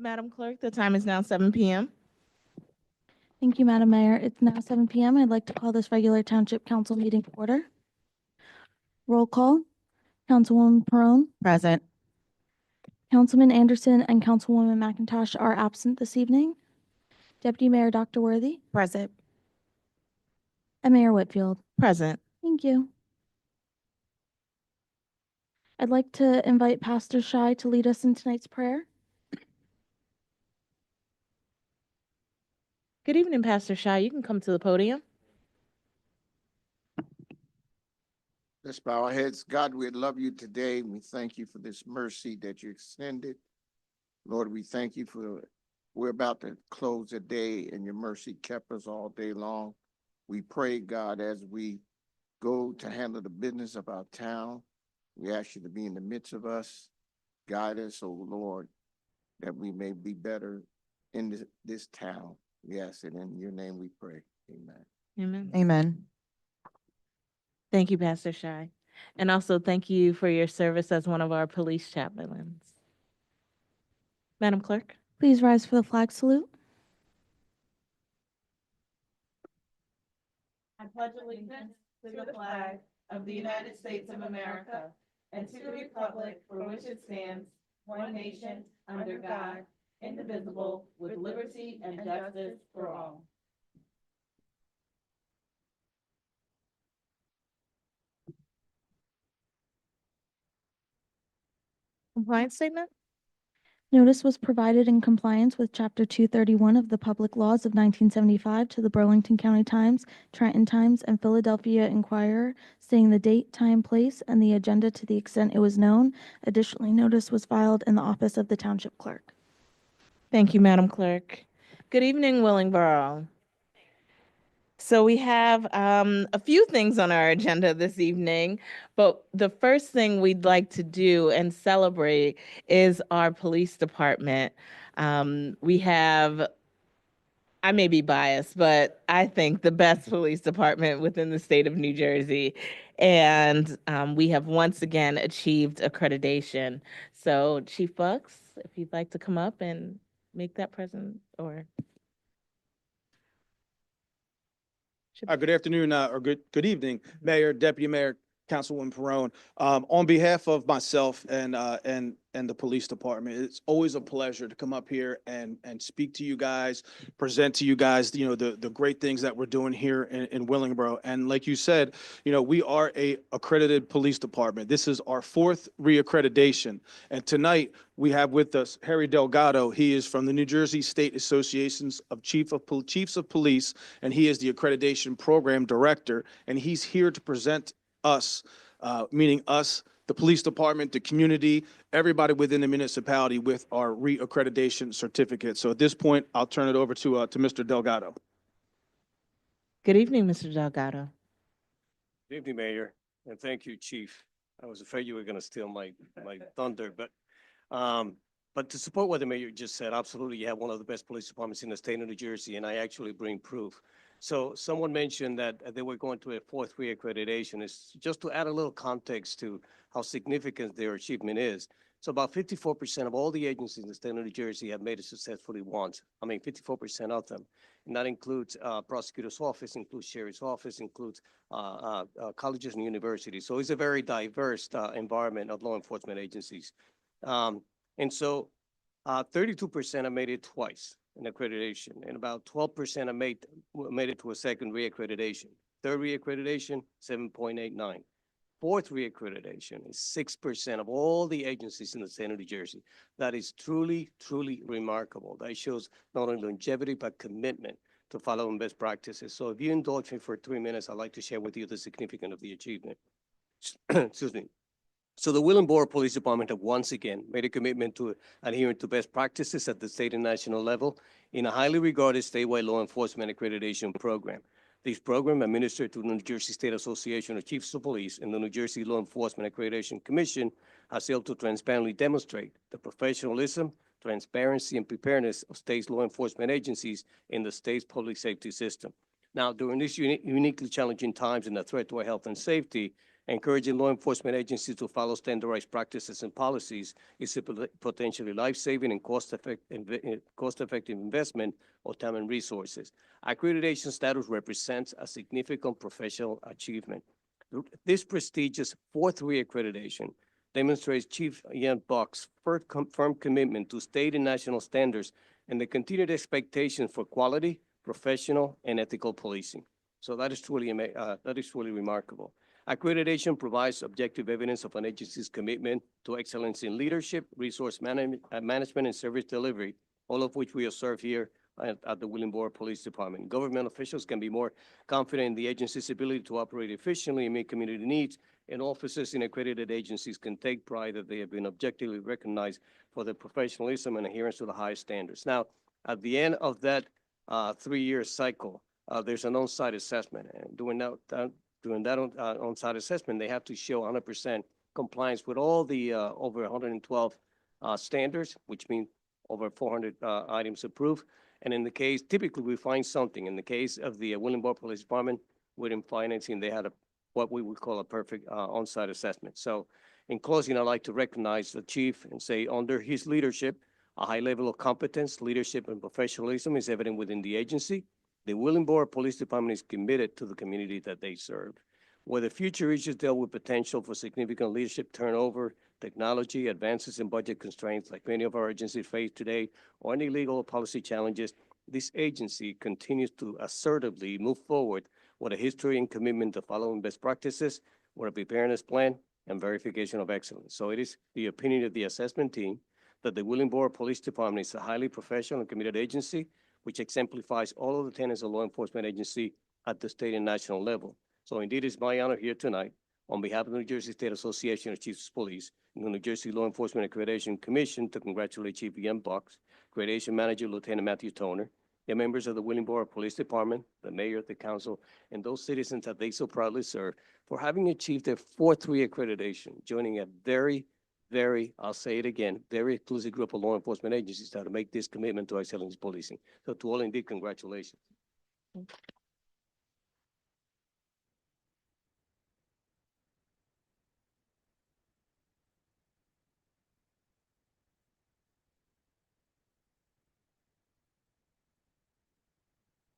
Madam Clerk, the time is now 7 p.m. Thank you, Madam Mayor. It's now 7 p.m. I'd like to call this regular Township Council meeting to order. Roll call. Councilwoman Perone, Present. Councilman Anderson, and Councilwoman McIntosh are absent this evening. Deputy Mayor Dr. Worthy Present. and Mayor Whitfield. Present. Thank you. I'd like to invite Pastor Shai to lead us in tonight's prayer. Good evening, Pastor Shai. You can come to the podium. Let's bow our heads. God, we love you today. We thank you for this mercy that you extended. Lord, we thank you we're about to close the day and your mercy kept us all day long. We pray, God, as we go to handle the business of our town, we ask you to be in the midst of us. Guide us, oh Lord, that we may be better in this town. We ask it in your name we pray. Amen. Amen. Amen. Thank you, Pastor Shai. And also thank you for your service as one of our police chaplains. Madam Clerk. Please rise for the flag salute. I pledge allegiance to the flag of the United States of America and to the republic for which it stands, one nation, under God, indivisible, with liberty and justice for all. Compliance statement? Notice was provided in compliance with Chapter 231 of the Public Laws of 1975 to the Burlington County Times, Trenton Times, and Philadelphia Inquirer, stating the date, time, place, and the agenda to the extent it was known. Additionally, notice was filed in the office of the Township Clerk. Thank you, Madam Clerk. Good evening, Willingboro. So we have a few things on our agenda this evening, but the first thing we'd like to do and celebrate is our police department. We have, I may be biased, but I think the best police department within the state of New Jersey. And we have once again achieved accreditation. So Chief Bucks, if you'd like to come up and make that present or. Good afternoon, or good evening, Mayor, Deputy Mayor, Councilwoman Perone. On behalf of myself and the police department, it's always a pleasure to come up here and speak to you guys, present to you guys, the great things that we're doing here in Willingboro. And like you said, we are a accredited police department. This is our 4th reaccreditation. And tonight we have with us Harry Delgado. He is from the New Jersey State Associations of Chiefs of Police, and he is the accreditation program director. And he's here to present us, meaning us, the police department, the community, everybody within the municipality with our reaccreditation certificate. So at this point, I'll turn it over to Mr. Delgado. Good evening, Mr. Delgado. Good evening, Mayor, and thank you, Chief. I was afraid you were going to steal my thunder, but to support what the Mayor just said, absolutely, you have one of the best police departments in the state of New Jersey, and I actually bring proof. So someone mentioned that they were going to a 4th reaccreditation. It's just to add a little context to how significant their achievement is. So about 54% of all the agencies in the state of New Jersey have made it successfully once. 54% of them. And that includes prosecutor's office, includes sheriff's office, includes colleges and universities. So it's a very diverse environment of law enforcement agencies. And so 32% have made it twice in accreditation, and about 12% have made it to a 2nd reaccreditation. 3rd reaccreditation, 7.89. 4th reaccreditation is 6% of all the agencies in the state of New Jersey. That is truly, truly remarkable. That shows not only longevity, but commitment to following best practices. So if you indulge me for 3 minutes, I'd like to share with you the significance of the achievement. Excuse me. So the Willingboro Police Department have once again made a commitment to adhering to best practices at the state and national level in a highly regarded statewide law enforcement accreditation program. This program, administered through the New Jersey State Association of Chiefs of Police and the New Jersey Law Enforcement Accreditation Commission, has helped to transparently demonstrate the professionalism, transparency, and preparedness of state's law enforcement agencies in the state's public safety system. Now, during these uniquely challenging times and the threat to our health and safety, Encouraging law enforcement agencies to follow standardized practices and policies is a potentially life-saving and cost-effective investment of time and resources. Accreditation status represents a significant professional achievement. This prestigious 4-3 accreditation demonstrates Chief Ian Buck's firm commitment to state and national standards and the continued expectation for quality, professional, and ethical policing. So that is truly remarkable. Accreditation provides objective evidence of an agency's commitment to excellence in leadership, resource management, and service delivery, all of which we observe here at the Willingboro Police Department. Government officials can be more confident in the agency's ability to operate efficiently and meet community needs, and officers in accredited agencies can take pride that they have been objectively recognized for their professionalism and adherence to the highest standards. Now, at the end of that 3-year cycle, there's an on-site assessment, and during that on-site assessment, they have to show 100% compliance with all the over 112 standards, which means over 400 items approved. And in the case, typically we find something. In the case of the Willingboro Police Department, within financing, they had what we would call a perfect on-site assessment. So in closing, I'd like to recognize the chief and say under his leadership, a high level of competence, leadership, and professionalism is evident within the agency. The Willingboro Police Department is committed to the community that they serve. Whether future issues deal with potential for significant leadership turnover, technology, advances in budget constraints like many of our agencies face today, or any legal or policy challenges, this agency continues to assertively move forward with a history and commitment to following best practices, with a preparedness plan and verification of excellence. So it is the opinion of the assessment team that the Willingboro Police Department is a highly professional and committed agency which exemplifies all of the tenets of law enforcement agency at the state and national level. So indeed, it's my honor here tonight, on behalf of the New Jersey State Association of Chiefs of Police and the New Jersey Law Enforcement Accreditation Commission, to congratulate Chief Ian Bucks, Accreditation Manager Lieutenant Matthew Toner, the members of the Willingboro Police Department, the mayor, the council, and those citizens that they so proudly serve for having achieved their 4-3 accreditation, joining a very, I'll say it again, very exclusive group of law enforcement agencies that make this commitment to excellence policing. So to all, indeed, congratulations.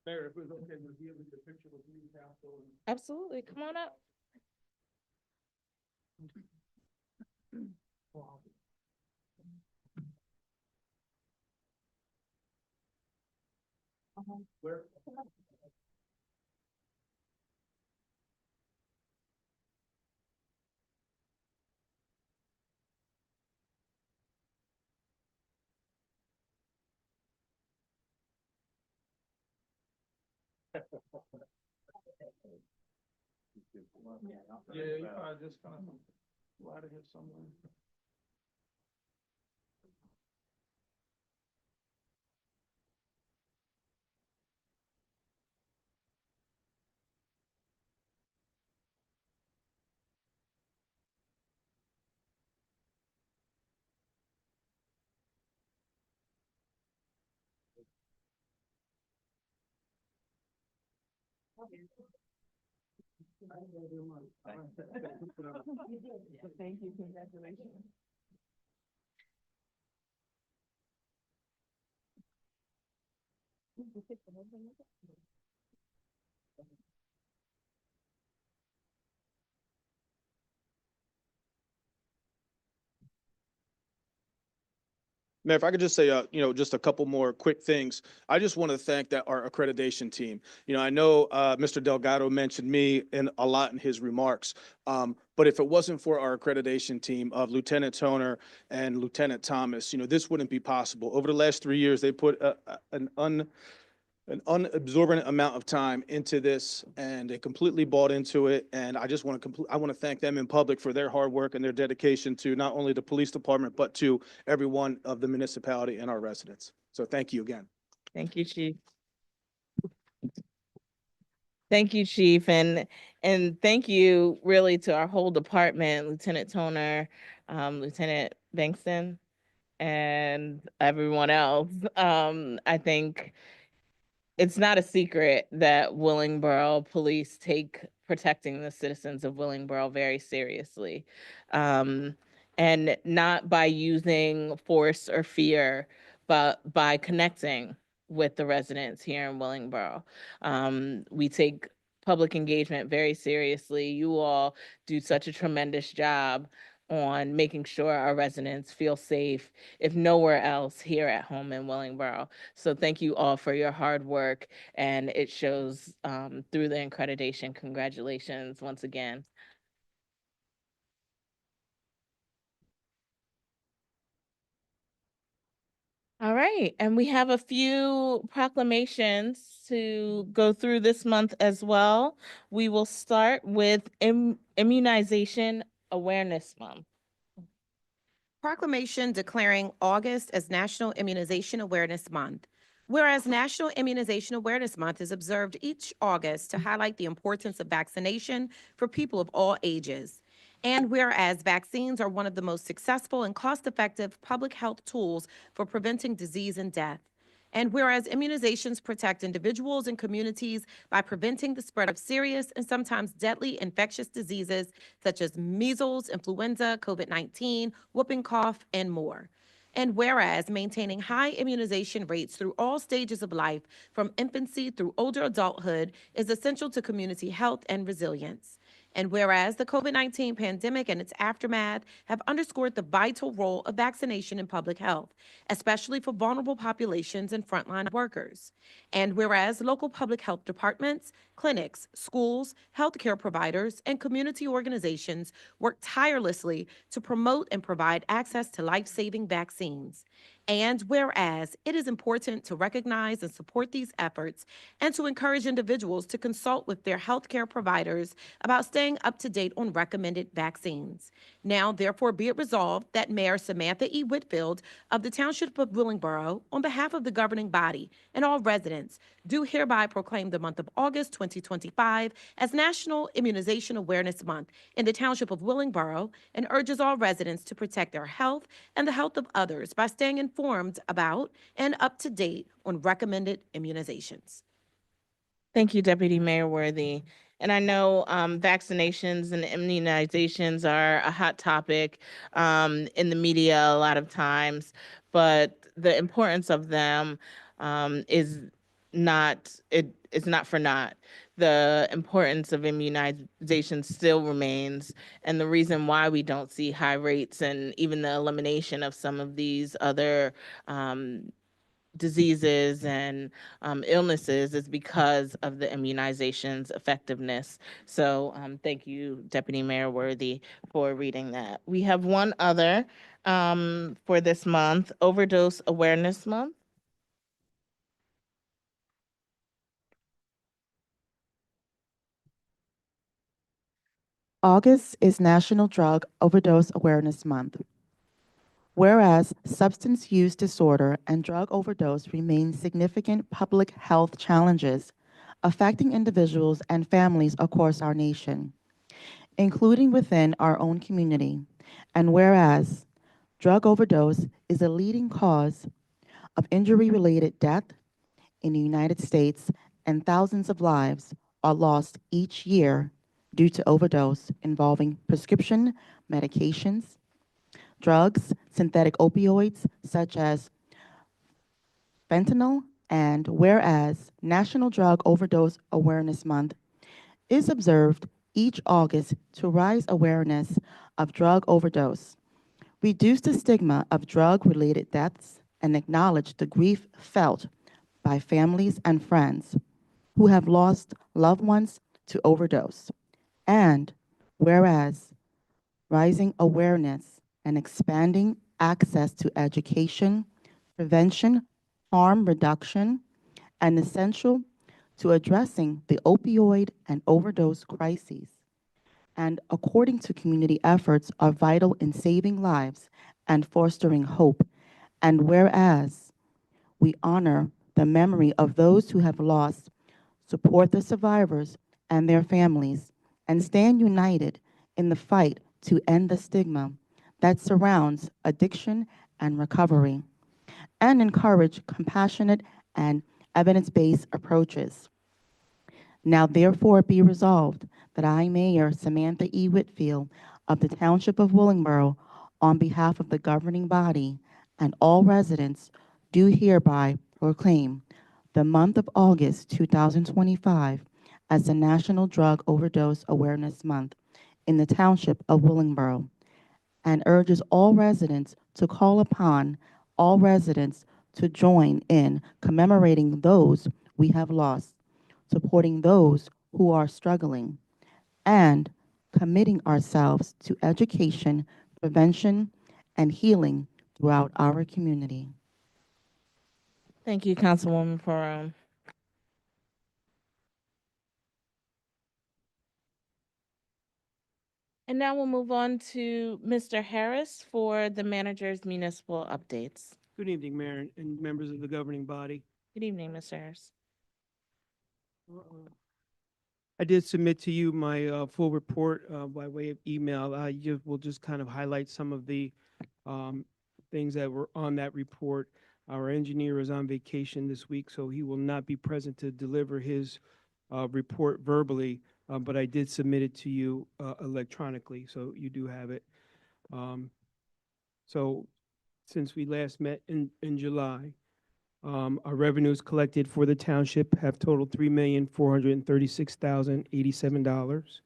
Mayor, if it was okay, we'll be able to get a picture with you, council. Absolutely. Come on up. Yeah, you probably just kind of out of here somewhere. Thank you. Congratulations. Mayor, if I could just say, just a couple more quick things. I just want to thank our accreditation team. I know Mr. Delgado mentioned me a lot in his remarks, but if it wasn't for our accreditation team of Lieutenant Toner and Lieutenant Thomas, this wouldn't be possible. Over the last 3 years, they put an unabsorbent amount of time into this, and they completely bought into it. And I just want to thank them in public for their hard work and their dedication to not only the police department, but to everyone of the municipality and our residents. So thank you again. Thank you, Chief. Thank you, Chief, and thank you really to our whole department, Lieutenant Toner, Lieutenant Bankston, and everyone else. I think it's not a secret that Willingboro police take protecting the citizens of Willingboro very seriously. And not by using force or fear, but by connecting with the residents here in Willingboro. We take public engagement very seriously. You all do such a tremendous job on making sure our residents feel safe, if nowhere else, here at home in Willingboro. So thank you all for your hard work, and it shows through the accreditation. Congratulations once again. All right, and we have a few proclamations to go through this month as well. We will start with Immunization Awareness Month. Proclamation declaring August as National Immunization Awareness Month. Whereas National Immunization Awareness Month is observed each August to highlight the importance of vaccination for people of all ages. And whereas vaccines are one of the most successful and cost-effective public health tools for preventing disease and death. And whereas immunizations protect individuals and communities by preventing the spread of serious and sometimes deadly infectious diseases such as measles, influenza, COVID-19, whooping cough, and more. And whereas maintaining high immunization rates through all stages of life, from infancy through older adulthood, is essential to community health and resilience. And whereas the COVID-19 pandemic and its aftermath have underscored the vital role of vaccination in public health, especially for vulnerable populations and frontline workers. And whereas local public health departments, clinics, schools, healthcare providers, and community organizations work tirelessly to promote and provide access to life-saving vaccines. And whereas it is important to recognize and support these efforts and to encourage individuals to consult with their healthcare providers about staying up to date on recommended vaccines. Now, therefore, be it resolved that Mayor Samantha E. Whitfield of the Township of Willingboro, on behalf of the governing body and all residents, do hereby proclaim the month of August 2025 as National Immunization Awareness Month in the Township of Willingboro, and urges all residents to protect their health and the health of others by staying informed about and up to date on recommended immunizations. Thank you, Deputy Mayor Worthy. And I know vaccinations and immunizations are a hot topic in the media a lot of times, but the importance of them is not, it's not for naught. The importance of immunization still remains, and the reason why we don't see high rates and even the elimination of some of these other diseases and illnesses is because of the immunization's effectiveness. So thank you, Deputy Mayor Worthy, for reading that. We have one other for this month, Overdose Awareness Month. August is National Drug Overdose Awareness Month. Whereas substance use disorder and drug overdose remain significant public health challenges affecting individuals and families across our nation, including within our own community, and whereas drug overdose is a leading cause of injury-related death in the United States, and thousands of lives are lost each year due to overdose involving prescription medications, drugs, synthetic opioids such as fentanyl, and whereas National Drug Overdose Awareness Month is observed each August to raise awareness of drug overdose, reduce the stigma of drug-related deaths, and acknowledge the grief felt by families and friends who have lost loved ones to overdose. And whereas rising awareness and expanding access to education, prevention, harm reduction, and essential to addressing the opioid and overdose crises, and according to community efforts, are vital in saving lives and fostering hope. And whereas we honor the memory of those who have lost, support the survivors and their families, and stand united in the fight to end the stigma that surrounds addiction and recovery, and encourage compassionate and evidence-based approaches. Now therefore be resolved that I, Mayor Samantha E. Whitfield of the Township of Willingboro, on behalf of the governing body and all residents, do hereby proclaim the month of August 2025 as the National Drug Overdose Awareness Month in the Township of Willingboro, and urges all residents to call upon all residents to join in commemorating those we have lost, supporting those who are struggling, and committing ourselves to education, prevention, and healing throughout our community. Thank you, Councilwoman Perone. And now we'll move on to Mr. Harris for the manager's municipal updates. Good evening, Mayor and members of the governing body. Good evening, Mr. Harris. I did submit to you my full report by way of email. I will just kind of highlight some of the things that were on that report. Our engineer is on vacation this week, so he will not be present to deliver his report verbally, but I did submit it to you electronically, so you do have it. So since we last met in July, our revenues collected for the township have totaled $3,436,087,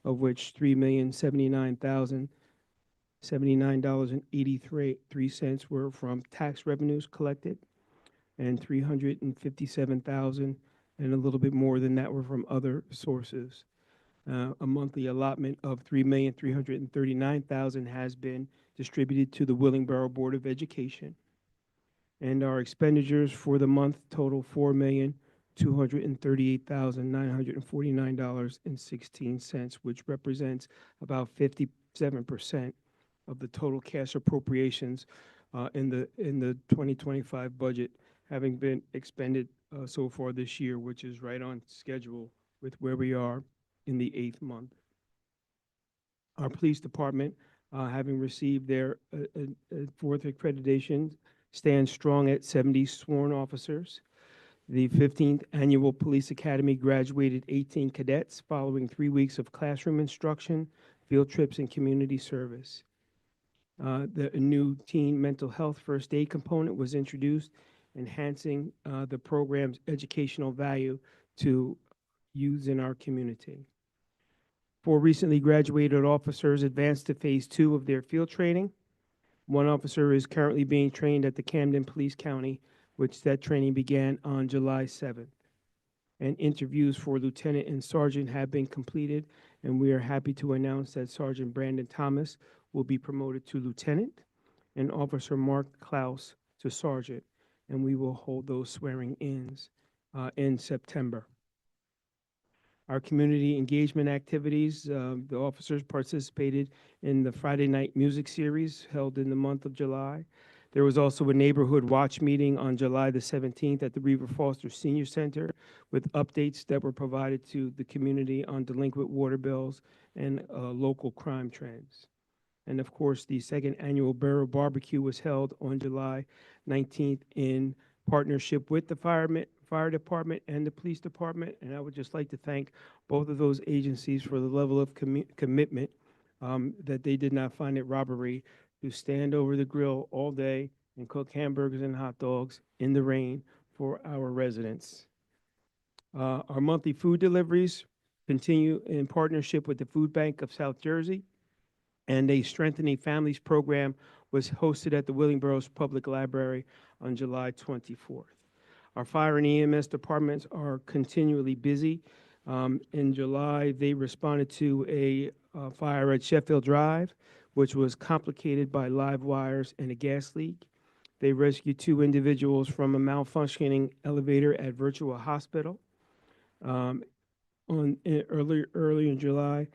of which $3,079,079.83 were from tax revenues collected, and $357,000 and a little bit more than that were from other sources. A monthly allotment of $3,339,000 has been distributed to the Willingboro Board of Education. And our expenditures for the month total $4,238,949.16, which represents about 57% of the total cash appropriations in the 2025 budget, having been expended so far this year, which is right on schedule with where we are in the 8th month. Our police department, having received their 4th accreditation, stands strong at 70 sworn officers. The 15th Annual Police Academy graduated 18 cadets following 3 weeks of classroom instruction, field trips, and community service. The new teen mental health first aid component was introduced, enhancing the program's educational value to youths in our community. 4 recently graduated officers advanced to phase 2 of their field training. 1 officer is currently being trained at the Camden Police County, which that training began on July 7th. And interviews for lieutenant and sergeant have been completed, and we are happy to announce that Sergeant Brandon Thomas will be promoted to lieutenant and Officer Mark Klaus to sergeant, and we will hold those swearing-ins in September. Our community engagement activities, the officers participated in the Friday night music series held in the month of July. There was also a neighborhood watch meeting on July the 17th at the Reaver Foster Senior Center with updates that were provided to the community on delinquent water bills and local crime trends. And of course, the 2nd Annual Borough Barbecue was held on July 19th in partnership with the fire department and the police department, and I would just like to thank both of those agencies for the level of commitment that they did not find it robbery to stand over the grill all day and cook hamburgers and hot dogs in the rain for our residents. Our monthly food deliveries continue in partnership with the Food Bank of South Jersey, and a Strengthening Families program was hosted at the Willingboro Public Library on July 24th. Our fire and EMS departments are continually busy. In July, they responded to a fire at Sheffield Drive, which was complicated by live wires and a gas leak. They rescued 2 individuals from a malfunctioning elevator at Virtua Hospital. Early in July,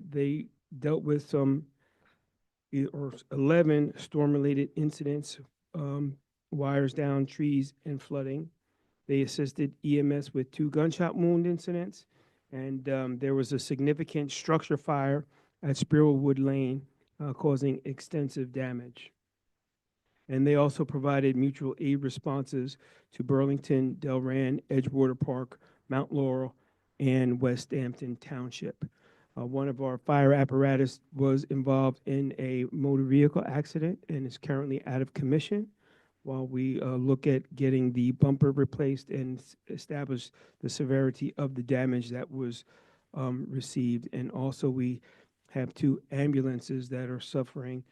they dealt with some 11 storm-related incidents, wires down, trees, and flooding. They assisted EMS with 2 gunshot wound incidents, and there was a significant structure fire at Spearwood Lane, causing extensive damage. And they also provided mutual aid responses to Burlington, Delran, Edgewater Park, Mount Laurel, and West Hampton Township. One of our fire apparatus was involved in a motor vehicle accident and is currently out of commission while we look at getting the bumper replaced and establish the severity of the damage that was received. And also we have 2 ambulances that are suffering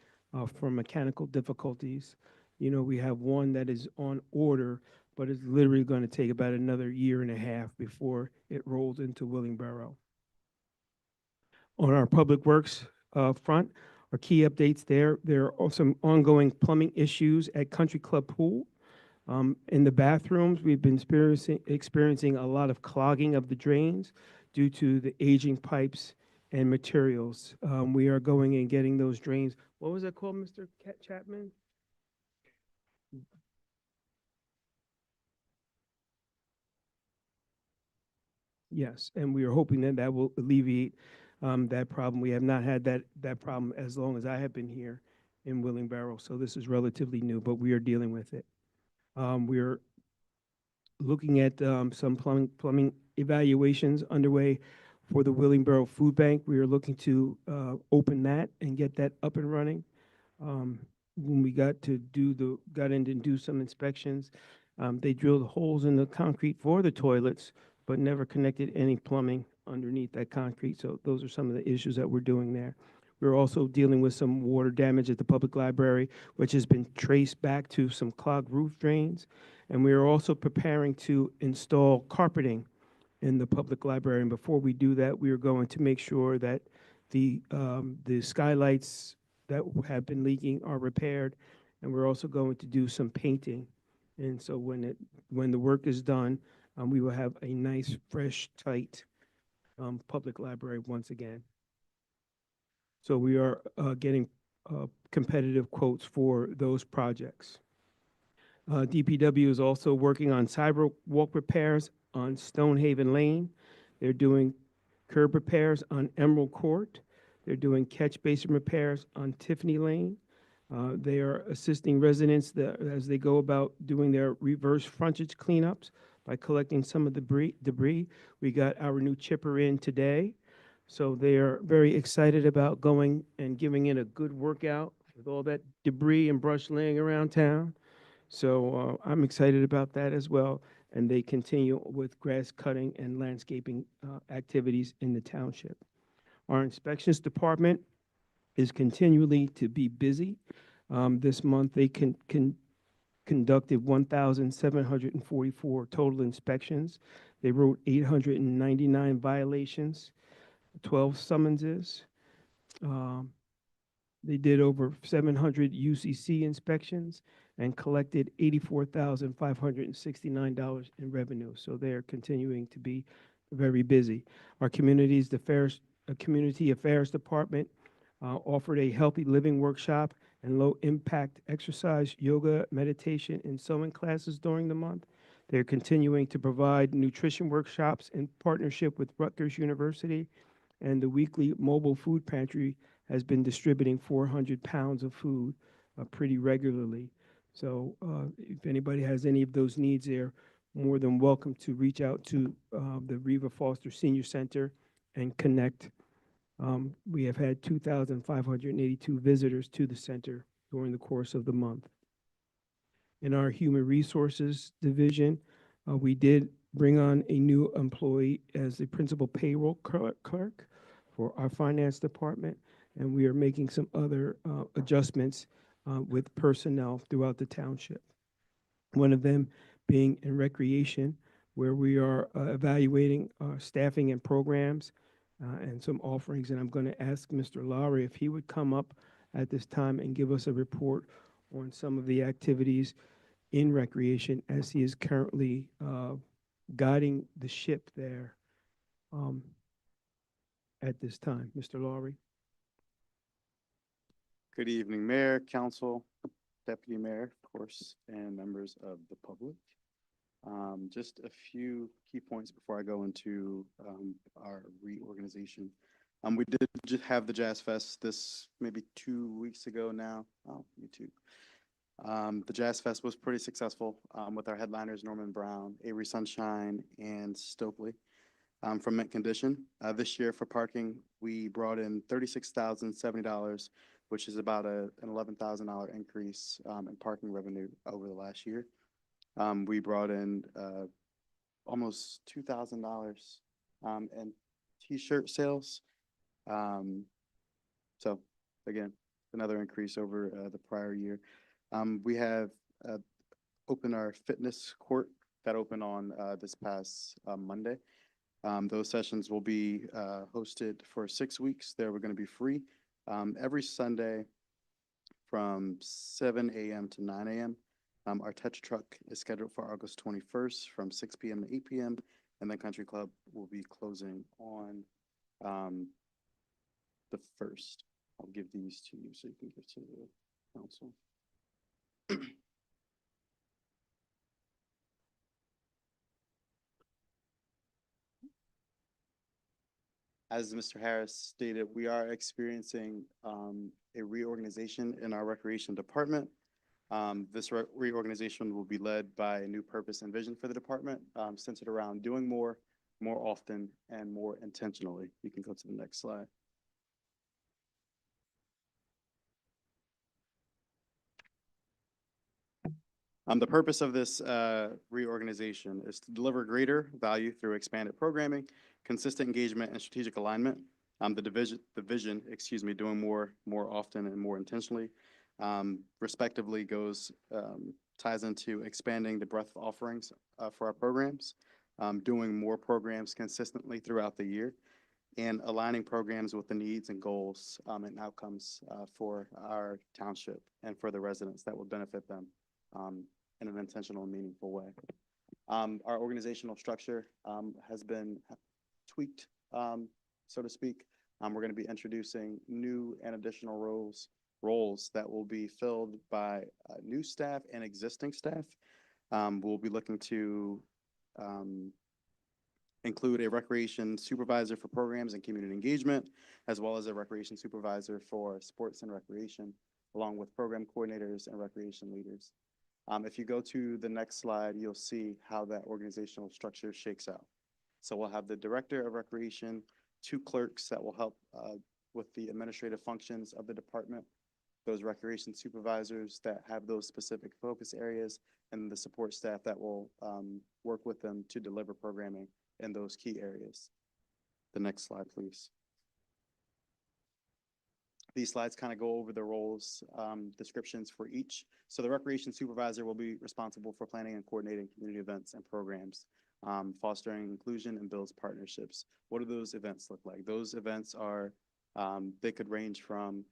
from mechanical difficulties. You know, we have one that is on order, but it's literally going to take about another year and a half before it rolls into Willingboro. On our public works front, our key updates there are some ongoing plumbing issues at Country Club Pool. In the bathrooms, we've been experiencing a lot of clogging of the drains due to the aging pipes and materials. We are going and getting those drains. What was that called, Mr. Chapman? Yes, and we are hoping that that will alleviate that problem. We have not had that problem as long as I have been here in Willingboro, so this is relatively new, but we are dealing with it. We're looking at some plumbing evaluations underway for the Willingboro Food Bank. We are looking to open that and get that up and running. When we got in and do some inspections, they drilled holes in the concrete for the toilets, but never connected any plumbing underneath that concrete. So those are some of the issues that we're doing there. We're also dealing with some water damage at the public library, which has been traced back to some clogged roof drains. And we are also preparing to install carpeting in the public library. And before we do that, we are going to make sure that the skylights that have been leaking are repaired. And we're also going to do some painting. And so when the work is done, we will have a nice, fresh, tight public library once again. So we are getting competitive quotes for those projects. DPW is also working on sidewalk repairs on Stonehaven Lane. They're doing curb repairs on Emerald Court. They're doing catch basin repairs on Tiffany Lane. They are assisting residents as they go about doing their reverse frontage cleanups by collecting some of the debris. We got our new chipper in today, so they are very excited about going and giving it a good workout with all that debris and brush laying around town. So I'm excited about that as well. And they continue with grass cutting and landscaping activities in the township. Our inspections department is continually to be busy. This month, they conducted 1,744 total inspections. They wrote 899 violations, 12 summonses. They did over 700 UCC inspections and collected $84,569 in revenue. So they are continuing to be very busy. Our community affairs department offered a healthy living workshop and low-impact exercise, yoga, meditation, and sewing classes during the month. They're continuing to provide nutrition workshops in partnership with Rutgers University, and the weekly mobile food pantry has been distributing 400 pounds of food pretty regularly. So if anybody has any of those needs, they're more than welcome to reach out to the Reva Foster Senior Center and connect. We have had 2,582 visitors to the center during the course of the month. In our Human Resources Division, we did bring on a new employee as the principal payroll clerk for our finance department, and we are making some other adjustments with personnel throughout the township. One of them being in recreation, where we are evaluating staffing and programs and some offerings. And I'm going to ask Mr. Lowry if he would come up at this time and give us a report on some of the activities in recreation as he is currently guiding the ship there at this time. Mr. Lowry. Good evening, Mayor, Council, Deputy Mayor, of course, and members of the public. Just a few key points before I go into our reorganization. We did just have the Jazz Fest this maybe 2 weeks ago now. Oh, me too. The Jazz Fest was pretty successful with our headliners, Norman Brown, Avery Sunshine, and Stokely. from mint condition. This year for parking, we brought in $36,070, which is about an $11,000 increase in parking revenue over the last year. We brought in almost $2,000 in T-shirt sales. So again, another increase over the prior year. We have opened our fitness court that opened on this past Monday. Those sessions will be hosted for 6 weeks. They were going to be free every Sunday from 7 a.m. to 9 a.m. Our touch truck is scheduled for August 21st from 6 p.m. to 8 p.m. And then Country Club will be closing on the 1st. I'll give these to you so you can give to the council. As Mr. Harris stated, we are experiencing a reorganization in our recreation department. This reorganization will be led by a new purpose and vision for the department, centered around doing more often, and more intentionally. You can go to the next slide. The purpose of this reorganization is to deliver greater value through expanded programming, consistent engagement, and strategic alignment. The vision, doing more often and more intentionally, respectively ties into expanding the breadth of offerings for our programs, doing more programs consistently throughout the year, and aligning programs with the needs and goals and outcomes for our township and for the residents that will benefit them in an intentional and meaningful way. Our organizational structure has been tweaked, so to speak. We're going to be introducing new and additional roles that will be filled by new staff and existing staff. We'll be looking to include a recreation supervisor for programs and community engagement, as well as a recreation supervisor for sports and recreation, along with program coordinators and recreation leaders. If you go to the next slide, you'll see how that organizational structure shakes out. So we'll have the director of recreation, 2 clerks that will help with the administrative functions of the department, those recreation supervisors that have those specific focus areas, and the support staff that will work with them to deliver programming in those key areas. The next slide, please. These slides kind of go over the roles, descriptions for each. So the recreation supervisor will be responsible for planning and coordinating community events and programs, fostering inclusion and builds partnerships. What do those events look like? Those events are, they could range from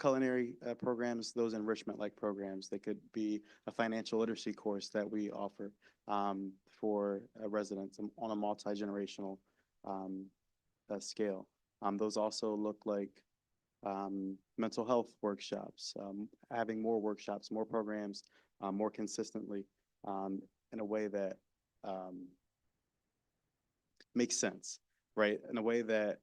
culinary programs, those enrichment-like programs. They could be a financial literacy course that we offer for residents on a multi-generational scale. Those also look like mental health workshops, having more workshops, more programs, more consistently in a way that makes sense, right? In a way that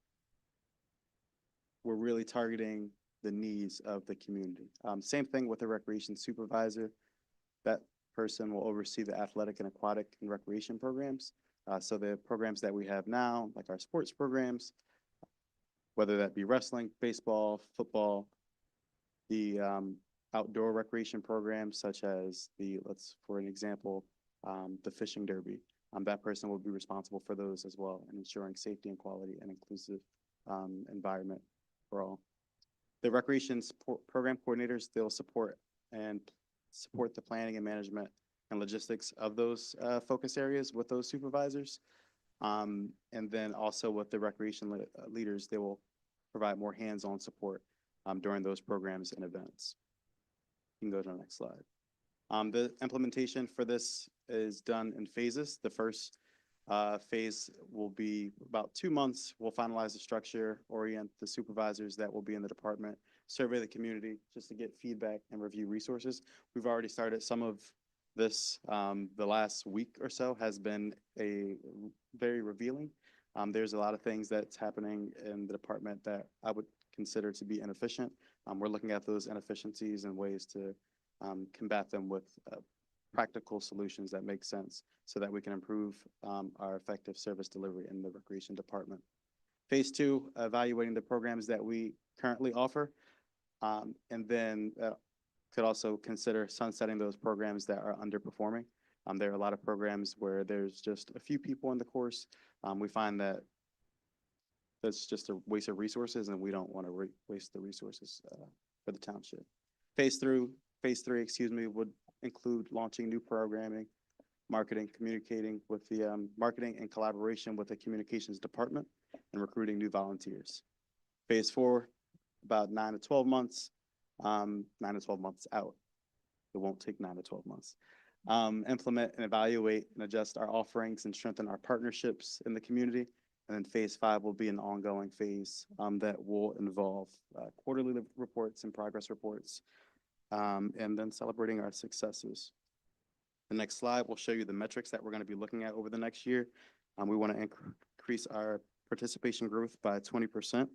we're really targeting the needs of the community. Same thing with the recreation supervisor. That person will oversee the athletic and aquatic and recreation programs. So the programs that we have now, like our sports programs, whether that be wrestling, baseball, football, the outdoor recreation programs such as for an example, the fishing derby. That person will be responsible for those as well, and ensuring safety and quality and inclusive environment for all. The recreation program coordinators, they'll support the planning and management and logistics of those focus areas with those supervisors. And then also with the recreation leaders, they will provide more hands-on support during those programs and events. You can go to the next slide. The implementation for this is done in phases. The first phase will be about 2 months. We'll finalize the structure, orient the supervisors that will be in the department, survey the community just to get feedback and review resources. We've already started some of this. The last week or so has been very revealing. There's a lot of things that's happening in the department that I would consider to be inefficient. We're looking at those inefficiencies and ways to combat them with practical solutions that make sense so that we can improve our effective service delivery in the recreation department. Phase two, evaluating the programs that we currently offer, and then could also consider sunsetting those programs that are underperforming. There are a lot of programs where there's just a few people in the course. We find that that's just a waste of resources, and we don't want to waste the resources for the township. Phase three, excuse me, would include launching new programming, marketing, communicating with the marketing and collaboration with the communications department, and recruiting new volunteers. Phase four, about 9 to 12 months, 9 to 12 months out. It won't take 9 to 12 months. Implement and evaluate and adjust our offerings and strengthen our partnerships in the community. And then phase five will be an ongoing phase that will involve quarterly reports and progress reports, and then celebrating our successes. The next slide will show you the metrics that we're going to be looking at over the next year. We want to increase our participation growth by 20%.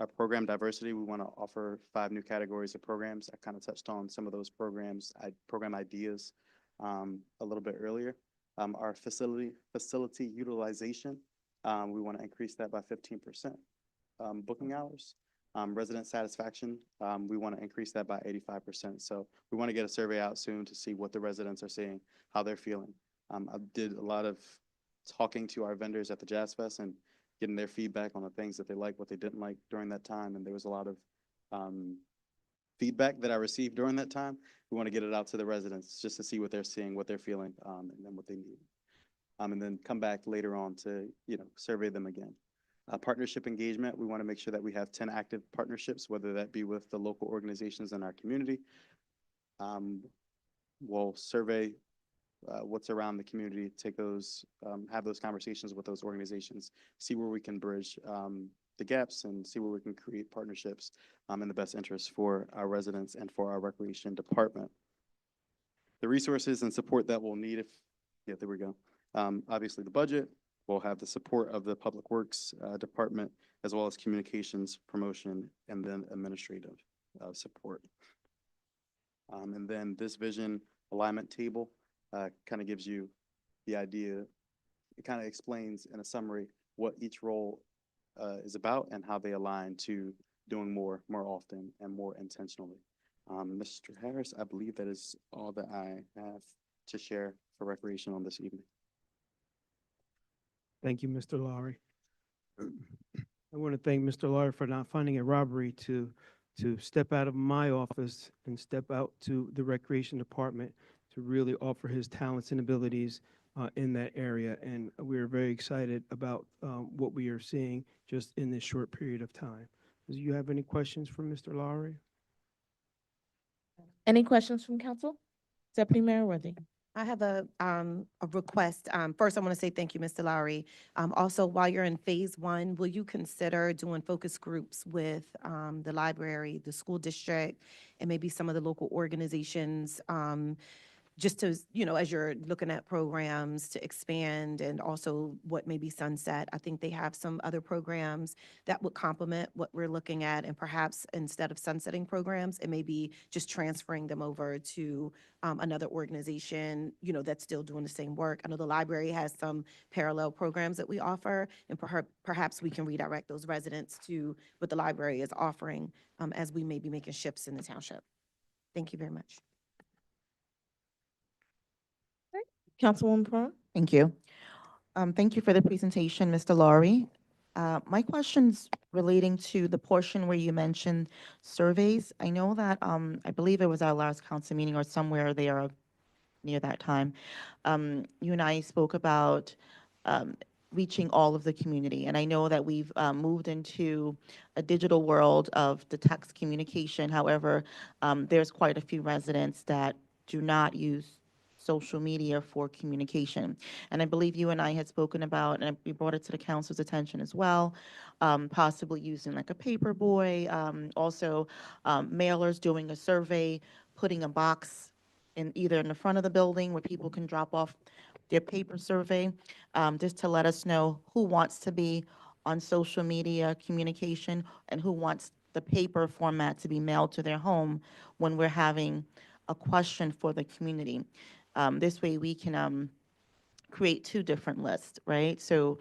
Our program diversity, we want to offer 5 new categories of programs. I kind of touched on some of those programs, program ideas a little bit earlier. Our facility utilization, we want to increase that by 15%. Booking hours, resident satisfaction, we want to increase that by 85%. So we want to get a survey out soon to see what the residents are saying, how they're feeling. I did a lot of talking to our vendors at the Jazz Fest and getting their feedback on the things that they liked, what they didn't like during that time. And there was a lot of feedback that I received during that time. We want to get it out to the residents just to see what they're seeing, what they're feeling, and then what they need. And then come back later on to, survey them again. Partnership engagement, we want to make sure that we have 10 active partnerships, whether that be with the local organizations in our community. We'll survey what's around the community, take those, have those conversations with those organizations, see where we can bridge the gaps and see where we can create partnerships in the best interest for our residents and for our recreation department. The resources and support that we'll need there we go. Obviously the budget, we'll have the support of the Public Works Department, as well as communications, promotion, and then administrative support. And then this vision alignment table kind of gives you the idea. It kind of explains in a summary what each role is about and how they align to doing more often and more intentionally. Mr. Harris, I believe that is all that I have to share for recreation on this evening. Thank you, Mr. Lowry. I want to thank Mr. Lowry for not finding a robbery to step out of my office and step out to the Recreation Department to really offer his talents and abilities in that area. And we're very excited about what we are seeing just in this short period of time. Do you have any questions for Mr. Lowry? Any questions from council? Deputy Mayor Worthy. I have a request. First, I want to say thank you, Mr. Lowry. Also, while you're in phase one, will you consider doing focus groups with the library, the school district, and maybe some of the local organizations, just to, as you're looking at programs to expand and also what may be sunset? I think they have some other programs that would complement what we're looking at, and perhaps instead of sunsetting programs, it may be just transferring them over to another organization, that's still doing the same work. I know the library has some parallel programs that we offer, and perhaps we can redirect those residents to what the library is offering as we may be making shifts in the township. Thank you very much. Councilwoman Pearl. Thank you. Thank you for the presentation, Mr. Lowry. My question's relating to the portion where you mentioned surveys. I know that, I believe it was our last council meeting or somewhere there near that time. You and I spoke about reaching all of the community. And I know that we've moved into a digital world of the text communication. However, there's quite a few residents that do not use social media for communication. And I believe you and I had spoken about, and we brought it to the council's attention as well, possibly using like a paper boy, also mailers doing a survey, putting a box in either in the front of the building where people can drop off their paper survey, just to let us know who wants to be on social media communication and who wants the paper format to be mailed to their home when we're having a question for the community. This way we can create two different lists, right? So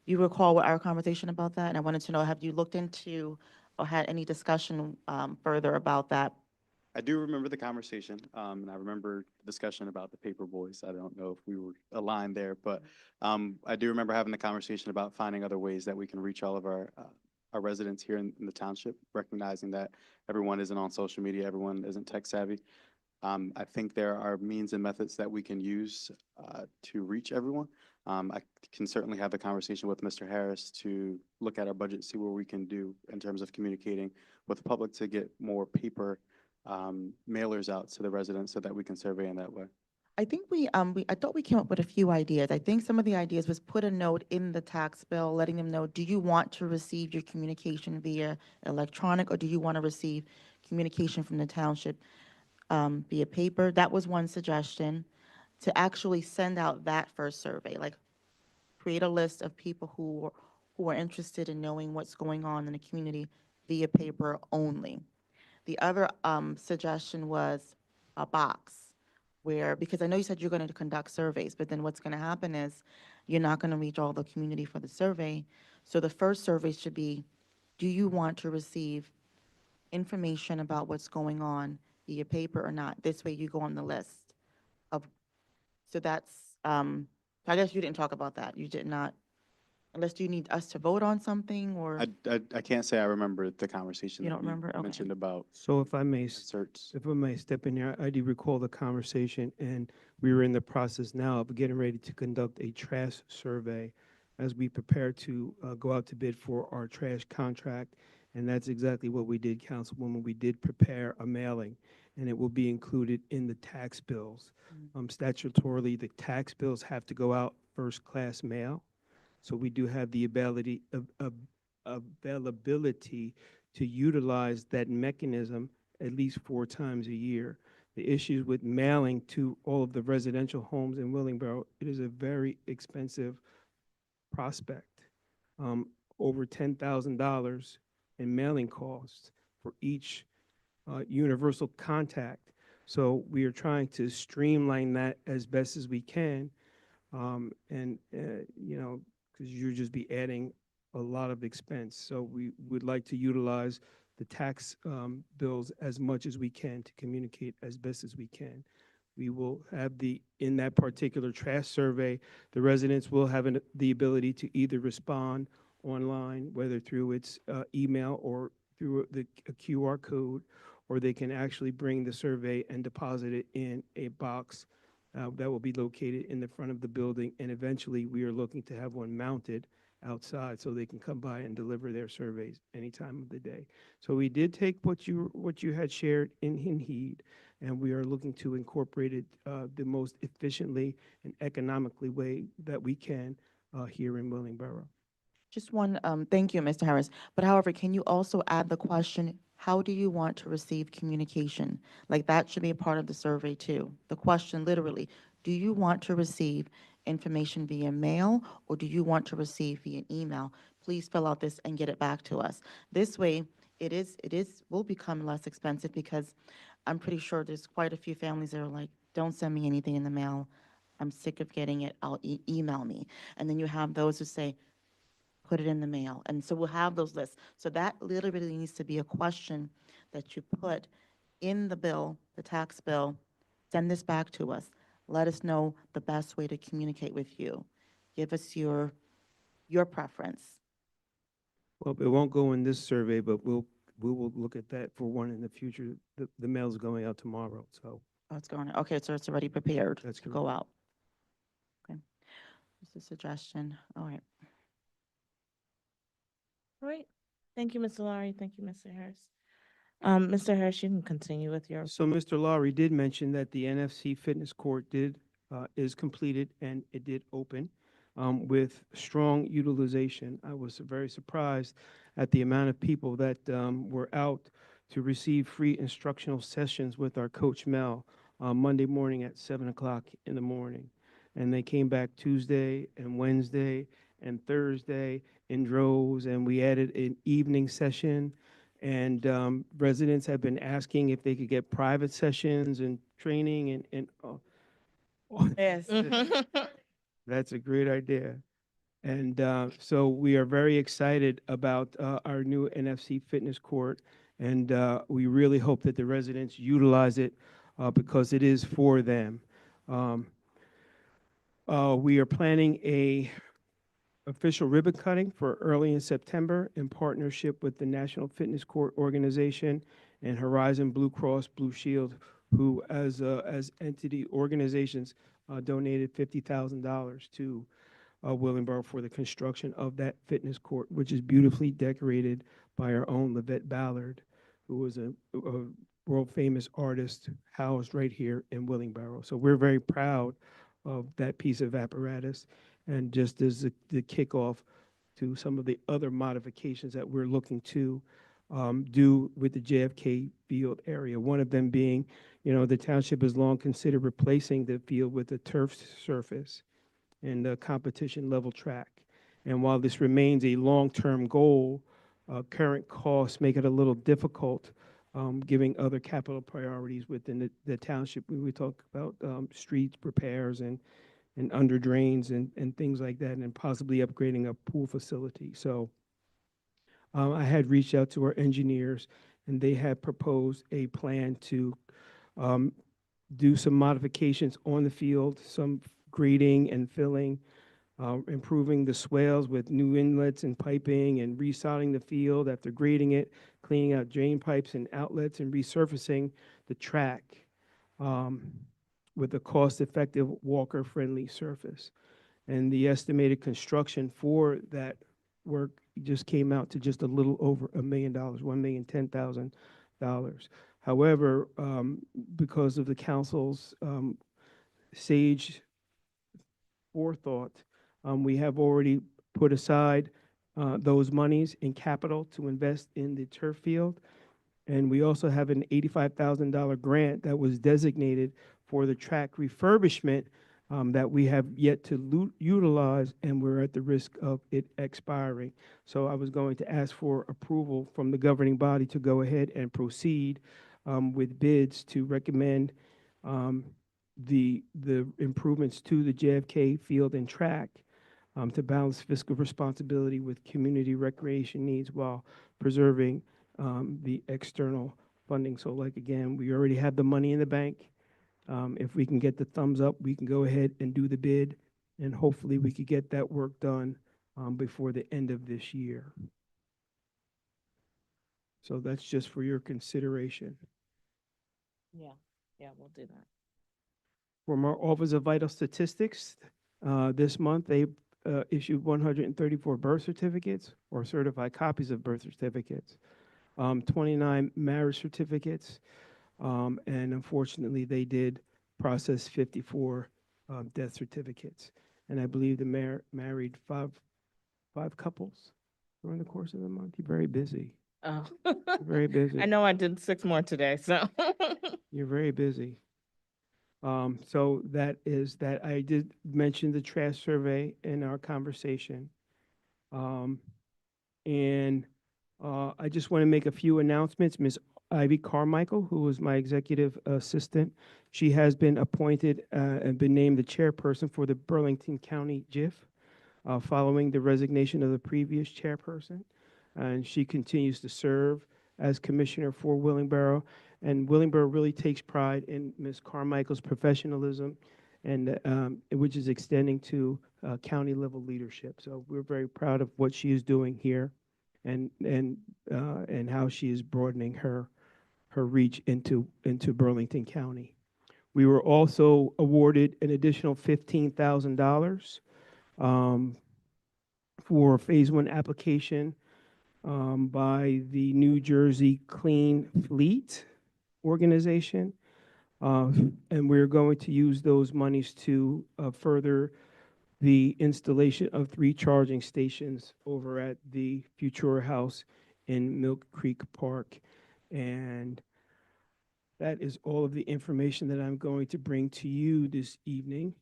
you recall what our conversation about that? And I wanted to know, have you looked into or had any discussion further about that? I do remember the conversation, and I remember the discussion about the paper boys. I don't know if we were aligned there, but I do remember having the conversation about finding other ways that we can reach all of our residents here in the township, recognizing that everyone isn't on social media, everyone isn't tech savvy. I think there are means and methods that we can use to reach everyone. I can certainly have the conversation with Mr. Harris to look at our budget, see what we can do in terms of communicating with the public to get more paper mailers out to the residents so that we can survey in that way. I think I thought we came up with a few ideas. I think some of the ideas was put a note in the tax bill letting them know, do you want to receive your communication via electronic, or do you want to receive communication from the township via paper? That was one suggestion, to actually send out that first survey, like create a list of people who are interested in knowing what's going on in the community via paper only. The other suggestion was a box where, because I know you said you're going to conduct surveys, but then what's going to happen is you're not going to reach all the community for the survey. So the first survey should be, do you want to receive information about what's going on via paper or not? This way you go on the list of, so that's, I guess you didn't talk about that. You did not, unless you need us to vote on something, or I can't say I remember the conversation you that don't we remember? Okay. mentioned about So if I may, inserts. if I may step in here, I do recall the conversation, and we were in the process now of getting ready to conduct a trash survey as we prepare to go out to bid for our trash contract. And that's exactly what we did, Councilwoman. We did prepare a mailing, and it will be included in the tax bills. Statutorily, the tax bills have to go out first-class mail. So we do have the availability to utilize that mechanism at least 4 times a year. The issues with mailing to all of the residential homes in Willingboro, it is a very expensive prospect. Over $10,000 in mailing costs for each universal contact. So we are trying to streamline that as best as we can. Because you'll just be adding a lot of expense. So we would like to utilize the tax bills as much as we can to communicate as best as we can. We will have in that particular trash survey, the residents will have the ability to either respond online, whether through its email or through a QR code, or they can actually bring the survey and deposit it in a box that will be located in the front of the building, and eventually we are looking to have one mounted outside so they can come by and deliver their surveys any time of the day. So we did take what you had shared in heed, and we are looking to incorporate it the most efficiently and economically way that we can here in Willingboro. Just one, thank you, Mr. Harris. But however, can you also add the question, how do you want to receive communication? Like, that should be a part of the survey too. The question literally, do you want to receive information via mail, or do you want to receive via email? Please fill out this and get it back to us. This way, will become less expensive, because I'm pretty sure there's quite a few families that are like, don't send me anything in the mail. I'm sick of getting it. Email me. And then you have those who say, put it in the mail. And so we'll have those lists. So that literally needs to be a question that you put in the bill, the tax bill. Send this back to us. Let us know the best way to communicate with you. Give us your preference. Well, it won't go in this survey, but we will look at that for one in the future. The mail's going out tomorrow, so Oh, it's going, okay, so it's already prepared that's to go correct. out. Okay. Just a suggestion. All right. All right. Thank you, Mr. Lowry. Thank you, Mr. Harris. Mr. Harris, you can continue with your. So Mr. Lowry did mention that the NFC Fitness Court is completed, and it did open with strong utilization. I was very surprised at the amount of people that were out to receive free instructional sessions with our coach Mel Monday morning at 7 o'clock in the morning. And they came back Tuesday and Wednesday and Thursday in droves, and we added an evening session. And residents have been asking if they could get private sessions and training and Yes. that's a great idea. And so we are very excited about our new NFC fitness court. And we really hope that the residents utilize it because it is for them. Um, we are planning a official ribbon cutting for early in September in partnership with the National Fitness Court Organization and Horizon Blue Cross Blue Shield, who as entity organizations donated $50,000 to Willingboro for the construction of that fitness court, which is beautifully decorated by our own Levette Ballard, who was a world famous artist housed right here in Willingboro. So we're very proud of that piece of apparatus. And just as the kickoff to some of the other modifications that we're looking to do with the JFK field area. One of them being, the township has long considered replacing the field with a turf surface and a competition level track. And while this remains a long-term goal, current costs make it a little difficult giving other capital priorities within the township. We talk about streets repairs and under drains and things like that, and possibly upgrading a pool facility. So I had reached out to our engineers, and they had proposed a plan to do some modifications on the field, some grading and filling, improving the swales with new inlets and piping, and resodding the field after grading it, cleaning out drain pipes and outlets, and resurfacing the track with a cost-effective walker-friendly surface. And the estimated construction for that work just came out to just a little over $1 million, $1,010,000. However, because of the council's sage forethought, we have already put aside those monies in capital to invest in the turf field. And we also have an $85,000 grant that was designated for the track refurbishment that we have yet to utilize, and we're at the risk of it expiring. So I was going to ask for approval from the governing body to go ahead and proceed with bids to recommend the improvements to the JFK field and track to balance fiscal responsibility with community recreation needs while preserving the external funding. So like, again, we already have the money in the bank. If we can get the thumbs up, we can go ahead and do the bid, and hopefully we could get that work done before the end of this year. So that's just for your consideration. Yeah, we'll do that. From our Office of Vital Statistics, this month they issued 134 birth certificates or certified copies of birth certificates, 29 marriage certificates, and unfortunately they did process 54 death certificates. And I believe the mayor married five couples during the course of the month. You're very busy. Oh, Very busy. I know I did 6 more today, so. You're very busy. So that is that. I did mention the trash survey in our conversation. And I just want to make a few announcements. Ms. Ivy Carmichael, who is my executive assistant, she has been appointed and been named the chairperson for the Burlington County JIF following the resignation of the previous chairperson. And she continues to serve as commissioner for Willingboro. And Willingboro really takes pride in Ms. Carmichael's professionalism, and which is extending to county level leadership. So we're very proud of what she is doing here, and how she is broadening her reach into Burlington County. We were also awarded an additional $15,000 for Phase 1 application by the New Jersey Clean Fleet organization. And we're going to use those monies to further the installation of 3 charging stations over at the Futura House in Milk Creek Park. And that is all of the information that I'm going to bring to you this evening.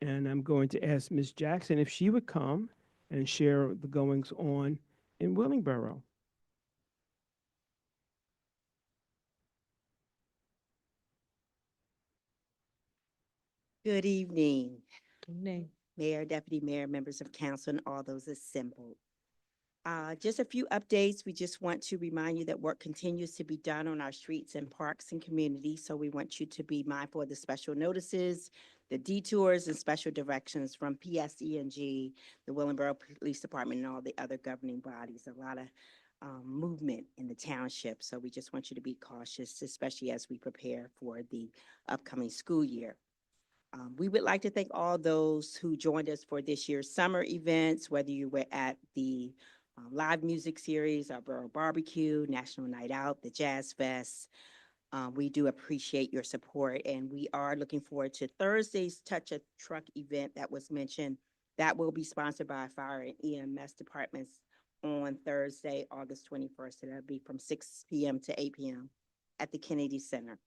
And I'm going to ask Ms. Jackson if she would come and share the goings on in Willingboro. Good evening, Evening. Mayor, Deputy Mayor, members of council, and all those assembled. Just a few updates. We just want to remind you that work continues to be done on our streets and parks and communities. So we want you to be mindful of the special notices, the detours, and special directions from PSE&G, the Willingboro Police Department, and all the other governing bodies. A lot of movement in the township. So we just want you to be cautious, especially as we prepare for the upcoming school year. We would like to thank all those who joined us for this year's summer events, whether you were at the live music series, our Borough Barbecue, National Night Out, the Jazz Fest. We do appreciate your support, and we are looking forward to Thursday's Touch a Truck event that was mentioned. That will be sponsored by Fire and EMS departments on Thursday, August 21st. It'll be from 6 p.m. to 8 p.m. at the Kennedy Center.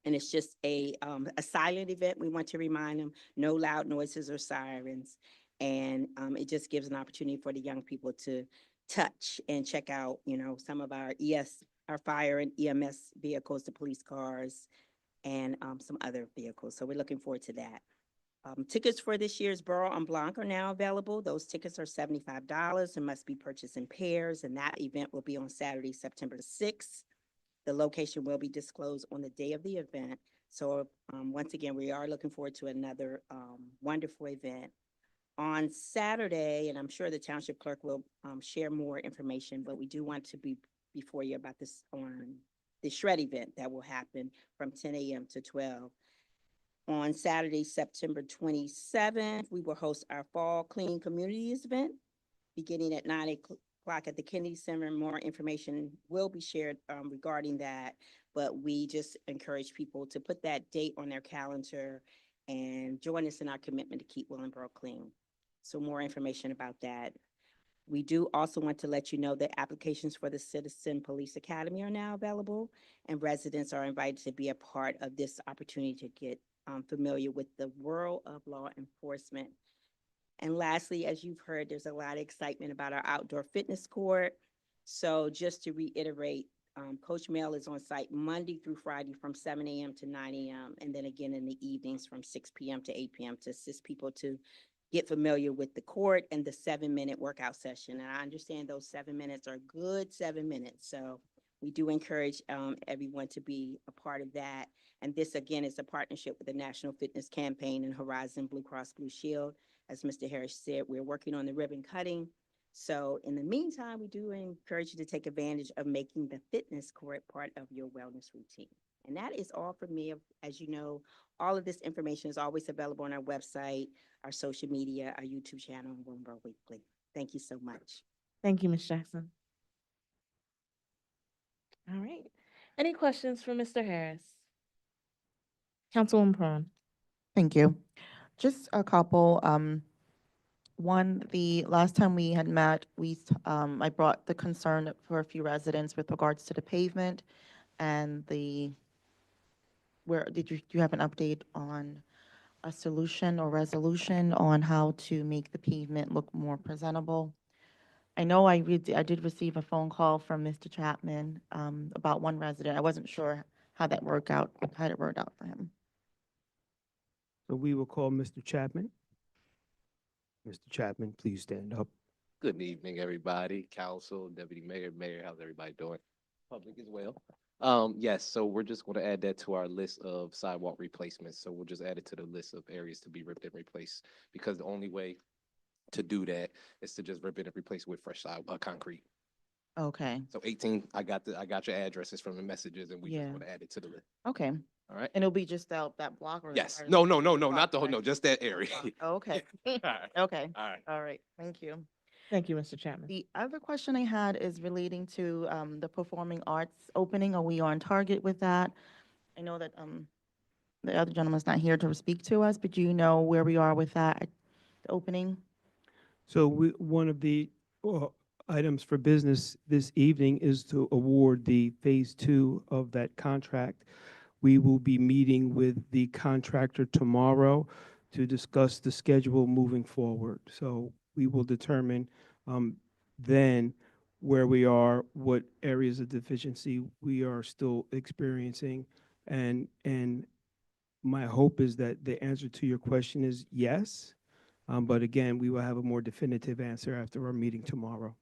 And it's just a silent event. We want to remind them, no loud noises or sirens. And it just gives an opportunity for the young people to touch and check out, you know, some of our our fire and EMS vehicles, the police cars, and some other vehicles. So we're looking forward to that. Tickets for this year's Borough en Blanc are now available. Those tickets are $75 and must be purchased in pairs. And that event will be on Saturday, September 6th. The location will be disclosed on the day of the event. So once again, we are looking forward to another wonderful event. On Saturday, and I'm sure the township clerk will share more information, but we do want to be before you about this on the shred event that will happen from 10 a.m. to 12. On Saturday, September 27th, we will host our Fall Clean Communities event beginning at 9 o'clock at the Kennedy Center. More information will be shared regarding that, but we just encourage people to put that date on their calendar and join us in our commitment to keep Willingboro clean. So more information about that. We do also want to let you know that applications for the Citizen Police Academy are now available, and residents are invited to be a part of this opportunity to get familiar with the world of law enforcement. And lastly, as you've heard, there's a lot of excitement about our outdoor fitness court. So just to reiterate, Coach Mel is on site Monday through Friday from 7 a.m. to 9 a.m. and then again in the evenings from 6 p.m. to 8 p.m. to assist people to get familiar with the court and the 7-minute workout session. And I understand those 7 minutes are good 7 minutes. So we do encourage everyone to be a part of that. And this, again, is a partnership with the National Fitness Campaign and Horizon Blue Cross Blue Shield. As Mr. Harris said, we're working on the ribbon cutting. So in the meantime, we do encourage you to take advantage of making the fitness court part of your wellness routine. And that is all for me. As you know, all of this information is always available on our website, our social media, our YouTube channel, and Willingboro Weekly. Thank you so much. Thank you, Ms. Jackson. All right. Any questions for Mr. Harris? Councilwoman Prawn. Thank you. Just a couple. One, the last time we had met, I brought the concern for a few residents with regards to the pavement and do you have an update on a solution or resolution on how to make the pavement look more presentable? I know I did receive a phone call from Mr. Chapman about one resident. I wasn't sure how it worked out for him. So we will call Mr. Chapman. Mr. Chapman, please stand up. Good evening, everybody, council, deputy mayor, how's everybody doing? Public as well. Yes, so we're just going to add that to our list of sidewalk replacements. So we'll just add it to the list of areas to be ripped and replaced, because the only way to do that is to just rip it and replace it with fresh concrete. Okay, So 18, I got your addresses from the messages, and we just Yeah. want to add it to the list. okay. All right? And it'll be just that block or? Yes. or- No, not the whole, Block, no, right? just that area. Oh, okay, All right. okay, All right. all right, thank you. Thank you, Mr. Chapman. The other question I had is relating to the performing arts opening. Are we on target with that? I know that the other gentleman's not here to speak to us, but do you know where we are with that, the opening? So one of the items for business this evening is to award the phase 2 of that contract. We will be meeting with the contractor tomorrow to discuss the schedule moving forward. So we will determine then where we are, what areas of deficiency we are still experiencing, and My hope is that the answer to your question is yes. But again, we will have a more definitive answer after our meeting tomorrow.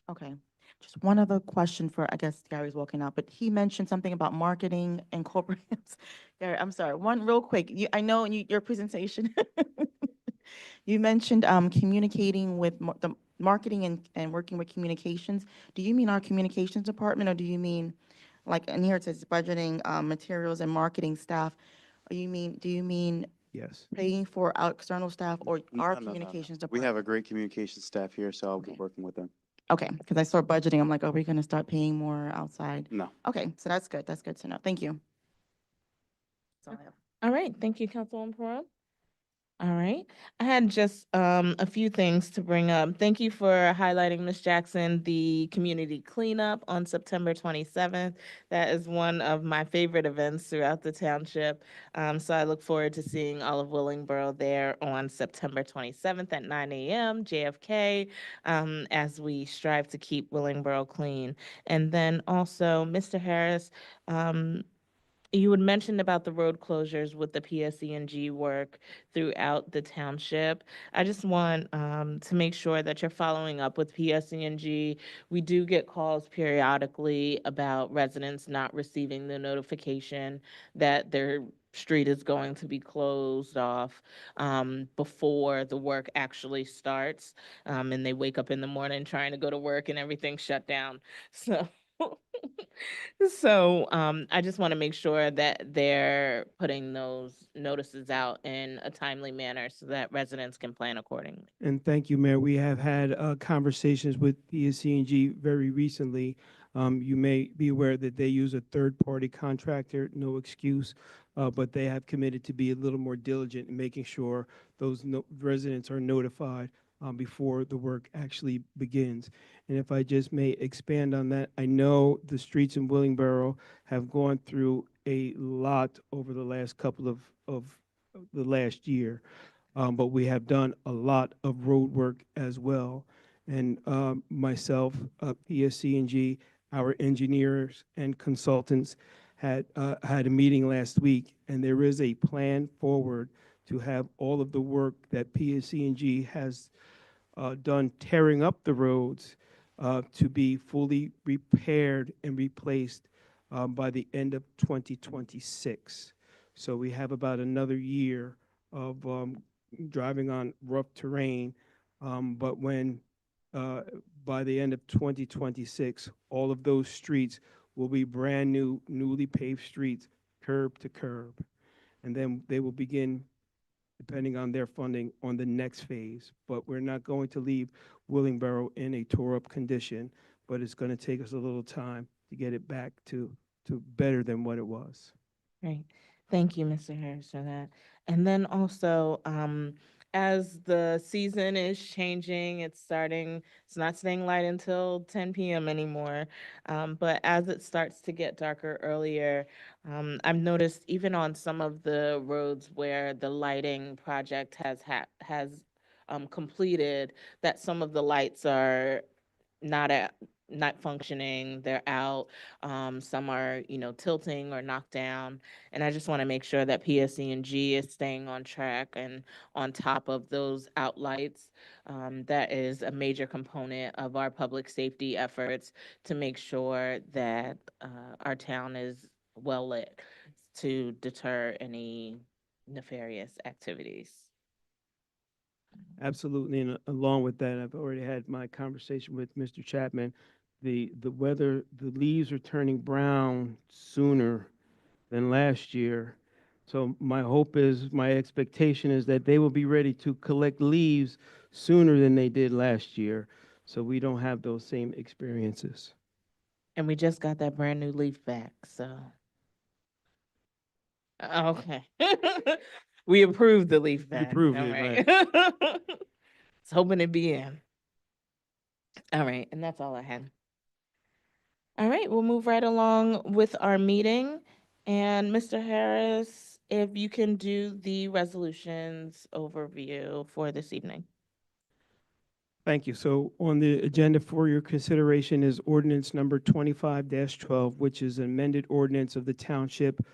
Okay. Just one other question for, I guess Gary's walking out, but he mentioned something about marketing and corporate. Gary, I'm sorry, one real quick. I know in your presentation, you mentioned communicating with the marketing and working with communications. Do you mean our communications department, or do you mean, like, in here it says budgeting, materials and marketing staff? Or do you mean Yes. paying for our external staff or our No, no, no, no. communications We department? have a great communications staff here, so I'll be Okay. working with them. Okay, because I saw budgeting, I'm like, are we gonna start paying more outside? No. Okay, so that's good to know. Thank you. That's all I have. All right, thank you, Councilwoman Perot. All right, I had just a few things to bring up. Thank you for highlighting, Ms. Jackson, the community cleanup on September 27th. That is one of my favorite events throughout the township. So I look forward to seeing all of Willingboro there on September 27th at 9 a.m. JFK, as we strive to keep Willingboro clean. And then also, Mr. Harris, you had mentioned about the road closures with the PSE&G work throughout the township. I just want to make sure that you're following up with PSE&G. We do get calls periodically about residents not receiving the notification that their street is going to be closed off before the work actually starts. And they wake up in the morning trying to go to work and everything's shut down. So So, I just want to make sure that they're putting those notices out in a timely manner so that residents can plan accordingly. And thank you, Mayor. We have had conversations with PSC&G very recently. You may be aware that they use a third-party contractor, no excuse, but they have committed to be a little more diligent in making sure those residents are notified before the work actually begins. And if I just may expand on that, I know the streets in Willingboro have gone through a lot over the last couple of the last year. But we have done a lot of road work as well. And myself, PSC&G, our engineers and consultants had a meeting last week, and there is a plan forward to have all of the work that PSC&G has done tearing up the roads to be fully repaired and replaced by the end of 2026. So we have about another year of driving on rough terrain, but when by the end of 2026, all of those streets will be brand new, newly paved streets, curb to curb. And then they will begin, depending on their funding, on the next phase. But we're not going to leave Willingboro in a tore-up condition, but it's going to take us a little time to get it back to better than what it was. Great. Thank you, Mr. Harris, for that. And then also, as the season is changing, it's not staying light until 10 p.m. anymore. But as it starts to get darker earlier, I've noticed even on some of the roads where the lighting project has completed, that some of the lights are not functioning, they're out. Some are, tilting or knocked down. And I just want to make sure that PSE&G is staying on track and on top of those outlights. That is a major component of our public safety efforts to make sure that our town is well lit to deter any nefarious activities. Absolutely, and along with that, I've already had my conversation with Mr. Chapman. The weather, the leaves are turning brown sooner than last year. So my hope is, my expectation is that they will be ready to collect leaves sooner than they did last year, so we don't have those same experiences. And we just got that brand new leaf back, so. Okay. We approved the leaf We ban. approved All it, right. It's hoping it be in. All right, and that's all I had. All right, we'll move right along with our meeting. And Mr. Harris, if you can do the resolutions overview for this evening. Thank you. So on the agenda for your consideration is ordinance number 25-12, which is an amended ordinance of the township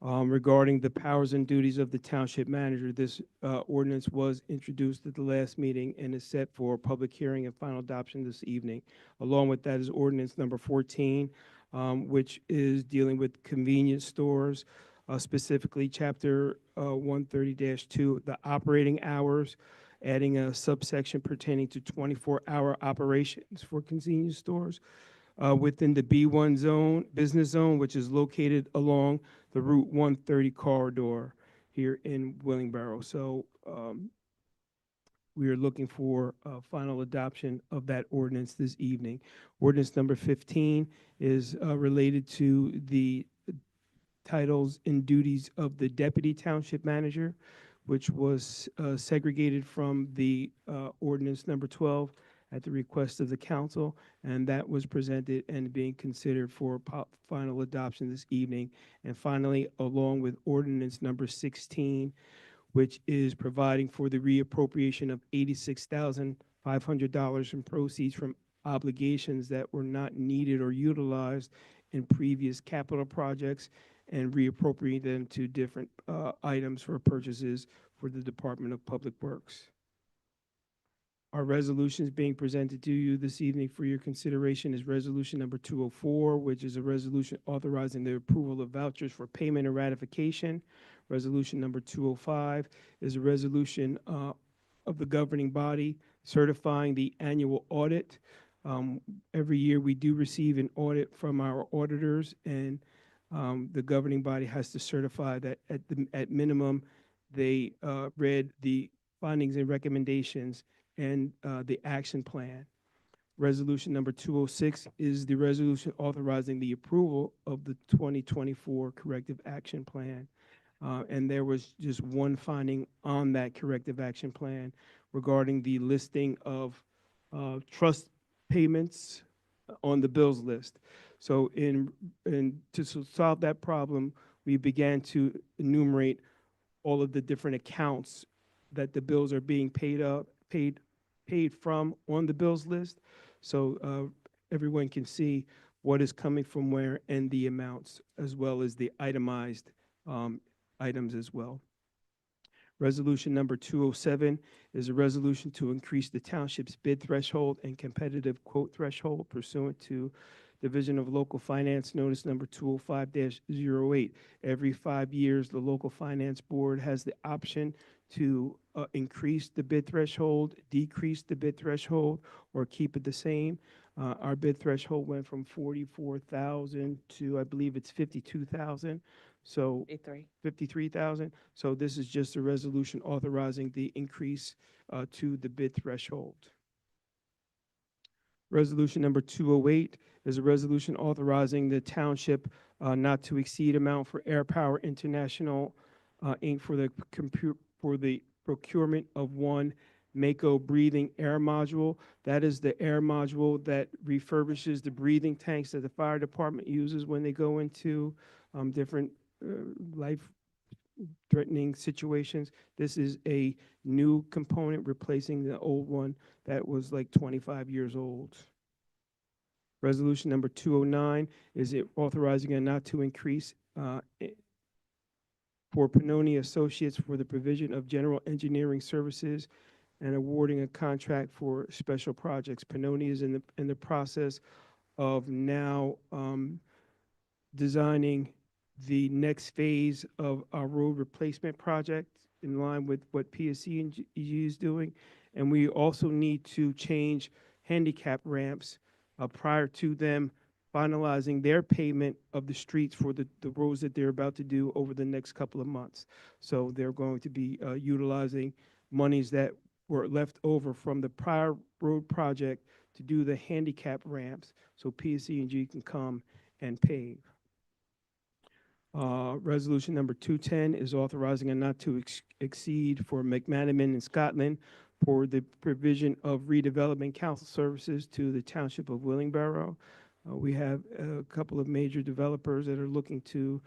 regarding the powers and duties of the township manager. This ordinance was introduced at the last meeting and is set for public hearing and final adoption this evening. Along with that is ordinance number 14, which is dealing with convenience stores, specifically chapter 130-2, the operating hours, adding a subsection pertaining to 24-hour operations for convenience stores within the B1 zone, business zone, which is located along the Route 130 corridor here in Willingboro. So we are looking for final adoption of that ordinance this evening. Ordinance number 15 is related to the titles and duties of the deputy township manager, which was segregated from the ordinance number 12 at the request of the council, and that was presented and being considered for final adoption this evening. And finally, along with ordinance number 16, which is providing for the reappropriation of $86,500 in proceeds from obligations that were not needed or utilized in previous capital projects, and reappropriating them to different items for purchases for the Department of Public Works. Our resolutions being presented to you this evening for your consideration is resolution number 204, which is a resolution authorizing the approval of vouchers for payment and ratification. Resolution number 205 is a resolution of the governing body certifying the annual audit. Every year we do receive an audit from our auditors, and the governing body has to certify that at minimum they read the findings and recommendations and the action plan. Resolution number 206 is the resolution authorizing the approval of the 2024 corrective action plan. And there was just one finding on that corrective action plan regarding the listing of trust payments on the bills list. So to solve that problem, we began to enumerate all of the different accounts that the bills are being paid from on the bills list, so everyone can see what is coming from where and the amounts, as well as the itemized items as well. Resolution number 207 is a resolution to increase the township's bid threshold and competitive quote threshold pursuant to Division of Local Finance Notice number 205-08. Every 5 years, the Local Finance Board has the option to increase the bid threshold, decrease the bid threshold, or keep it the same. Our bid threshold went from 44,000 to, I believe it's 52,000. So 53,000. So this is just a resolution authorizing the increase to the bid threshold. Resolution number 208 is a resolution authorizing the township not to exceed amount for Air Power International, Inc. for the procurement of one Mako breathing air module. That is the air module that refurbishes the breathing tanks that the fire department uses when they go into different life-threatening situations. This is a new component replacing the old one that was like 25 years old. Resolution number 209 is it authorizing a not to increase for Pannoni Associates for the provision of general engineering services and awarding a contract for special projects. Pannoni is in the process of now designing the next phase of our road replacement project in line with what PSC&G is doing. And we also need to change handicap ramps prior to them finalizing their payment of the streets for the roads that they're about to do over the next couple of months. So they're going to be utilizing monies that were left over from the prior road project to do the handicap ramps so PSC&G can come and pave. Resolution number 210 is authorizing a not to exceed for McManaman in Scotland for the provision of redevelopment council services to the township of Willingboro. We have a couple of major developers that are looking to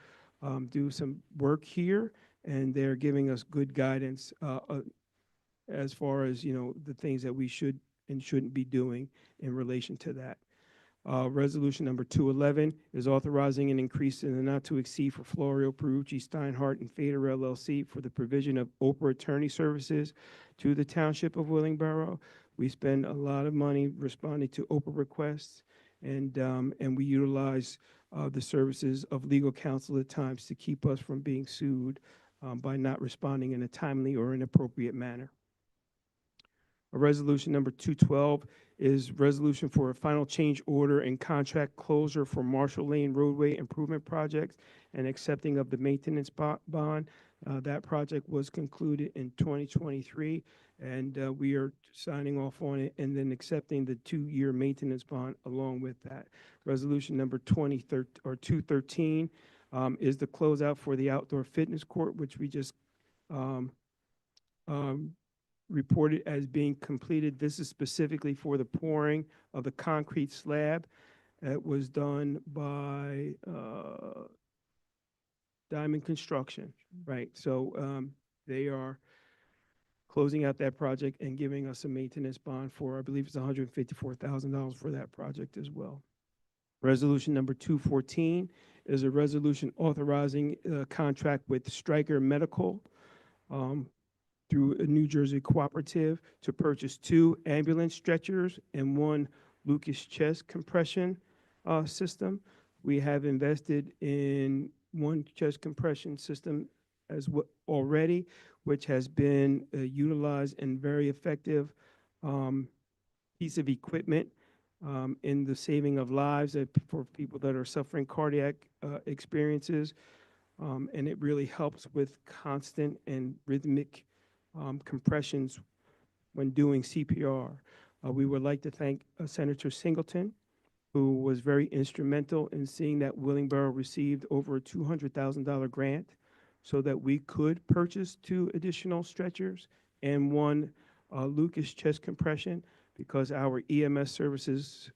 do some work here, and they're giving us good guidance as far as, the things that we should and shouldn't be doing in relation to that. Resolution number 211 is authorizing an increase in the not to exceed for Florio Perucci, Steinhardt, and Fader LLC for the provision of Oprah attorney services to the Township of Willingboro. We spend a lot of money responding to Oprah requests, and we utilize the services of legal counsel at times to keep us from being sued by not responding in a timely or inappropriate manner. Resolution number 212 is resolution for a final change order and contract closure for Marshall Lane roadway improvement projects and accepting of the maintenance bond. That project was concluded in 2023, and we are signing off on it and then accepting the 2-year maintenance bond along with that. Resolution number 213 is the closeout for the outdoor fitness court, which we just reported as being completed. This is specifically for the pouring of the concrete slab. It was done by Diamond Construction, right? So they are closing out that project and giving us a maintenance bond for, I believe it's $154,000 for that project as well. Resolution number 214 is a resolution authorizing a contract with Stryker Medical through a New Jersey cooperative to purchase 2 ambulance stretchers and 1 Lucas chest compression system. We have invested in 1 chest compression system as well already, which has been utilized and very effective piece of equipment in the saving of lives for people that are suffering cardiac experiences. And it really helps with constant and rhythmic compressions when doing CPR. We would like to thank Senator Singleton, who was very instrumental in seeing that Willingboro received over a $200,000 grant so that we could purchase 2 additional stretchers and 1 Lucas chest compression, because our EMS services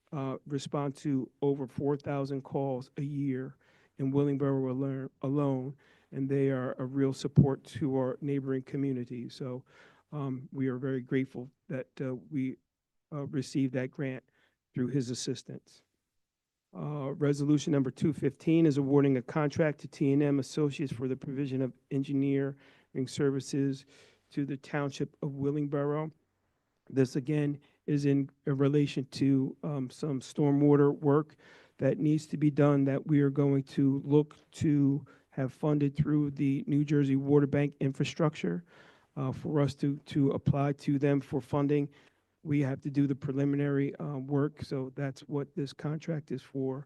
respond to over 4,000 calls a year in Willingboro alone, and they are a real support to our neighboring communities. So we are very grateful that we received that grant through his assistance. Resolution number 215 is awarding a contract to T&M Associates for the provision of engineering services to the Township of Willingboro. This again is in relation to some stormwater work that needs to be done that we are going to look to have funded through the New Jersey Water Bank infrastructure. For us to apply to them for funding, we have to do the preliminary work, so that's what this contract is for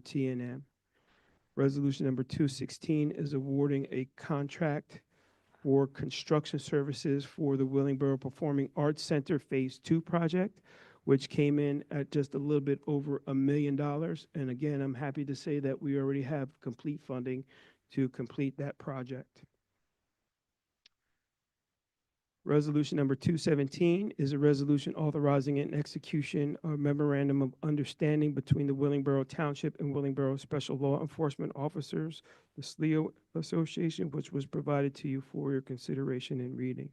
T&M. Resolution number 216 is awarding a contract for construction services for the Willingboro Performing Arts Center Phase 2 project, which came in at just a little bit over $1 million. And again, I'm happy to say that we already have complete funding to complete that project. Resolution number 217 is a resolution authorizing an execution of memorandum of understanding between the Willingboro Township and Willingboro Special Law Enforcement Officers, the SLEO Association, which was provided to you for your consideration and reading.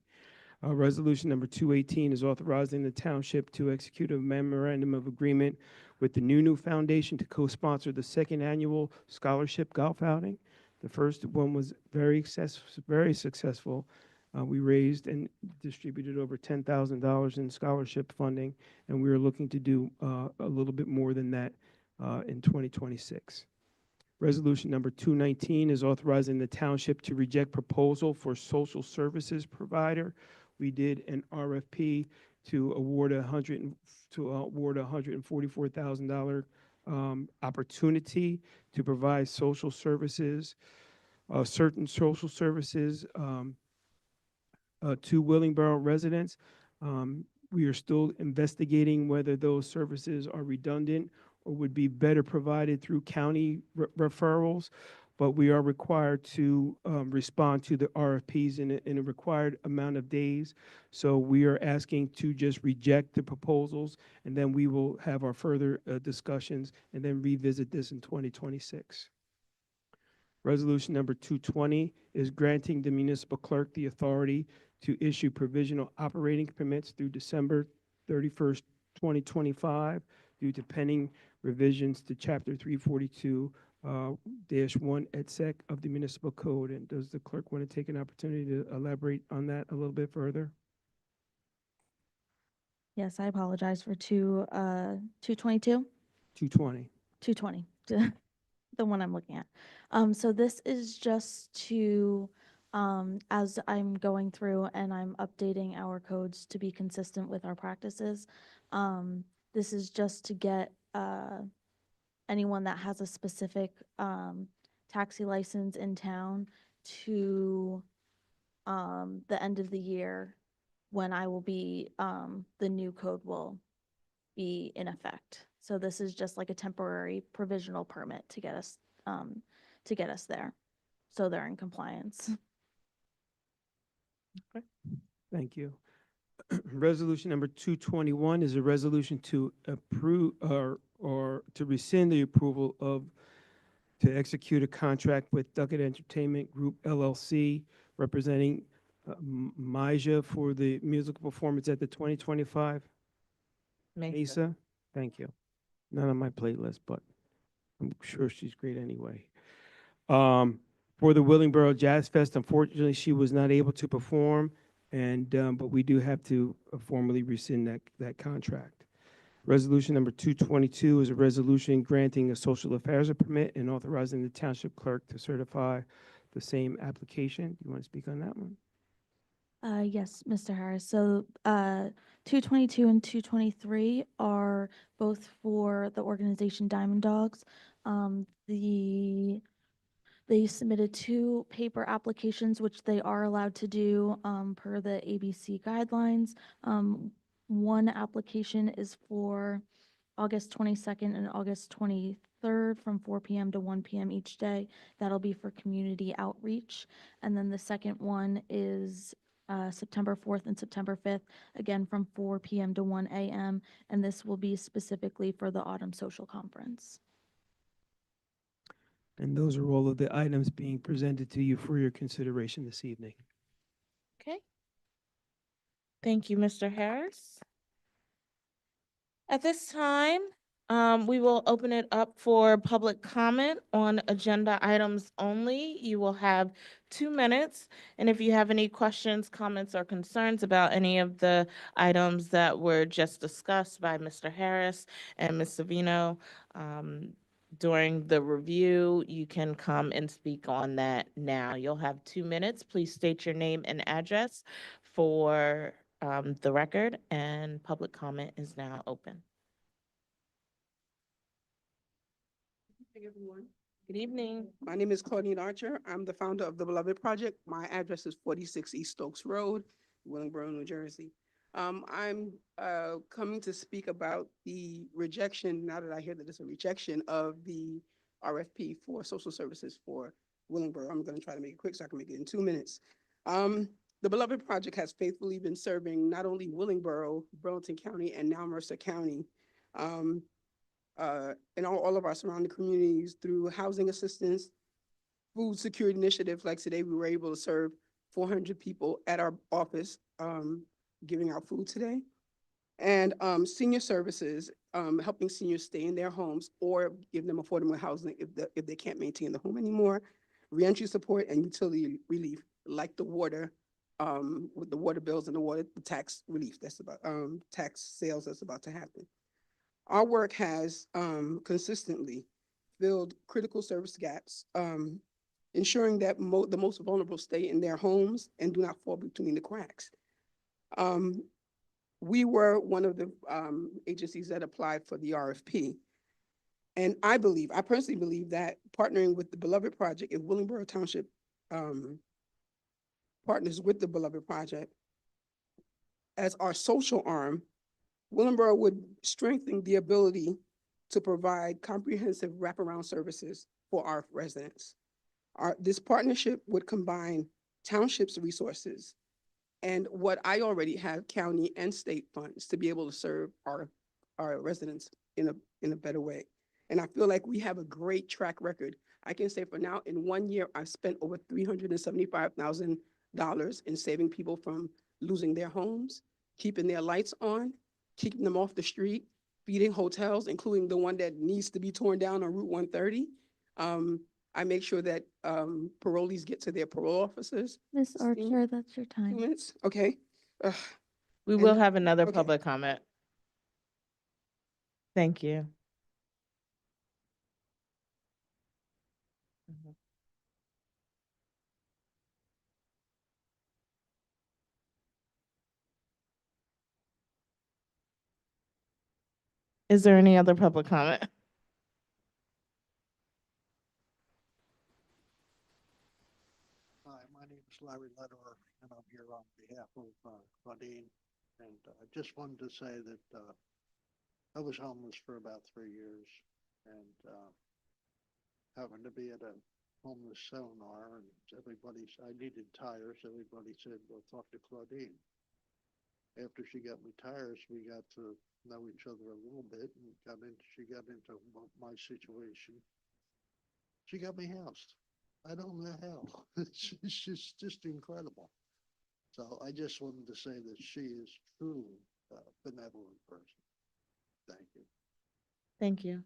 Resolution number 218 is authorizing the township to execute a memorandum of agreement with the New Foundation to co-sponsor the 2nd annual scholarship golf outing. The first one was very successful. We raised and distributed over $10,000 in scholarship funding, and we are looking to do a little bit more than that in 2026. Resolution number 219 is authorizing the township to reject proposal for social services provider. We did an RFP to award a $144,000 opportunity to provide social services, certain social services to Willingboro residents. We are still investigating whether those services are redundant or would be better provided through county referrals, but we are required to respond to the RFPs in a required amount of days. So we are asking to just reject the proposals, and then we will have our further discussions and then revisit this in 2026. Resolution number 220 is granting the municipal clerk the authority to issue provisional operating permits through December 31st, 2025 due to pending revisions to Chapter 342 -1 et sec of the Municipal Code. And does the clerk want to take an opportunity to elaborate on that a little bit further? Yes, I apologize for 222, 220. 220, the one I'm looking at. So this is just to, as I'm going through and I'm updating our codes to be consistent with our practices, this is just to get, anyone that has a specific, taxi license in town to, the end of the year when I will be, the new code will be in effect. So this is just like a temporary provisional permit to get us there. So they're in compliance. Thank you. Resolution number 221 is a resolution to approve or to rescind the approval of to execute a contract with Duckett Entertainment Group LLC representing Maja for the musical performance at the 2025 Mesa. Thank you. Not on my playlist, but I'm sure she's great anyway. For the Willingboro Jazz Fest, unfortunately, she was not able to perform, and but we do have to formally rescind that contract. Resolution number 222 is a resolution granting a social affairs permit and authorizing the township clerk to certify the same application. Do you want to speak on that one? Yes, Mr. Harris. So 222 and 223 are both for the organization Diamond Dogs. They submitted 2 paper applications, which they are allowed to do per the ABC guidelines. One application is for August 22nd and August 23rd from 4 p.m. to 1 p.m. each day. That'll be for community outreach. And then the second one is September 4th and September 5th, again from 4 p.m. to 1 a.m. And this will be specifically for the Autumn Social Conference. And those are all of the items being presented to you for your consideration this evening. Okay. Thank you, Mr. Harris. At this time, we will open it up for public comment on agenda items only. You will have 2 minutes. And if you have any questions, comments, or concerns about any of the items that were just discussed by Mr. Harris and Ms. Savino, during the review, you can come and speak on that now. You'll have 2 minutes. Please state your name and address for the record, and public comment is now open. Hey, everyone. Good evening. My name is Claudine Archer. I'm the founder of the Beloved Project. My address is 46 East Stokes Road, Willingboro, New Jersey. I'm coming to speak about the rejection, now that I hear that it's a rejection of the RFP for social services for Willingboro. I'm going to try to make it quick so I can make it in 2 minutes. The Beloved Project has faithfully been serving not only Willingboro, Burlington County, and now Mercer County, and all of our surrounding communities through housing assistance, food security initiatives. Like today, we were able to serve 400 people at our office, giving out food today. And senior services, helping seniors stay in their homes or give them affordable housing if they can't maintain the home anymore. Reentry support and utility relief, like the water, with the water bills and the tax relief that's about, tax sales that's about to happen. Our work has consistently filled critical service gaps, ensuring that the most vulnerable stay in their homes and do not fall between the cracks. We were one of the agencies that applied for the RFP. And I personally believe that partnering with the Beloved Project, if Willingboro Township partners with the Beloved Project as our social arm, Willingboro would strengthen the ability to provide comprehensive wraparound services for our residents. This partnership would combine township's resources and what I already have, county and state funds, to be able to serve our residents in a better way. And I feel like we have a great track record. I can say for now, in 1 year, I've spent over $375,000 in saving people from losing their homes, keeping their lights on, keeping them off the street, feeding hotels, including the one that needs to be torn down on Route 130. I make sure that parolees get to their parole officers. Ms. Archer, that's your 2 time. minutes, okay? Ugh. We And will then- have another okay. public comment. Thank you. Mhm. Is there any other public comment? Hi, my name is Larry Ledor, and I'm here on behalf of Claudine. And I just wanted to say that I was homeless for about 3 years and happened to be at a homeless seminar, and I needed tires. Everybody said, well, talk to Claudine. After she got me tires, we got to know each other a little bit and she got into my situation. She got me housed. I don't know how. It's just incredible. So I just wanted to say that she is truly a benevolent person. Thank you. Thank you.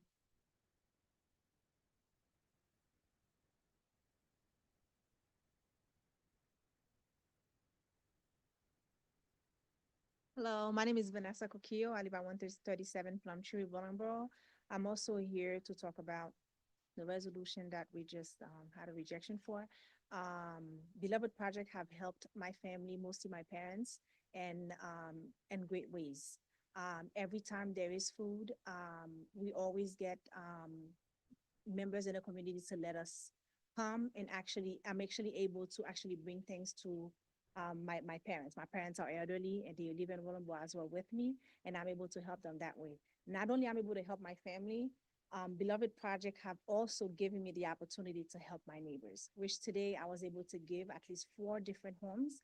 Hello, my name is Vanessa Coquillo. I live at 137 Plumtree, Bolingborough. I'm also here to talk about the resolution that we just had a rejection for. Beloved Project have helped my family, mostly my parents, and in great ways. Every time there is food, we always get members in the community to let us come, and I'm actually able to actually bring things to my parents. My parents are elderly and they live in Willenboro as well with me, and I'm able to help them that way. Not only I'm able to help my family, Beloved Project have also given me the opportunity to help my neighbors, which today I was able to give at least 4 different homes,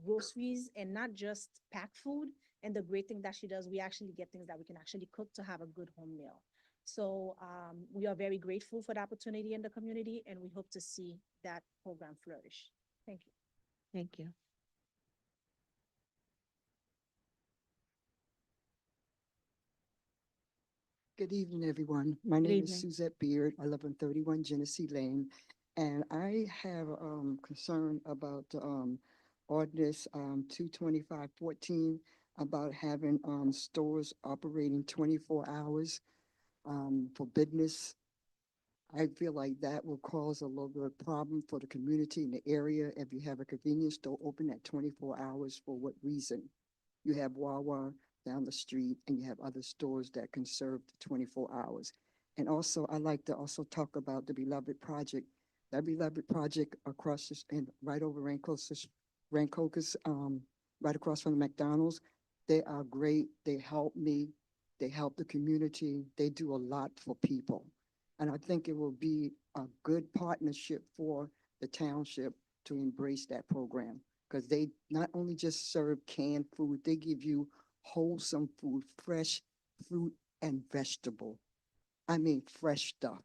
groceries, and not just packed food. And the great thing that she does, we actually get things that we can actually cook to have a good home meal. So we are very grateful for the opportunity in the community, and we hope to see that program flourish. Thank you. Thank you. Good evening, everyone. My Good name evening. is Suzette Beard. I live on 31 Genesee Lane. And I have concern about ordinance 22514 about having stores operating 24 hours for business. I feel like that will cause a little bit of problem for the community in the area if you have a convenience store open at 24 hours. For what reason? You have Wawa down the street and you have other stores that can serve the 24 hours. And also, I like to also talk about the Beloved Project. That Beloved Project across this and right over Rancocas, right across from the McDonald's. They are great. They help me. They help the community. They do a lot for people. And I think it will be a good partnership for the township to embrace that program, because they not only just serve canned food, they give you wholesome food, fresh fruit and vegetable. I mean, fresh stuff.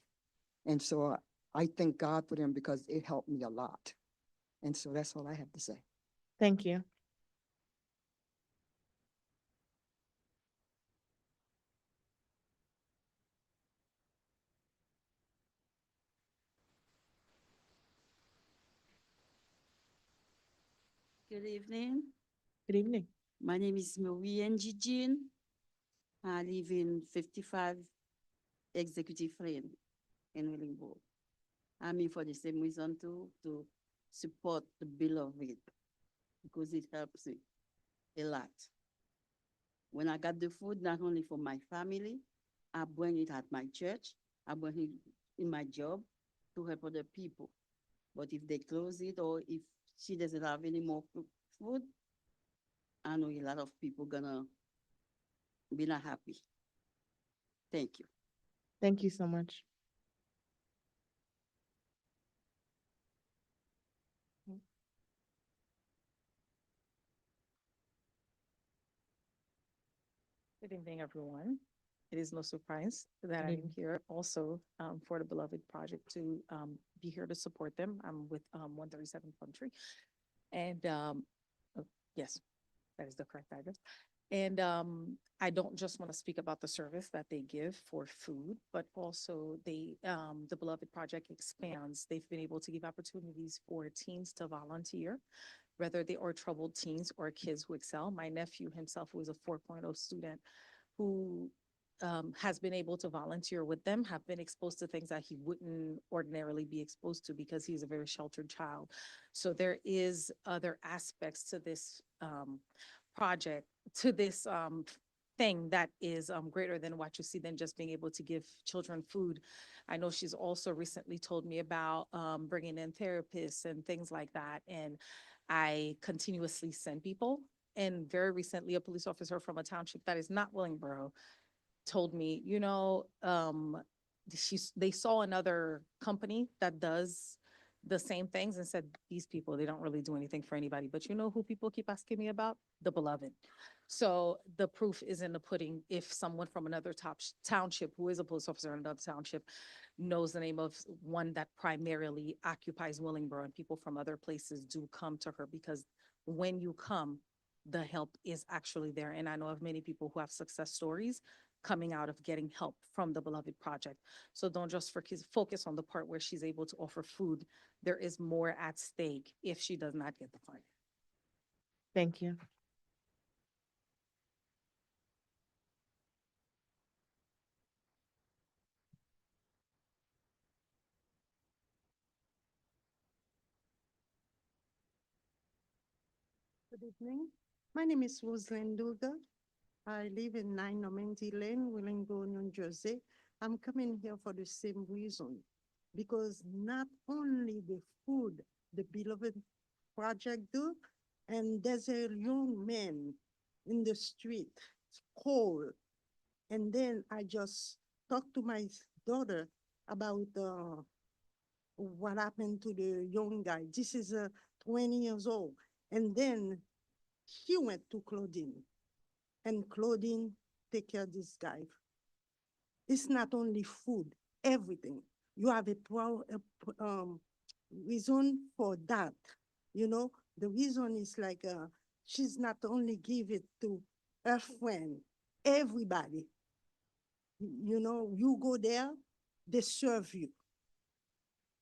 And so I thank God for them because it helped me a lot. And so that's all I have to say. Thank you. Good evening. Good evening. My name is Marie Jean. I live in 55 Executive Lane in Willingboro. I'm here for the same reason to support the Beloved, because it helps me a lot. When I got the food, not only for my family, I bring it at my church, I bring it in my job to help other people. But if they close it or if she doesn't have any more food, I know a lot of people gonna be not happy. Thank you. Thank you so much. Good evening, everyone. It is no surprise that I'm evening. here also for the Beloved Project to be here to support them. I'm with 137 Plumtree. And yes, that is the correct address. And I don't just want to speak about the service that they give for food, but also the Beloved Project expands. They've been able to give opportunities for teens to volunteer, whether they are troubled teens or kids who excel. My nephew himself, who is a 4.0 student, who has been able to volunteer with them, have been exposed to things that he wouldn't ordinarily be exposed to because he's a very sheltered child. So there is other aspects to this project, to this thing that is greater than what you see than just being able to give children food. I know she's also recently told me about bringing in therapists and things like that. And I continuously send people. And very recently, a police officer from a township that is not Willingboro told me, they saw another company that does the same things and said, these people, they don't really do anything for anybody. But you know who people keep asking me about? The Beloved. So the proof is in the pudding. If someone from another township, who is a police officer in another township, knows the name of one that primarily occupies Willingboro, and people from other places do come to her, because when you come, the help is actually there. And I know of many people who have success stories coming out of getting help from the Beloved Project. So don't just focus on the part where she's able to offer food. There is more at stake if she does not get the funding. Thank you. Good evening. My name is Rosalind Duga. I live in 9 Normandy Lane, Willingboro, New Jersey. I'm coming here for the same reason, because not only the food the Beloved Project do, and there's a young man in the street, it's cold. And then I just talked to my daughter about what happened to the young guy. This is 20 years old. And then she went to Claudine, and Claudine take care of this guy. It's not only food, everything. You have reason for that. The reason is like she's not only give it to her friend, everybody. You go there, they serve you.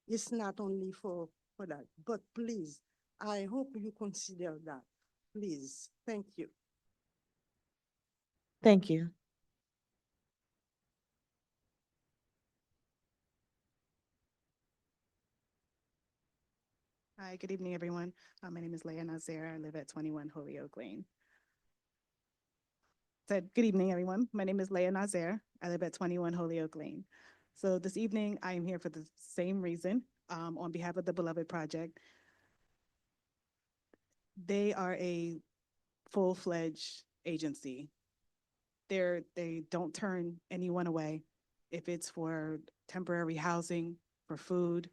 It's not only for that, but please, I hope you consider that. Please, thank you. Thank you. Hi, good evening, everyone. My name is Leah Nazaire. I live at 21 Holyoke Lane. Good evening, everyone. My name is Leah Nazaire. I live at 21 Holyoke Lane. So this evening, I am here for the same reason, on behalf of the Beloved Project. They are a full-fledged agency. They don't turn anyone away. If it's for temporary housing, for food,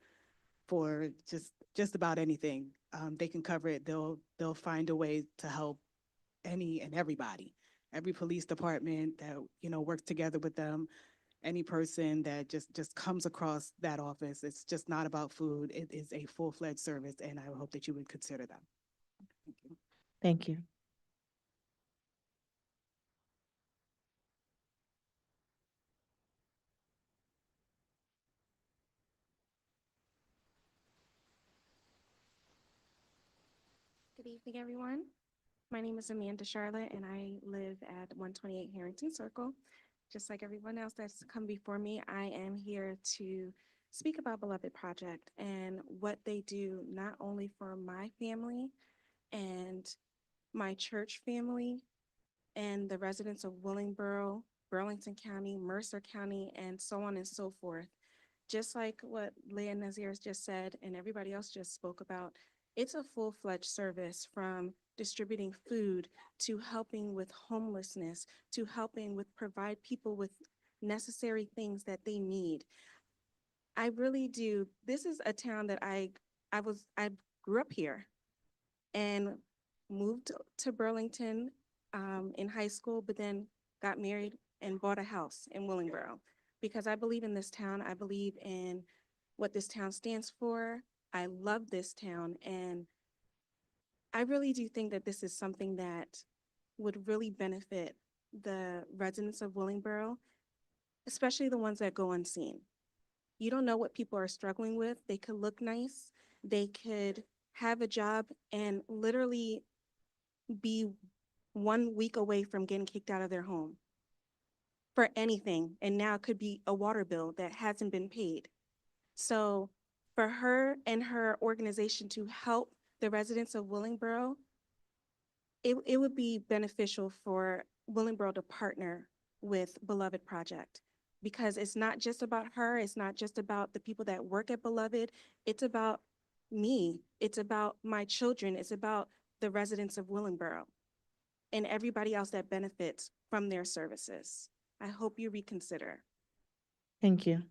for just about anything, they can cover it. They'll find a way to help any and everybody. Every police department that works together with them, any person that just comes across that office. It's just not about food. It is a full-fledged service, and I hope that you would consider them. Thank you. Thank you. Good evening, everyone. My name is Amanda Charlotte, and I live at 128 Harrington Circle. Just like everyone else that's come before me, I am here to speak about Beloved Project and what they do, not only for my family and my church family and the residents of Willingboro, Burlington County, Mercer County, and so on and so forth. Just like what Leah Nazir just said and everybody else just spoke about, it's a full-fledged service, from distributing food to helping with homelessness to helping with provide people with necessary things that they need. I really do. This is a town that I grew up here and moved to Burlington in high school, but then got married and bought a house in Willingboro because I believe in this town. I believe in what this town stands for. I love this town, and I really do think that this is something that would really benefit the residents of Willingboro, especially the ones that go unseen. You don't know what people are struggling with. They could look nice, they could have a job, and literally be 1 week away from getting kicked out of their home for anything. And now it could be a water bill that hasn't been paid. So for her and her organization to help the residents of Willingboro, it would be beneficial for Willingboro to partner with Beloved Project, because it's not just about her, it's not just about the people that work at Beloved, it's about me, it's about my children, it's about the residents of Willingboro and everybody else that benefits from their services. I hope you reconsider. Thank you.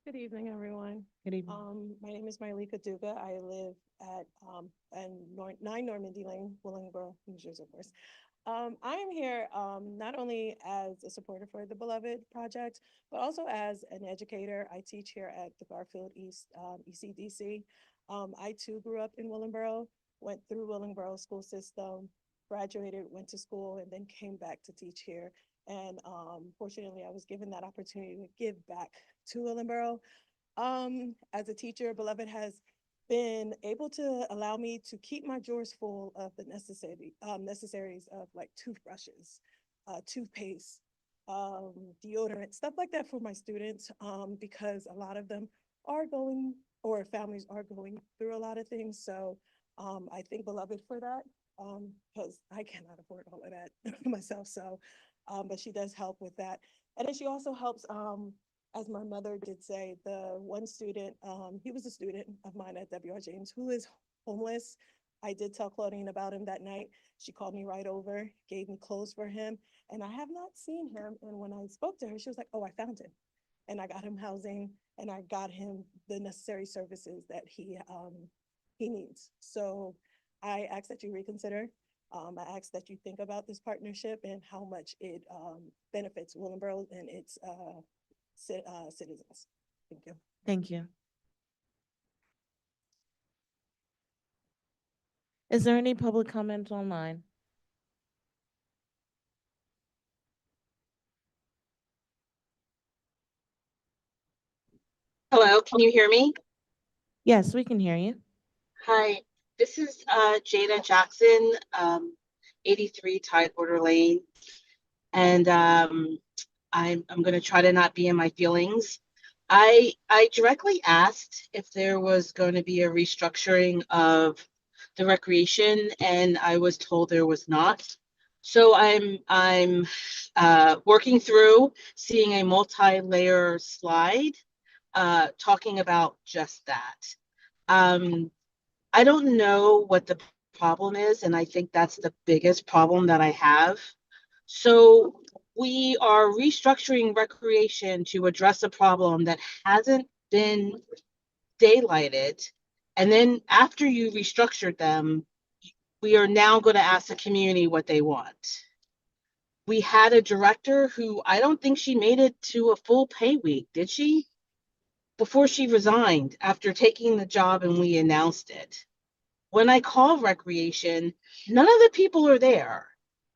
Good evening, everyone. Good evening. My name is Mylika Duga. I live at 9 Normandy Lane, Willingboro, New Jersey, of course. I am here not only as a supporter for the Beloved Project, but also as an educator. I teach here at the Garfield East ECDC. I too grew up in Willingboro, went through Willingboro school system, graduated, went to school, and then came back to teach here. And fortunately, I was given that opportunity to give back to Willingboro. As a teacher, Beloved has been able to allow me to keep my drawers full of the necessaries of like toothbrushes, toothpaste, deodorant, stuff like that for my students, because a lot of them are going, or families are going through a lot of things. So I thank Beloved for that, because I cannot afford all of that myself. So, but she does help with that. And then she also helps, as my mother did say, the one student, he was a student of mine at W.R. James who is homeless. I did tell Claudine about him that night. She called me right over, gave me clothes for him, and I have not seen him. And when I spoke to her, she was like, "Oh, I found him." And I got him housing, and I got him the necessary services that he needs. So I ask that you reconsider. I ask that you think about this partnership and how much it benefits Willingboro and its citizens. Thank you. Thank you. Is there any public comment online? Hello, can you hear me? Yes, we can hear you. Hi, this is Jada Jackson, 83 Tidewater Lane, and I'm going to try to not be in my feelings. I directly asked if there was going to be a restructuring of the recreation, and I was told there was not. So I'm working through seeing a multi-layer slide talking about just that. I don't know what the problem is, and I think that's the biggest problem that I have. So we are restructuring recreation to address a problem that hasn't been daylighted. And then after you restructured them, we are now going to ask the community what they want. We had a director who I don't think she made it to a full pay week, did she? Before she resigned after taking the job and we announced it. When I call recreation, none of the people are there.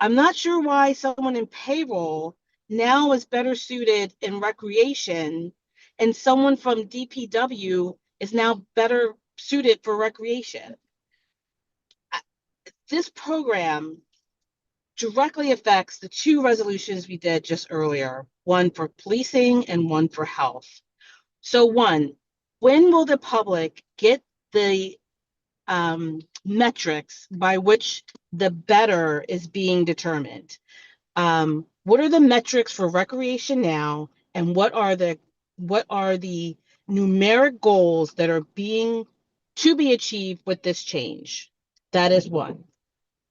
I'm not sure why someone in payroll now is better suited in recreation and someone from DPW is now better suited for recreation. This program directly affects the two resolutions we did just earlier, one for policing and one for health. So one, when will the public get the metrics by which the better is being determined? What are the metrics for recreation now, and what are the numeric goals that are to be achieved with this change? That is one.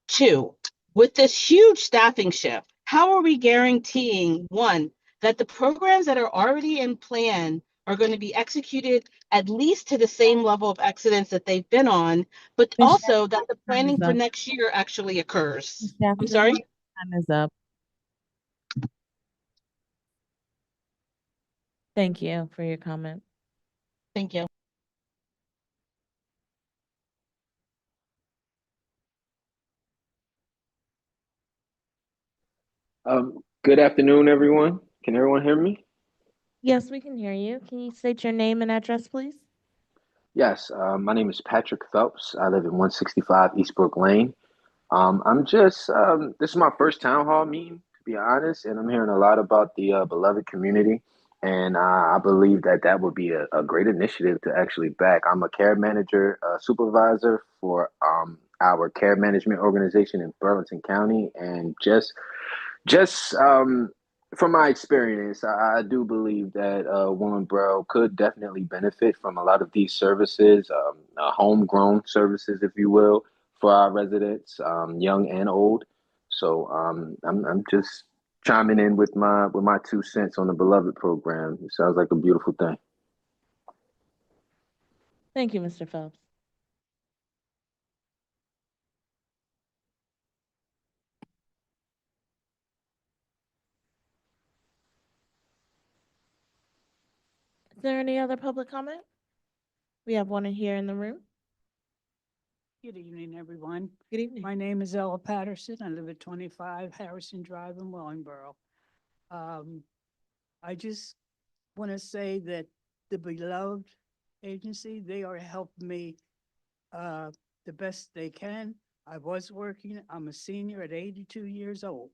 Two, with this huge staffing shift, how are we guaranteeing, one, that the programs that are already in plan are going to be executed at least to the same level of excellence that they've been on, but also that the Time planning is for up. next year actually occurs? Ms. I'm Jackson, sorry? time is up. Thank you for your comment. Thank you. Good afternoon, everyone. Can everyone hear me? Yes, we can hear you. Can you state your name and address, please? Yes, my name is Patrick Phelps. I live in 165 Eastbrook Lane. This is my first town hall meeting, to be honest, and I'm hearing a lot about the beloved community. And I believe that that would be a great initiative to actually back. I'm a care manager, supervisor for our care management organization in Burlington County, and just from my experience, I do believe that Willingboro could definitely benefit from a lot of these services, homegrown services, if you will, for our residents, young and old. So I'm just chiming in with my 2 cents on the Beloved program. It sounds like a beautiful thing. Thank you, Mr. Phelps. Is there any other public comment? We have one in here in the room. Good evening, everyone. Good evening. My name is Ella Patterson. I live at 25 Harrison Drive in Wellingboro. I just want to say that the Beloved Agency, they are helping me the best they can. I was working, I'm a senior at 82 years old,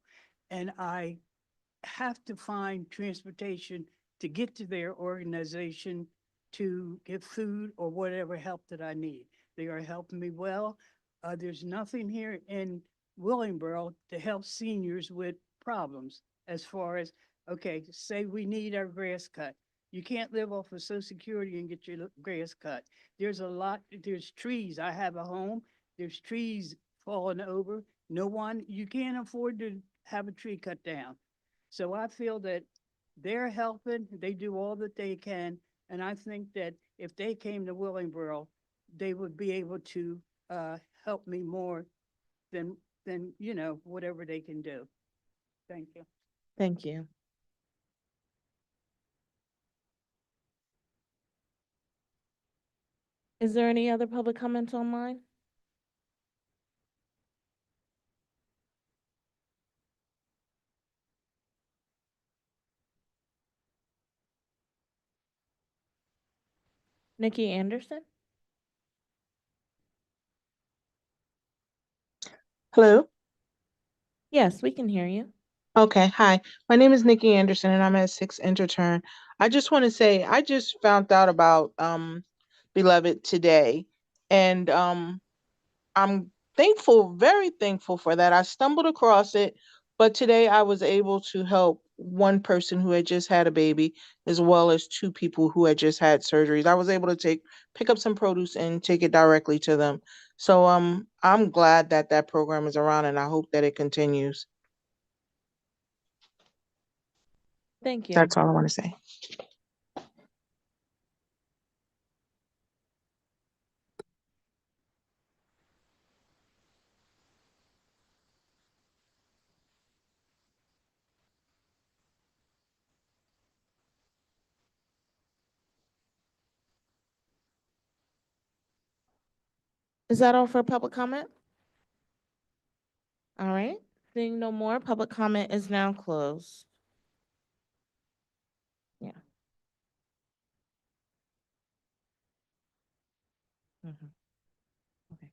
and I have to find transportation to get to their organization to get food or whatever help that I need. They are helping me well. There's nothing here in Willingboro to help seniors with problems as far as, okay, say we need our grass cut. You can't live off of Social Security and get your grass cut. There's trees. I have a home. There's trees falling over. You can't afford to have a tree cut down. So I feel that they're helping, they do all that they can, and I think that if they came to Willingboro, they would be able to help me more than whatever they can do. Thank you. Thank you. Is there any other public comments online? Nikki Anderson? Hello? Yes, we can hear you. Okay, hi. My name is Nikki Anderson and I'm at 6 Interturn. I just want to say I just found out about Beloved today and I'm thankful, very thankful for that. I stumbled across it, but today I was able to help one person who had just had a baby as well as two people who had just had surgeries. I was able to pick up some produce and take it directly to them. So I'm glad that that program is around and I hope that it continues. Thank you. That's all I want to say. Is that all for public comment? All right. Seeing no more, public comment is now closed. Yeah. Okay.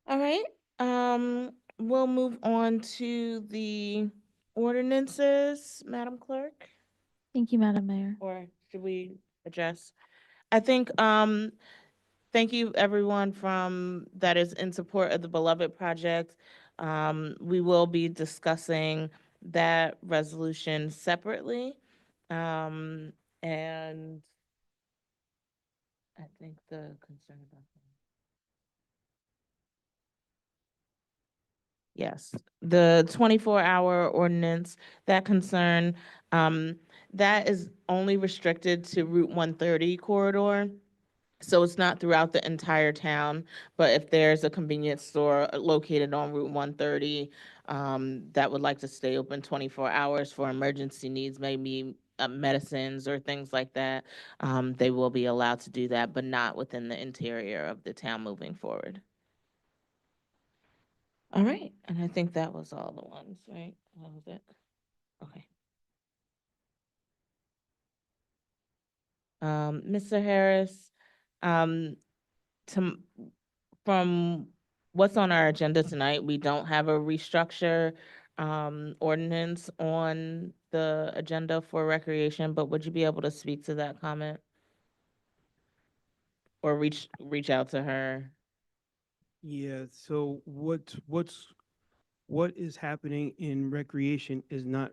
All right. We'll move on to the ordinances, Madam Clerk. Thank you, Madam Mayor. Or should we address? I think, thank you everyone that is in support of the Beloved Project. We will be discussing that resolution separately. And I think the concern about yes, the 24-hour ordinance, that concern, that is only restricted to Route 130 corridor. So it's not throughout the entire town, but if there's a convenience store located on Route 130 that would like to stay open 24 hours for emergency needs, maybe medicines or things like that, they will be allowed to do that, but not within the interior of the town moving forward. All right, and I think that was all the ones, right? That was it. Okay. Mr. Harris, um, to, from what's on our agenda tonight, we don't have a restructure ordinance on the agenda for recreation, but would you be able to speak to that comment? Or reach out to her? Yeah, so what is happening in recreation is not,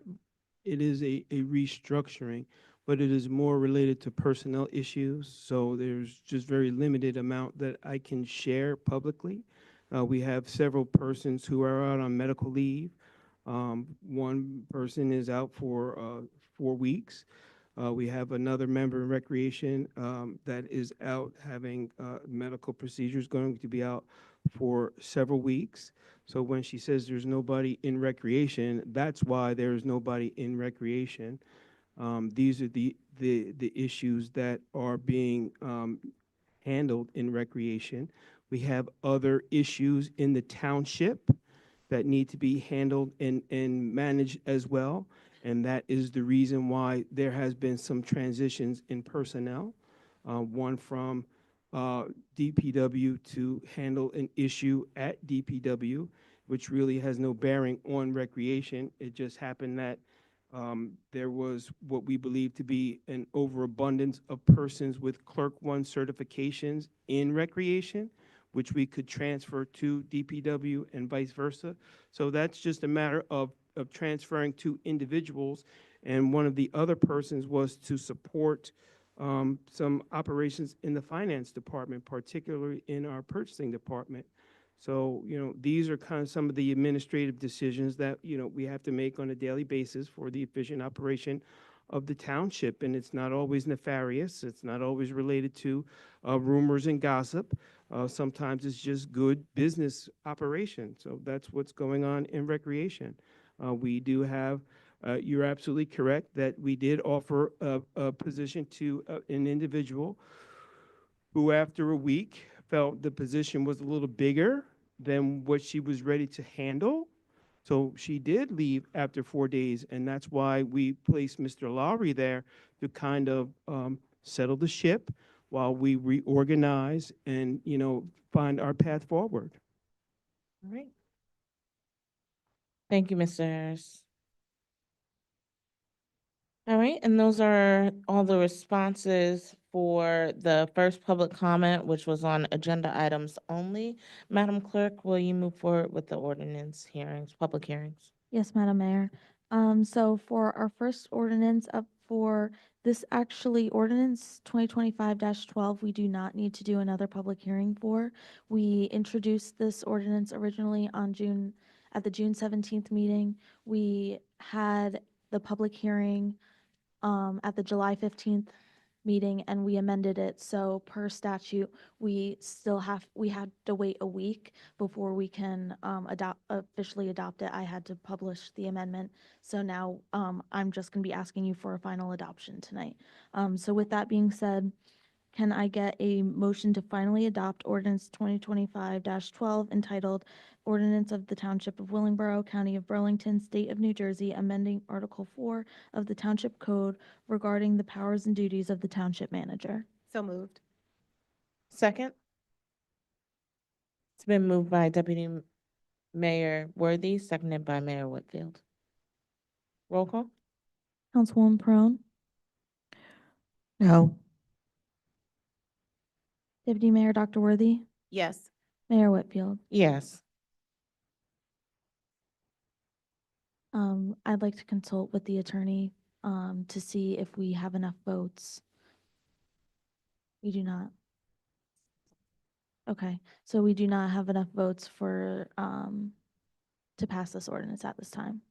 it is a restructuring, but it is more related to personnel issues. So there's just very limited amount that I can share publicly. We have several persons who are out on medical leave. One person is out for 4 weeks. We have another member in recreation that is out having medical procedures, going to be out for several weeks. So when she says there's nobody in recreation, that's why there's nobody in recreation. These are the issues that are being handled in recreation. We have other issues in the township that need to be handled and managed as well. And that is the reason why there has been some transitions in personnel. One from DPW to handle an issue at DPW, which really has no bearing on recreation. It just happened that there was what we believe to be an overabundance of persons with Clerk 1 certifications in recreation, which we could transfer to DPW and vice versa. So that's just a matter of transferring to individuals. And one of the other persons was to support some operations in the finance department, particularly in our purchasing department. So, these are kind of some of the administrative decisions that, we have to make on a daily basis for the efficient operation of the township. And it's not always nefarious. It's not always related to rumors and gossip. Sometimes it's just good business operation. So that's what's going on in recreation. We do have, you're absolutely correct that we did offer a position to an individual who after a week felt the position was a little bigger than what she was ready to handle. So she did leave after 4 days, and that's why we placed Mr. Lowry there to kind of settle the ship while we reorganize and, find our path forward. All right. Thank you, Mr. Harris. All right, and those are all the responses for the first public comment, which was on agenda items only. Madam Clerk, will you move forward with the ordinance hearings, public hearings? Yes, Madam Mayor. So for our first ordinance up for this actually ordinance 2025-12, we do not need to do another public hearing for. We introduced this ordinance originally on at the June 17th meeting. We had the public hearing at the July 15th meeting and we amended it. So per statute, we had to wait a week before we can officially adopt it. I had to publish the amendment. So now I'm just gonna be asking you for a final adoption tonight. So with that being said, can I get a motion to finally adopt ordinance 2025-12 entitled Ordinance of the Township of Willingboro, County of Burlington, State of New Jersey, amending Article 4 of the Township Code regarding the powers and duties of the township manager? So moved. Second? It's been moved by Deputy Mayor Worthy, seconded by Mayor Whitfield. Roll call? Councilwoman Prone, No. Deputy Mayor Dr. Worthy, Yes. Mayor Whitfield. Yes. I'd like to consult with the attorney to see if we have enough votes. We do not. Okay, so we do not have enough votes for to pass this ordinance at this time.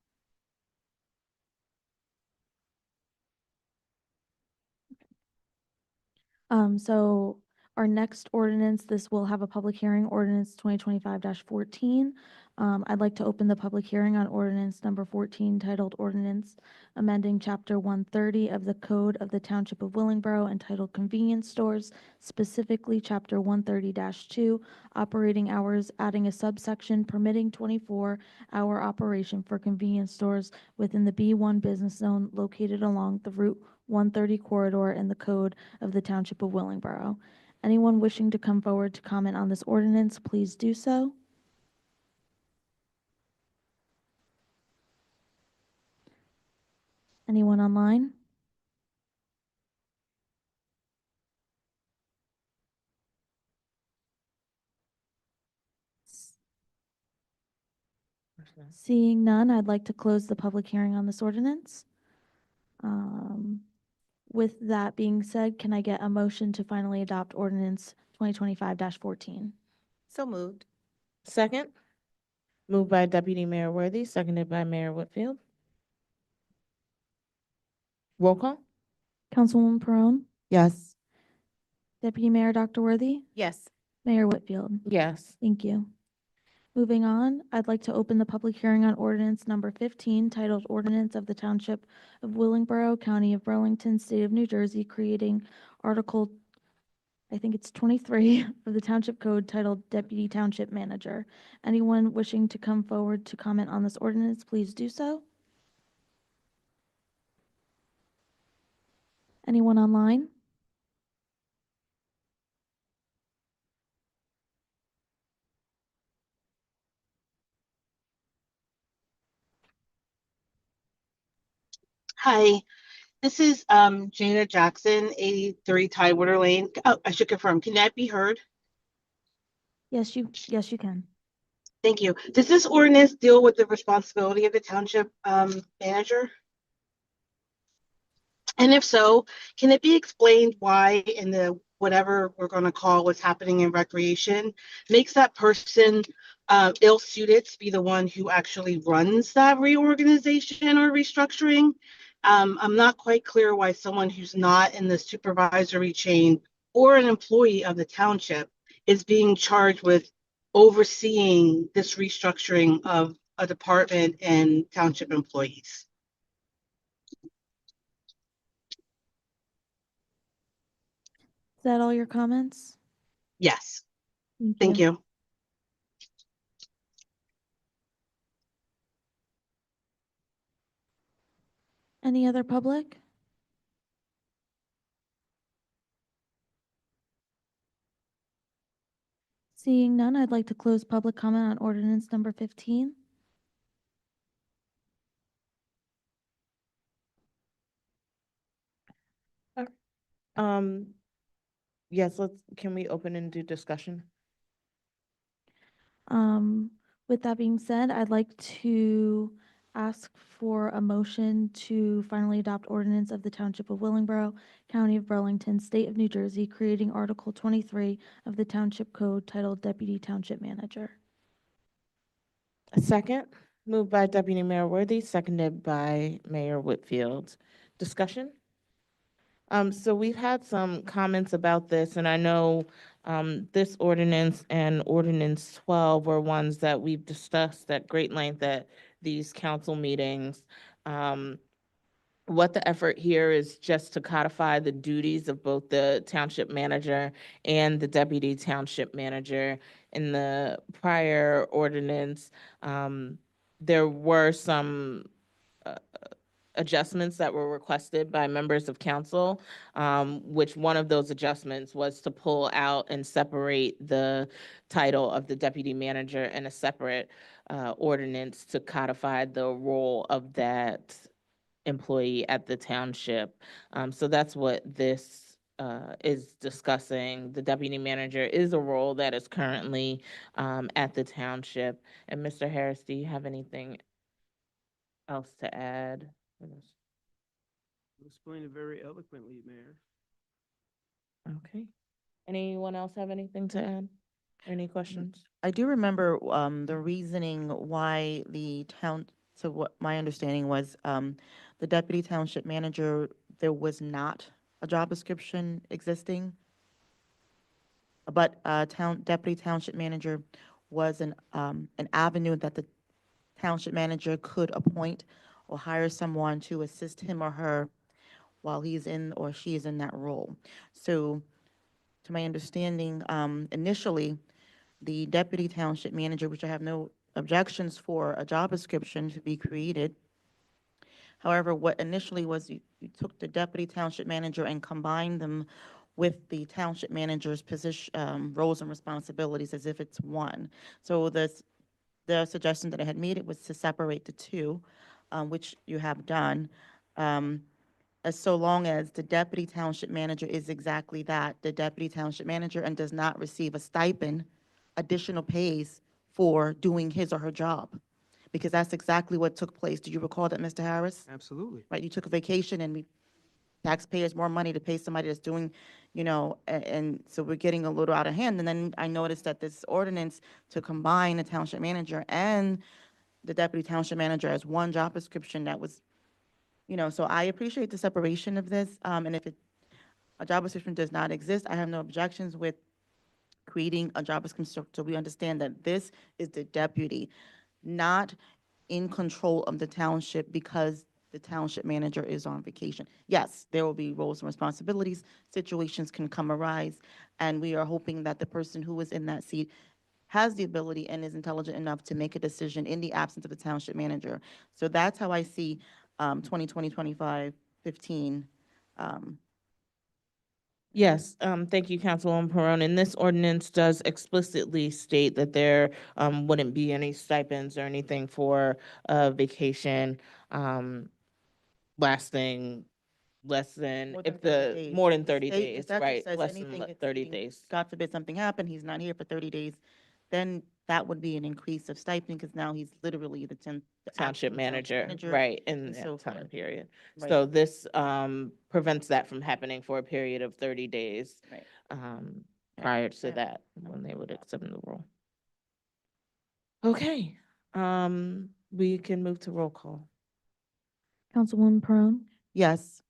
So Our next ordinance, this will have a public hearing, ordinance 2025-14. I'd like to open the public hearing on ordinance number 14 titled Ordinance Amending Chapter 130 of the Code of the Township of Willingboro entitled Convenience Stores, specifically Chapter 130-2, Operating Hours, adding a subsection permitting 24-hour operation for convenience stores within the B1 business zone located along the Route 130 corridor in the Code of the Township of Willingboro. Anyone wishing to come forward to comment on this ordinance, please do so. Anyone online? Seeing none, I'd like to close the public hearing on this ordinance. With that being said, can I get a motion to finally adopt ordinance 2025-14? So moved. Second? Moved by Deputy Mayor Worthy, seconded by Mayor Whitfield. Roll call? Councilwoman Perone, Yes. Deputy Mayor Dr. Worthy, Yes. Mayor Whitfield. Yes. Thank you. Moving on, I'd like to open the public hearing on ordinance number 15 titled Ordinance of the Township of Willingboro, County of Burlington, State of New Jersey, creating Article, I think it's 23 of the Township Code titled Deputy Township Manager. Anyone wishing to come forward to comment on this ordinance, please do so. Anyone online? Hi, this is Jana Jackson, 83 Tidewater Lane. Oh, I should confirm. Can that be heard? Yes, you can. Thank you. Does this ordinance deal with the responsibility of the township manager? And if so, can it be explained why in the whatever we're going to call what's happening in recreation makes that person ill-suited to be the one who actually runs that reorganization or restructuring? I'm not quite clear why someone who's not in the supervisory chain or an employee of the township is being charged with overseeing this restructuring of a department and township employees. Is that all your comments? Yes. Thank you. Any other public? Seeing none, I'd like to close public comment on ordinance number 15. Yes, can we open and do discussion? With that being said, I'd like to ask for a motion to finally adopt ordinance of the Township of Willingboro, County of Burlington, State of New Jersey, creating Article 23 of the Township Code titled Deputy Township Manager. A second? Moved by Deputy Mayor Worthy, seconded by Mayor Whitfield. Discussion? So we've had some comments about this, and I know this ordinance and Ordinance 12 were ones that we've discussed at great length at these council meetings. What the effort here is just to codify the duties of both the township manager and the deputy township manager. In the prior ordinance, there were some adjustments that were requested by members of council, which one of those adjustments was to pull out and separate the title of the deputy manager in a separate ordinance to codify the role of that employee at the township. So that's what this is discussing. The deputy manager is a role that is currently at the township. And Mr. Harris, do you have anything else to add? You explained it very eloquently, Mayor. Okay. Anyone else have anything to add? Any questions? I do remember the reasoning why the town, so what my understanding was, the deputy township manager, there was not a job description existing. but deputy township manager was an avenue that the township manager could appoint or hire someone to assist him or her while he's in or she is in that role. So, to my understanding, initially, the deputy township manager, which I have no objections for a job description to be created. However, what initially was you took the deputy township manager and combined them with the township manager's position, roles and responsibilities as if it's one. So the suggestion that I had made it was to separate the two, which you have done. As so long as the deputy township manager is exactly that, the deputy township manager, and does not receive a stipend, additional pays for doing his or her job. Because that's exactly what took place. Do you recall that, Mr. Harris? Absolutely. Right, you took a vacation and we taxpayers more money to pay somebody that's doing, and so we're getting a little out of hand. And then I noticed that this ordinance to combine the township manager and the deputy township manager as one job description that was, so I appreciate the separation of this. And if a job description does not exist, I have no objections with creating a job description so we understand that this is the deputy, not in control of the township because the township manager is on vacation. Yes, there will be roles and responsibilities, situations can come arise, and we are hoping that the person who is in that seat has the ability and is intelligent enough to make a decision in the absence of the township manager. So that's how I see 2020, 25, 15. Yes, thank you, Councilwoman Perone. And this ordinance does explicitly state that there wouldn't be any stipends or anything for vacation lasting less than, More than if 30 the, days. more than The 30 state- the days, statute right? says Less than anything that's 30 being- days. God forbid something happened, he's not here for 30 days, then that would be an increase of stipend because now he's literally the Township acting manager, manager right, in and that so time forth. period. Right. So this prevents that from happening for a period of 30 days Right. prior to that, when they would accept the role. Okay, we can move to roll call. Councilwoman Perone, Yes.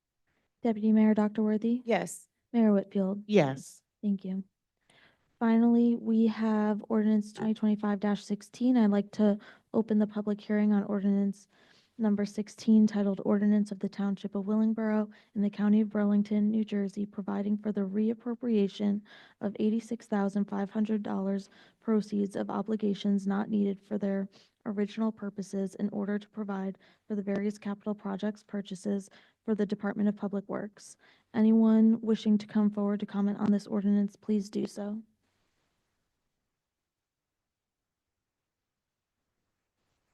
Deputy Mayor Dr. Worthy, Yes. Mayor Whitfield. Yes. Thank you. Finally, we have ordinance 2025-16. I'd like to open the public hearing on ordinance number 16, titled Ordinance of the Township of Willingboro in the County of Burlington, New Jersey, providing for the reappropriation of $86,500 proceeds of obligations not needed for their original purposes in order to provide for the various capital projects purchases for the Department of Public Works. Anyone wishing to come forward to comment on this ordinance, please do so.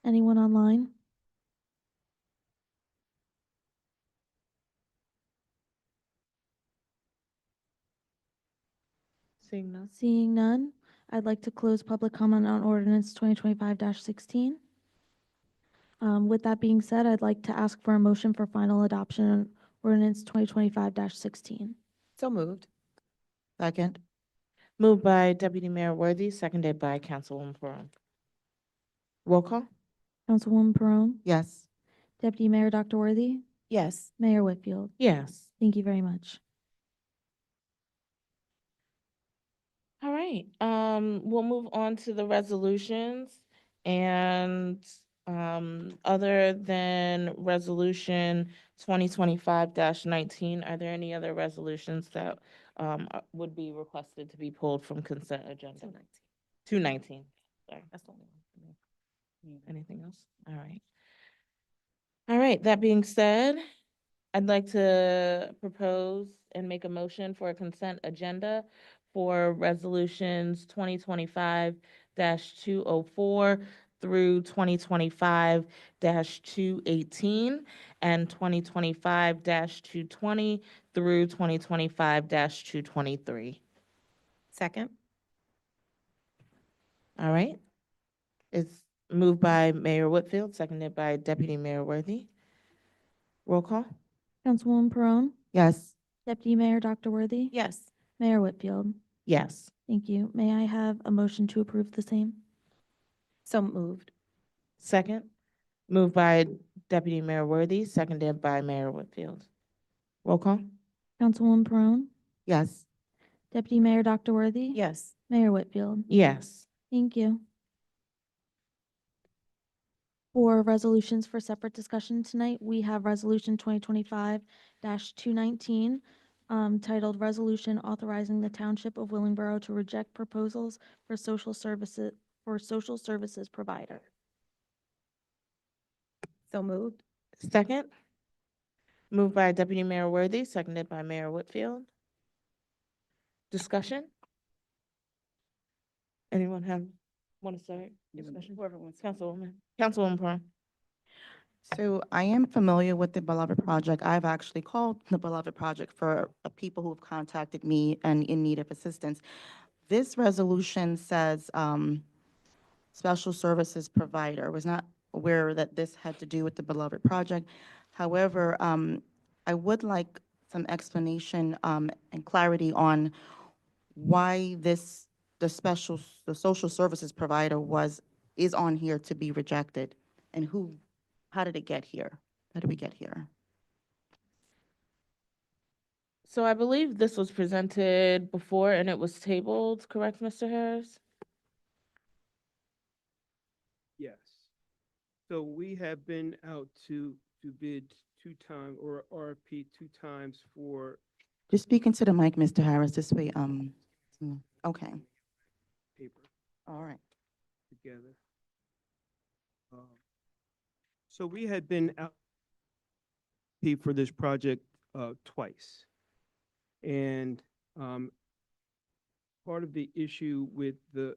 Anyone online? Seeing none. Seeing none, I'd like to close public comment on ordinance 2025-16. With that being said, I'd like to ask for a motion for final adoption on ordinance 2025-16. So moved. Second. Moved by Deputy Mayor Worthy, seconded by Councilwoman Perone. Roll call? Councilwoman Perone, Yes. Deputy Mayor Dr. Worthy, Yes. Mayor Whitfield. Yes. Thank you very much. All right, we'll move on to the resolutions. And other than resolution 2025-19, are there any other resolutions that would be requested to be pulled from consent agenda? 219. Sorry, that's the only one for me. Anything else? All right. All right, that being said, I'd like to propose and make a motion for a consent agenda for resolutions 2025-204 through 2025-218 and 2025-220 through 2025-223. Second. All right. It's moved by Mayor Whitfield, seconded by Deputy Mayor Worthy. Roll call? Councilwoman Perone, Yes. Deputy Mayor Dr. Worthy, Yes. Mayor Whitfield. Yes. Thank you. May I have a motion to approve the same? So moved. Second, moved by Deputy Mayor Worthy, seconded by Mayor Whitfield. Roll call? Councilwoman Perone, Yes. Deputy Mayor Dr. Worthy? Yes. Mayor Whitfield? Yes. Thank you. For resolutions for separate discussion tonight, we have Resolution 2025-219, titled Resolution Authorizing the Township of Willingboro to Reject Proposals for Social Services Provider. So moved. Second. Moved by Deputy Mayor Worthy, seconded by Mayor Whitfield. Discussion? Anyone want to start discussion? Whoever wants. Councilwoman Pearl. So I am familiar with the Beloved Project. I've actually called the Beloved Project for people who have contacted me and in need of assistance. This resolution says special services provider. Was not aware that this had to do with the Beloved Project. However, I would like some explanation and clarity on why the social services provider is on here to be rejected, and how did it get here? How did we get here? So I believe this was presented before and it was tabled, correct, Mr. Harris? Yes. So we have been out to bid 2 times, or RFP 2 times for Just speak into the mic, Mr. Harris, this way, okay, paper all right. together. So we had been out for this project twice. And part of the issue with the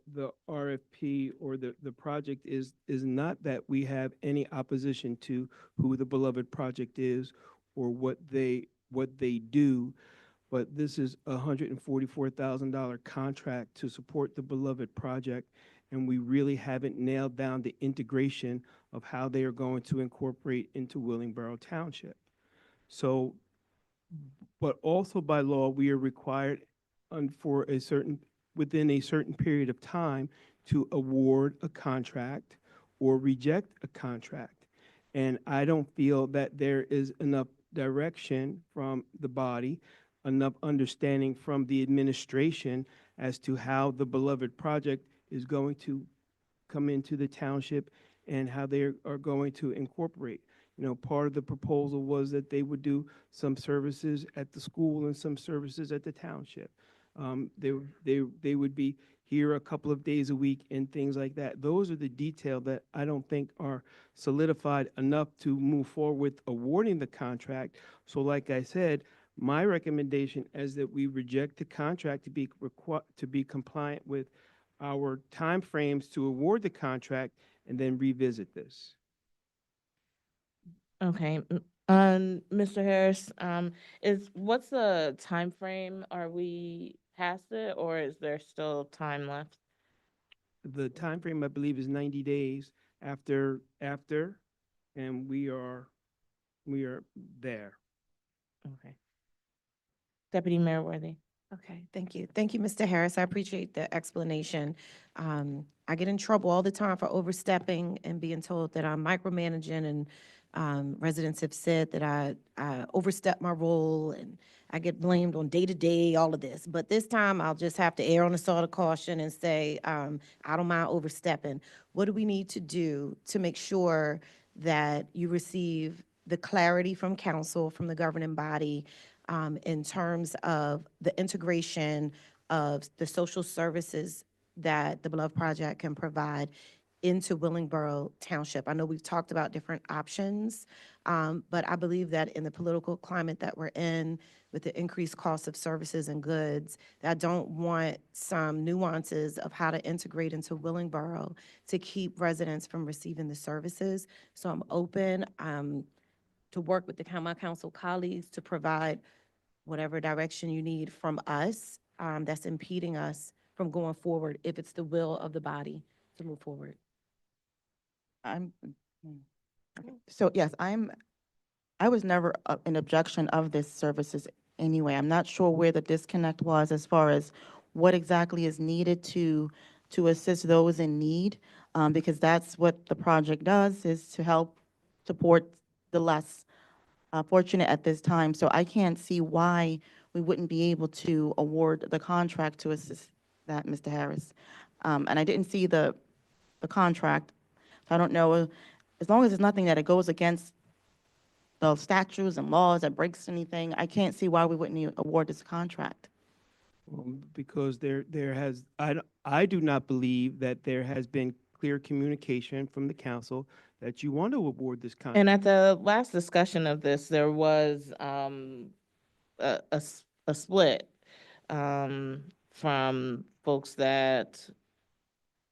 RFP or the project is not that we have any opposition to who the Beloved Project is or what they do, but this is a $144,000 contract to support the Beloved Project, and we really haven't nailed down the integration of how they are going to incorporate into Willingboro Township. So, but also by law, we are required within a certain period of time to award a contract or reject a contract. And I don't feel that there is enough direction from the body, enough understanding from the administration as to how the Beloved Project is going to come into the township and how they are going to incorporate. You know, part of the proposal was that they would do some services at the school and some services at the township. They would be here a couple of days a week and things like that. Those are the details that I don't think are solidified enough to move forward with awarding the contract. So like I said, my recommendation is that we reject the contract to be compliant with our timeframes to award the contract and then revisit this. Okay, Mr. Harris, what's the time frame? Are we past it or is there still time left? The time frame, I believe, is 90 days after, and we are there. Okay. Deputy Mayor Worthy. Okay, thank you. Thank you, Mr. Harris. I appreciate the explanation. I get in trouble all the time for overstepping and being told that I'm micromanaging, and residents have said that I overstep my role and I get blamed on day-to-day, all of this. But this time, I'll just have to err on the side of caution and say, I don't mind overstepping. What do we need to do to make sure that you receive the clarity from council, from the governing body, in terms of the integration of the social services that the Beloved Project can provide into Willingboro Township? I know we've talked about different options, but I believe that in the political climate that we're in, with the increased cost of services and goods, that I don't want some nuances of how to integrate into Willingboro to keep residents from receiving the services. So I'm open to work with my council colleagues to provide whatever direction you need from us that's impeding us from going forward, if it's the will of the body to move forward. So yes, I was never an objection of this services anyway. I'm not sure where the disconnect was as far as what exactly is needed to assist those in need, because that's what the project does, is to help support the less fortunate at this time, so I can't see why we wouldn't be able to award the contract to assist that, Mr. Harris. And I didn't see the contract, so I don't know, as long as it's nothing that it goes against the statutes and laws that breaks anything, I can't see why we wouldn't award this contract. Because I do not believe that there has been clear communication from the council that you want to award this contract. And at the last discussion of this, there was a split from folks that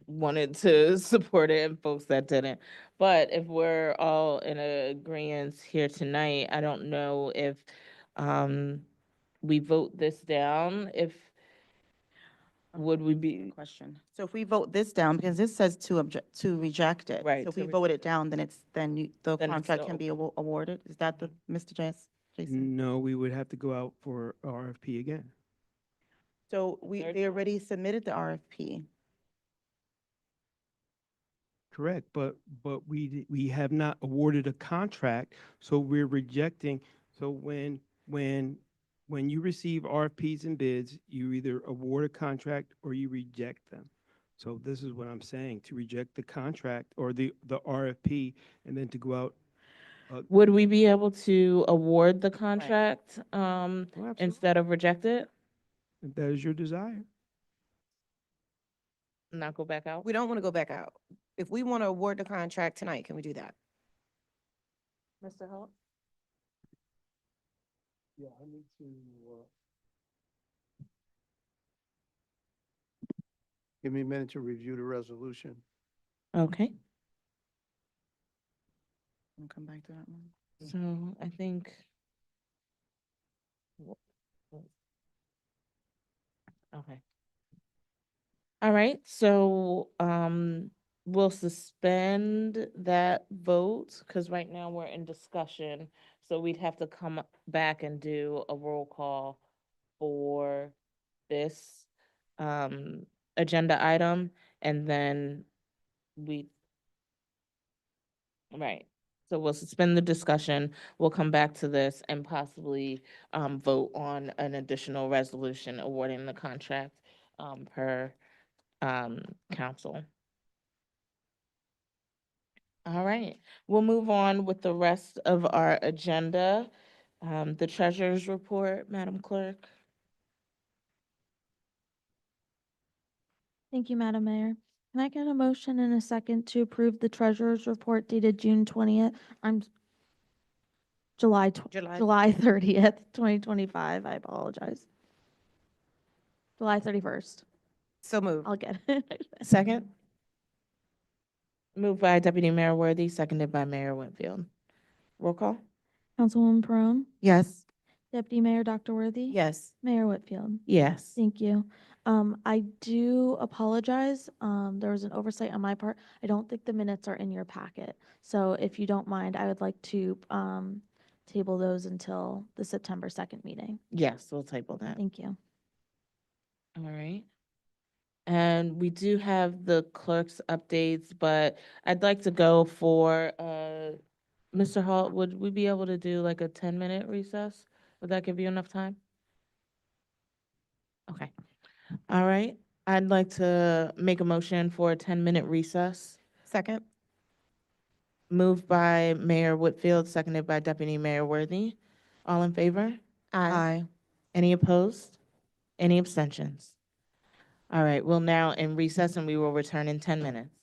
wanted to support it and folks that didn't. But if we're all in agreement here tonight, I don't know if we vote this down, if would we be? Question. So if we vote this down, because this says to reject it. Right, So if to we vote it down, then the Then it's contract can no. be awarded? Is that the, Mr. Jason? No, we would have to go out for RFP again. So they already submitted the RFP. Correct, but we have not awarded a contract, so we're rejecting. So when you receive RFPs and bids, you either award a contract or you reject them. So this is what I'm saying, to reject the contract or the RFP and then to go out. Would we be able to award the contract instead of reject it? If that is your desire. Not go back out? We don't want to go back out. If we want to award the contract tonight, can we do that? Mr. Holt? Yeah, I need to, give me a minute to review the resolution. Okay, We'll come back to that one. so I think. Okay. All right, so we'll suspend that vote because right now we're in discussion. So we'd have to come back and do a roll call for this agenda item, and then right. So we'll suspend the discussion. We'll come back to this and possibly vote on an additional resolution awarding the contract per council. All right, we'll move on with the rest of our agenda. The treasurer's report, Madam Clerk. Thank you, Madam Mayor. Can I get a motion and a second to approve the treasurer's report dated June 20th? July 30th, 2025. I apologize. July 31st. So moved. I'll get it. Second? Moved by Deputy Mayor Worthy, seconded by Mayor Winfield. Roll call? Councilwoman Perone, Yes. Deputy Mayor Dr. Worthy. Yes. Mayor Whitfield. Yes. Thank you. I do apologize. There was an oversight on my part. I don't think the minutes are in your packet. So if you don't mind, I would like to table those until the September 2nd meeting. Yes, we'll table that. Thank you. All right. And we do have the clerk's updates, but I'd like to go for, Mr. Hall, would we be able to do like a 10-minute recess? Would that give you enough time? Okay. All right. I'd like to make a motion for a 10-minute recess. Second. Moved by Mayor Whitfield, seconded by Deputy Mayor Worthy. All in favor? Aye. Any opposed? Any abstentions? All right, we'll now in recess and we will return in 10 minutes.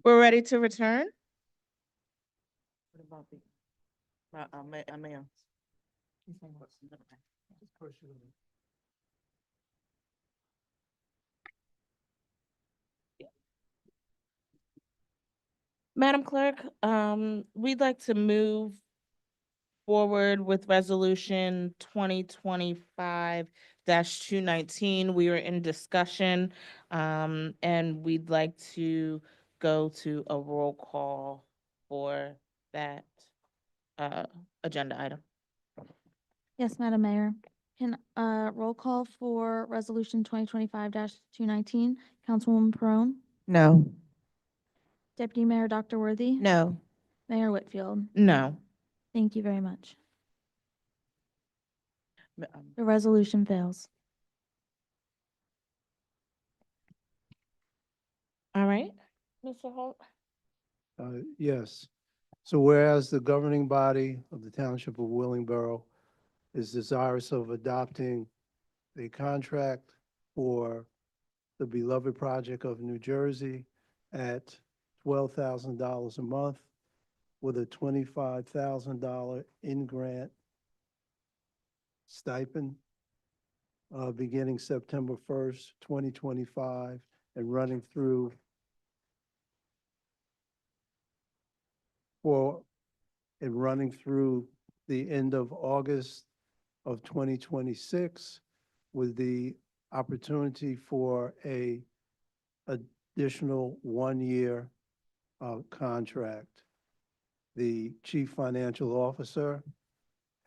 We're ready to return? What about the, mayor? Madam Clerk, we'd like to move forward with resolution 2025-219. We are in discussion, and we'd like to go to a roll call for that, agenda item. Yes, Madam Mayor. Can, roll call for resolution 2025-219, Councilwoman Perone, No. Deputy Mayor Dr. Worthy, No. Mayor Whitfield. No. Thank you very much. Ma- The resolution fails. All right, Mr. Holt? Yes. So whereas the governing body of the Township of Willingboro is desirous of adopting a contract for the Beloved Project of New Jersey at $12,000 a month with a $25,000 in-grant stipend beginning September 1st, 2025, and running through the end of August of 2026 with the opportunity for a additional 1-year contract. The Chief Financial Officer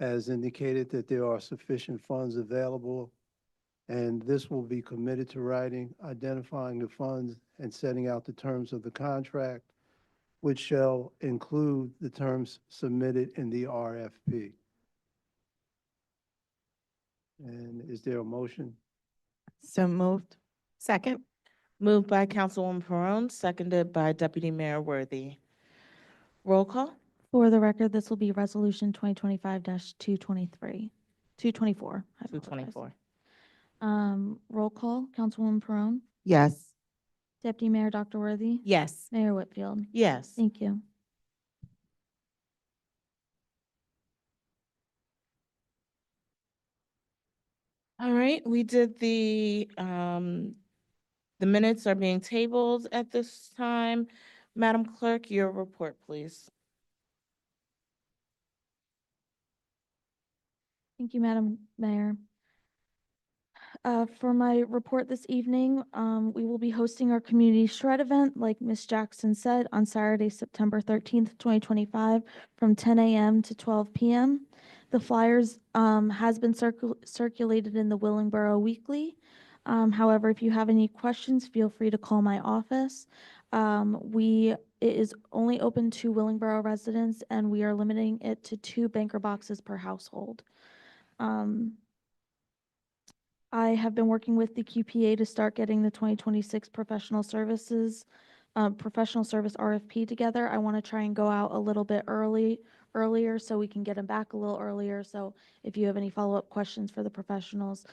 has indicated that there are sufficient funds available, and this will be committed to writing, identifying the funds, and setting out the terms of the contract, which shall include the terms submitted in the RFP. And is there a motion? So moved. Second. Moved by Councilwoman Perone, seconded by Deputy Mayor Worthy. Roll call? For the record, this will be resolution 2025-223, 224. I apologize. 224. Roll call, Councilwoman Perone, Yes. Deputy Mayor Dr. Worthy, Yes. Mayor Whitfield. Yes. Thank you. All right, we did the minutes are being tabled at this time. Madam Clerk, your report, please. Thank you, Madam Mayor. For my report this evening, we will be hosting our community shred event, like Ms. Jackson said, on Saturday, September 13th, 2025, from 10 a.m. to 12 p.m. The flyers has been circulated in the Willingboro Weekly. However, if you have any questions, feel free to call my office. It is only open to Willingboro residents, and we are limiting it to 2 banker boxes per household. I have been working with the QPA to start getting the 2026 professional service RFP together. I want to try and go out a little bit earlier so we can get them back a little earlier. So if you have any follow-up questions for the professionals,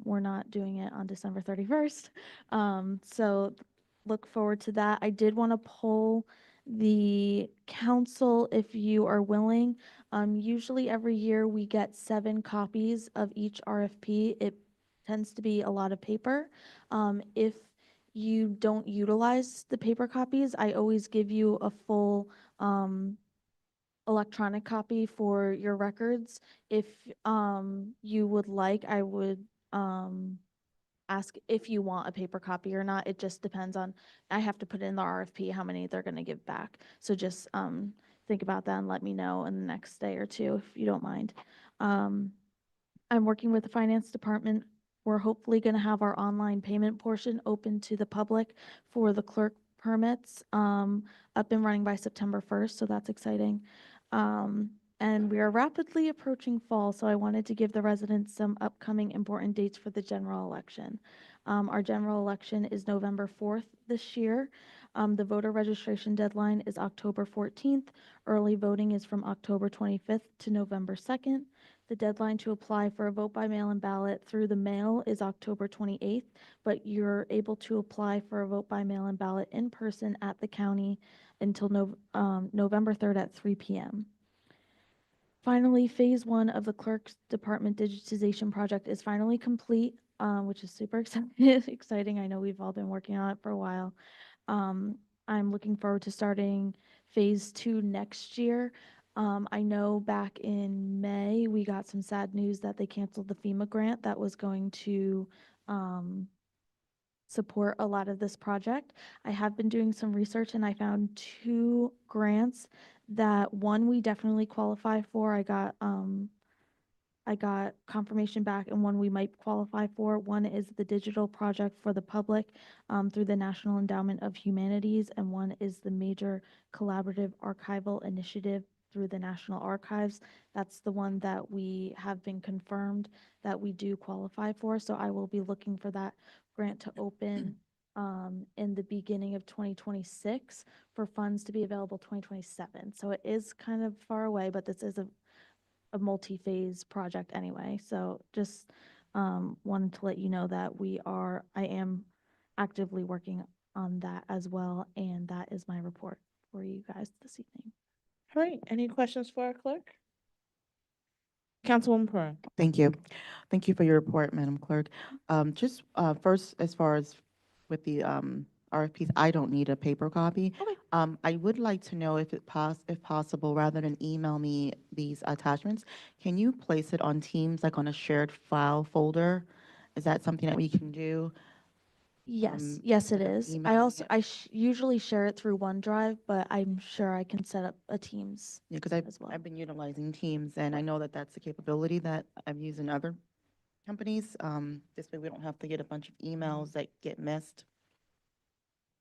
we're not doing it on December 31st. So look forward to that. I did want to poll the council if you are willing. Usually every year we get 7 copies of each RFP. It tends to be a lot of paper. If you don't utilize the paper copies, I always give you a full electronic copy for your records. If you would like, I would ask if you want a paper copy or not. It just depends on, I have to put in the RFP how many they're going to give back. So just think about that and let me know in the next day or two if you don't mind. I'm working with the finance department. We're hopefully going to have our online payment portion open to the public for the clerk permits up and running by September 1st, so that's exciting. And we are rapidly approaching fall, so I wanted to give the residents some upcoming important dates for the general election. Our general election is November 4th this year. The voter registration deadline is October 14th. Early voting is from October 25th to November 2nd. The deadline to apply for a vote by mail-in ballot through the mail is October 28th, but you're able to apply for a vote by mail-in ballot in person at the county until November 3rd at 3 p.m. Finally, phase 1 of the Clerk's Department digitization project is finally complete, which is super exciting. I know we've all been working on it for a while. I'm looking forward to starting phase 2 next year. I know back in May, we got some sad news that they canceled the FEMA grant that was going to support a lot of this project. I have been doing some research and I found 2 grants that one we definitely qualify for. I got confirmation back, and one we might qualify for. One is the digital project for the public through the National Endowment of Humanities, and one is the major collaborative archival initiative through the National Archives. That's the one that we have been confirmed that we do qualify for. So I will be looking for that grant to open in the beginning of 2026 for funds to be available 2027. So it is kind of far away, but this is a multi-phase project anyway. So just wanted to let you know that I am actively working on that as well. And that is my report for you guys this evening. All right, any questions for our clerk? Councilwoman Pearl. Thank you. Thank you for your report, Madam Clerk. Just first, as far as with the RFPs, I don't need a paper copy. Okay. I would like to know if possible, rather than email me these attachments, can you place it on Teams, like on a shared file folder? Is that something that we can do? Yes, yes, it instead of is. I emailing also, it? usually share it through OneDrive, but I'm sure I can set up a Teams Yeah, because as well. I've been utilizing Teams, and I know that that's a capability that I've used in other companies. This way we don't have to get a bunch of emails that get missed.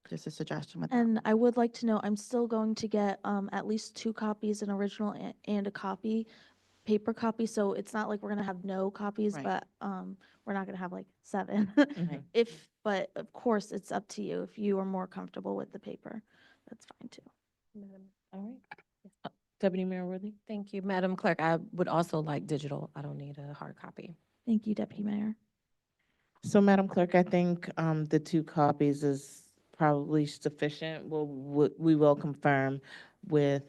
Just a suggestion with that. And I would like to know, I'm still going to get at least 2 copies, an original and a paper copy. So it's not like we're gonna have no copies, Right. but we're not gonna have like 7. Right. But of course, it's up to you. If you are more comfortable with the paper, that's fine too. All right. Deputy Mayor Worthy. Thank you, Madam Clerk. I would also like digital. I don't need a hard copy. Thank you, Deputy Mayor. So, Madam Clerk, I think the 2 copies is probably sufficient. We will confirm with,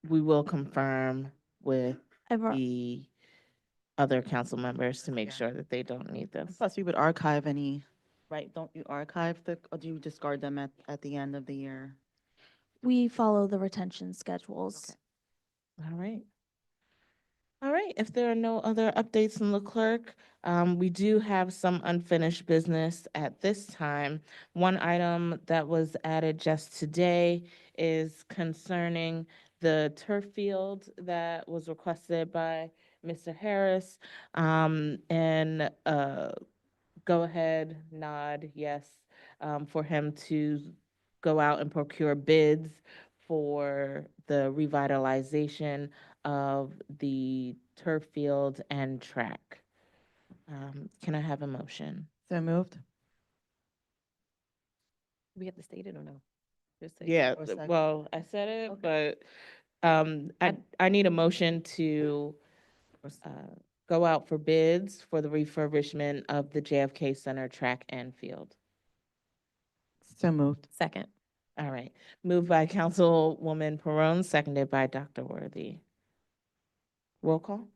we will confirm with I've al- the other council members to make sure that they don't need this. Plus, we would archive any, right? Don't you archive or do you discard them at the end of the year? We follow the retention schedules. All right. All right, if there are no other updates from the clerk, we do have some unfinished business at this time. One item that was added just today is concerning the turf field that was requested by Mr. Harris. And go ahead, nod, yes, for him to go out and procure bids for the revitalization of the turf field and track. Can I have a motion? So moved? We have to state it or no? Just say Yeah, Or second. well, I said it, Okay. but I need a motion to go out for bids for the refurbishment of the JFK Center track and field. So moved. Second. All right, moved by Councilwoman Perone, seconded by Dr. Worthy. Roll call?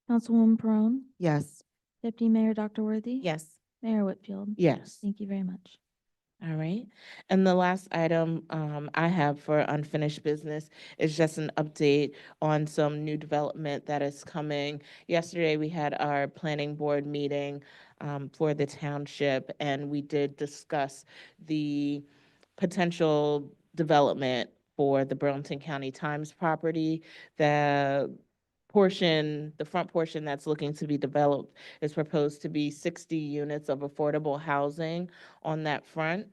Councilwoman Perone, Yes. Deputy Mayor Dr. Worthy. Yes. Mayor Whitfield. Yes. Thank you very much. All right. And the last item I have for unfinished business is just an update on some new development that is coming. Yesterday, we had our planning board meeting for the township, and we did discuss the potential development for the Burlington County Times property. The front portion that's looking to be developed is proposed to be 60 units of affordable housing on that front.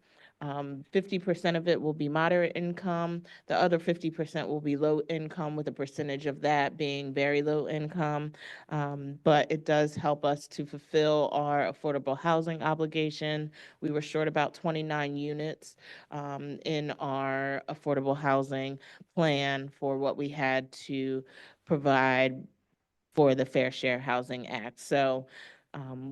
50% of it will be moderate income. The other 50% will be low income, with a percentage of that being very low income. But it does help us to fulfill our affordable housing obligation. We were short about 29 units in our affordable housing plan for what we had to provide for the Fair Share Housing Act. So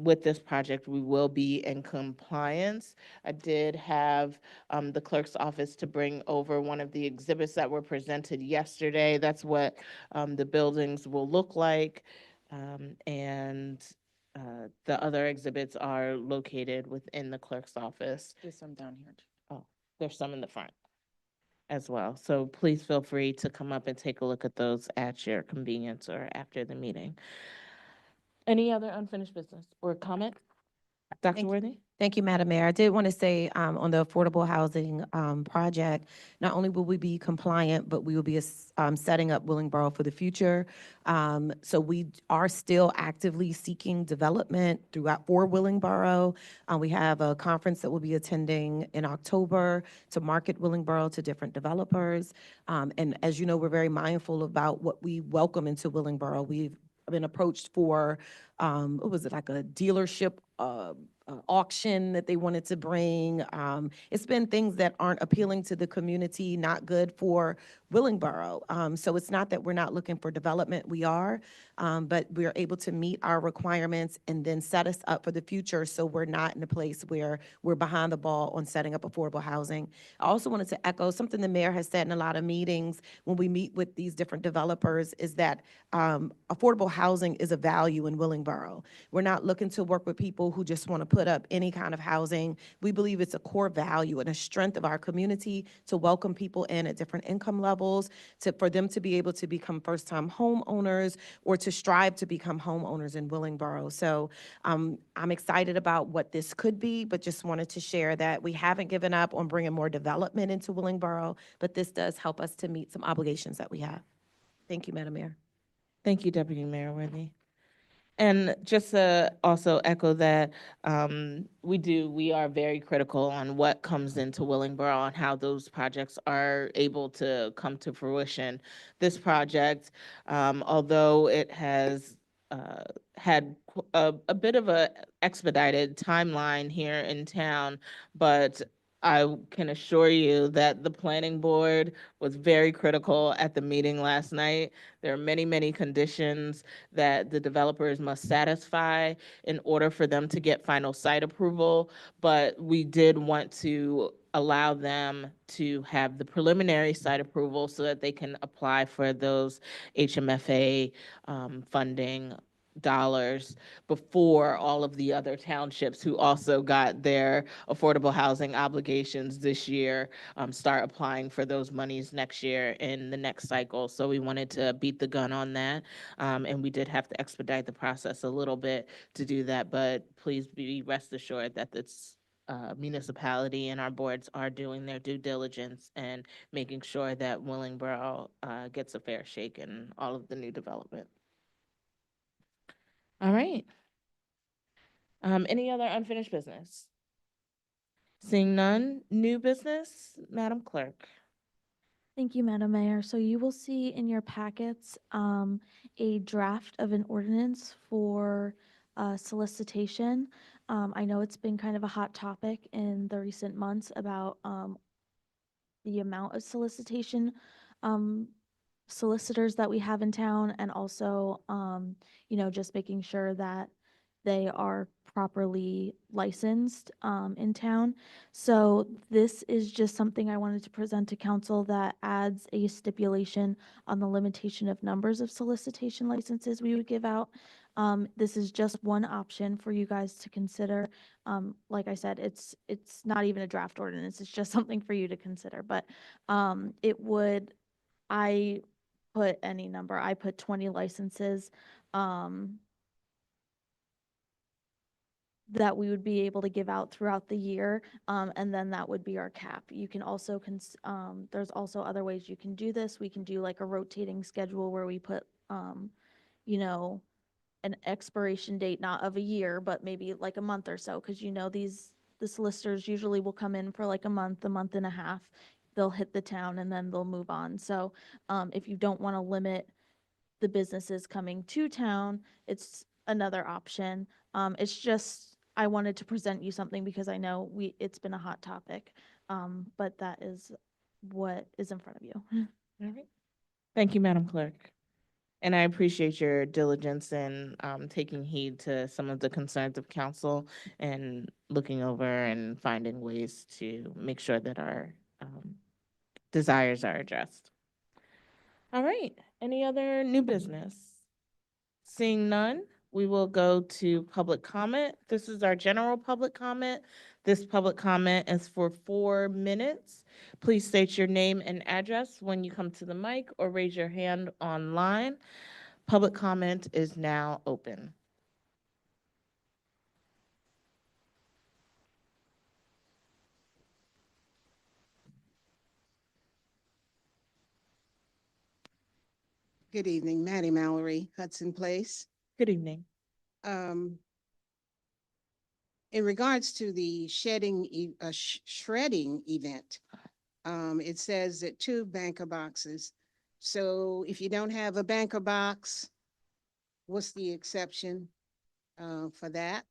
with this project, we will be in compliance. I did have the clerk's office to bring over one of the exhibits that were presented yesterday. That's what the buildings will look like. And the other exhibits are located within the clerk's office. There's some down here. Oh, there's some in the front as well. So please feel free to come up and take a look at those at your convenience or after the meeting. Any other unfinished business or comment? Dr. Worthy? Thank you, Madam Mayor. I did want to say on the affordable housing project, not only will we be compliant, but we will be setting up Willingboro for the future. So we are still actively seeking development throughout for Willingboro. We have a conference that we'll be attending in October to market Willingboro to different developers. And as you know, we're very mindful about what we welcome into Willingboro. We've been approached for, what was it, like a dealership auction that they wanted to bring. It's been things that aren't appealing to the community, not good for Willingboro. So it's not that we're not looking for development, we are, but we're able to meet our requirements and then set us up for the future so we're not in a place where we're behind the ball on setting up affordable housing. I also wanted to echo something the mayor has said in a lot of meetings when we meet with these different developers is that affordable housing is a value in Willingboro. We're not looking to work with people who just want to put up any kind of housing. We believe it's a core value and a strength of our community to welcome people in at different income levels, for them to be able to become first-time homeowners or to strive to become homeowners in Willingboro. So I'm excited about what this could be, but just wanted to share that we haven't given up on bringing more development into Willingboro, but this does help us to meet some obligations that we have. Thank you, Madam Mayor. Thank you, Deputy Mayor Worthy. And just to also echo that, we are very critical on what comes into Willingboro and how those projects are able to come to fruition. This project, although it has had a bit of a expedited timeline here in town, but I can assure you that the planning board was very critical at the meeting last night. There are many, many conditions that the developers must satisfy in order for them to get final site approval, but we did want to allow them to have the preliminary site approval so that they can apply for those HMFA funding dollars before all of the other townships who also got their affordable housing obligations this year start applying for those monies next year in the next cycle. So we wanted to beat the gun on that, and we did have to expedite the process a little bit to do that, but please be rest assured that this municipality and our boards are doing their due diligence and making sure that Willingboro gets a fair shake in all of the new development. All right. Any other unfinished business? Seeing none, new business, Madam Clerk. Thank you, Madam Mayor. So you will see in your packets a draft of an ordinance for solicitation. I know it's been kind of a hot topic in the recent months about the amount of solicitation solicitors that we have in town, and also, just making sure that they are properly licensed in town. So this is just something I wanted to present to council that adds a stipulation on the limitation of numbers of solicitation licenses we would give out. This is just one option for you guys to consider. Like I said, it's not even a draft ordinance. It's just something for you to consider. But I put any number. I put 20 licenses that we would be able to give out throughout the year, and then that would be our cap. You can also, there's also other ways you can do this. We can do like a rotating schedule where we put, an expiration date, not of a year, but maybe like a month or so, because these the solicitors usually will come in for like a month and a half. They'll hit the town and then they'll move on. So if you don't want to limit the businesses coming to town, it's another option. It's just, I wanted to present you something because I know it's been a hot topic. But that is what is in front of you. All right. Thank you, Madam Clerk. And I appreciate your diligence in taking heed to some of the concerns of council and looking over and finding ways to make sure that our desires are addressed. All right. Any other new business? Seeing none, we will go to public comment. This is our general public comment. This public comment is for 4 minutes. Please state your name and address when you come to the mic or raise your hand online. Public comment is now open. Good evening, Maddie Mallory, Hudson Place. Good evening. In regards to the shredding event, it says that 2 banker boxes. So if you don't have a banker box, what's the exception for that?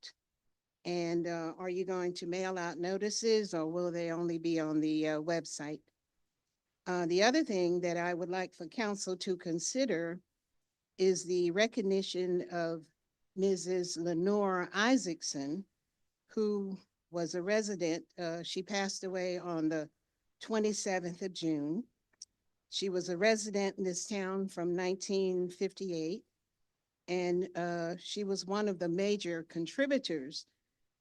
And are you going to mail out notices or will they only be on the website? The other thing that I would like for council to consider is the recognition of Mrs. Lenore Isaacson, who was a resident. She passed away on the 27th of June. She was a resident in this town from 1958, and she was one of the major contributors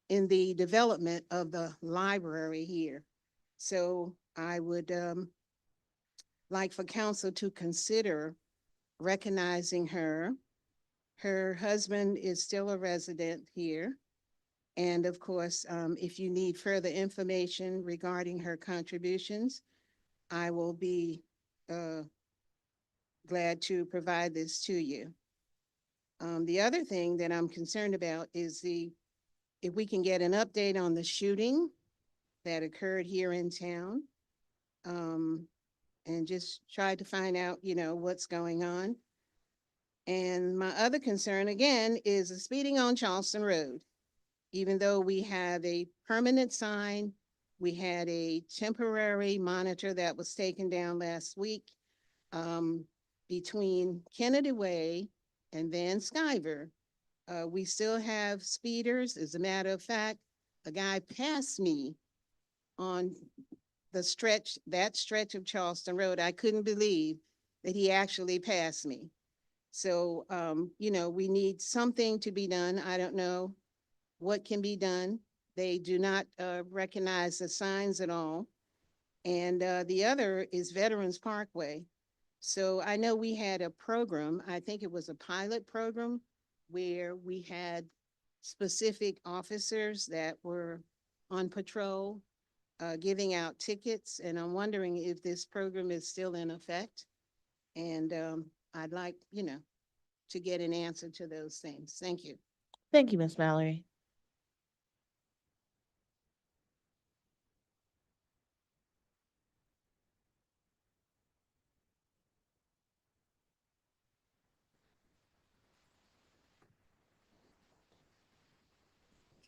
in the development of the library here. So I would like for council to consider recognizing her. Her husband is still a resident here. And of course, if you need further information regarding her contributions, I will be glad to provide this to you. The other thing that I'm concerned about is if we can get an update on the shooting that occurred here in town, and just try to find out, what's going on. And my other concern, again, is the speeding on Charleston Road. Even though we have a permanent sign, we had a temporary monitor that was taken down last week between Kennedy Way and Van Skyver. We still have speeders. As a matter of fact, a guy passed me on that stretch of Charleston Road. I couldn't believe that he actually passed me. So, we need something to be done. I don't know what can be done. They do not recognize the signs at all. And the other is Veterans Parkway. So I know we had a program, I think it was a pilot program, where we had specific officers that were on patrol giving out tickets. And I'm wondering if this program is still in effect. And I'd like, to get an answer to those things. Thank you. Thank you, Ms. Mallory.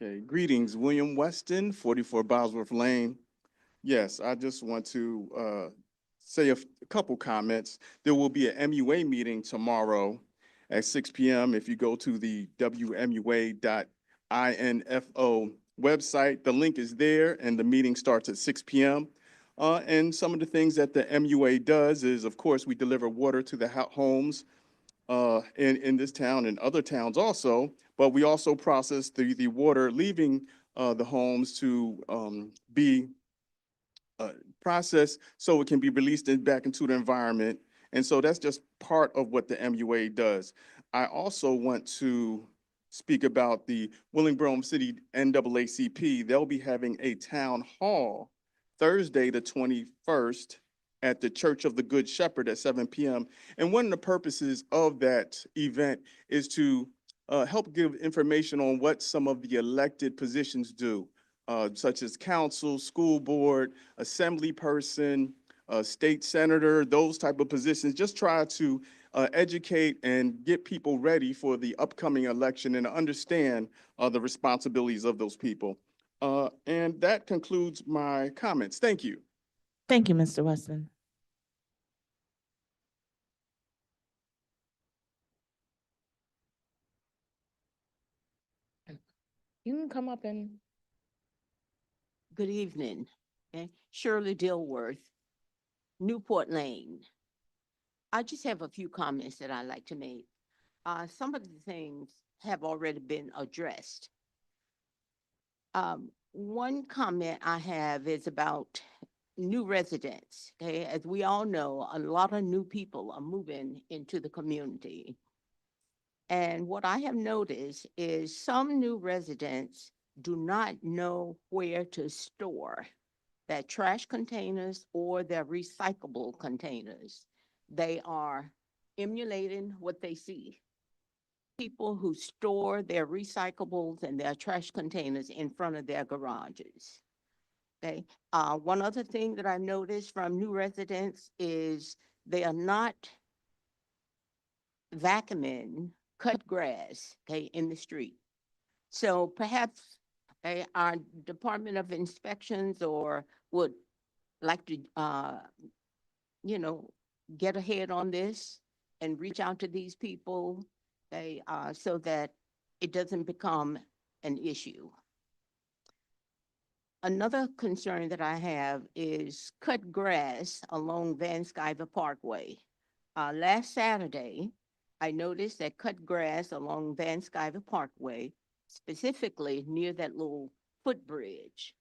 Okay, greetings, William Weston, 44 Bosworth Lane. Yes, I just want to say a couple comments. There will be an MUA meeting tomorrow at 6 p.m. If you go to the wmua.info website, the link is there and the meeting starts at 6 p.m. And some of the things that the MUA does is, of course, we deliver water to the homes in this town and other towns also, but we also process the water leaving the homes to be processed so it can be released back into the environment. And so that's just part of what the MUA does. I also want to speak about the Willingboro City NAACP. They'll be having a town hall Thursday, the 21st, at the Church of the Good Shepherd at 7 p.m. And one of the purposes of that event is to help give information on what some of the elected positions do. such as council, school board, assembly person, state senator, those type of positions. Just try to educate and get people ready for the upcoming election and understand the responsibilities of those people. And that concludes my comments. Thank you. Thank you, Mr. Weston. You can come up and. Good evening. Okay. Shirley Dilworth, Newport Lane. I just have a few comments that I'd like to make. Some of the things have already been addressed. One comment I have is about new residents. Okay, as we all know, a lot of new people are moving into the community. And what I have noticed is some new residents do not know where to store their trash containers or their recyclable containers. They are emulating what they see. People who store their recyclables and their trash containers in front of their garages. Okay. One other thing that I noticed from new residents is they are not vacuuming cut grass, okay, in the street. So perhaps our Department of Inspections or would like to, you know, get ahead on this and reach out to these people, so that it doesn't become an issue. Another concern that I have is cut grass along Van Skyver Parkway. Last Saturday, I noticed that cut grass along Van Skyver Parkway, specifically near that little footbridge.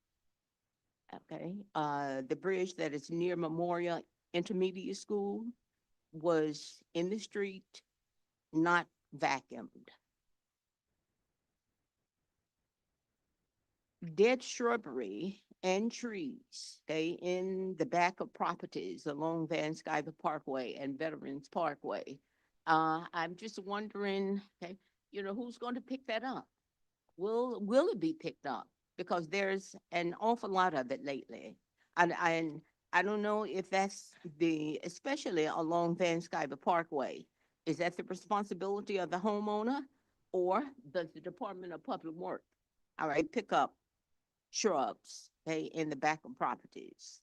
Okay, the bridge that is near Memorial Intermediate School was in the street, not vacuumed. Dead shrubbery and trees, okay, in the back of properties along Van Skyver Parkway and Veterans Parkway. I'm just wondering, okay, you know, who's going to pick that up? Will it be picked up? Because there's an awful lot of it lately. And I don't know if that's especially along Van Skyver Parkway, is that the responsibility of the homeowner or does the Department of Public Works, all right, pick up shrubs, okay, in the back of properties?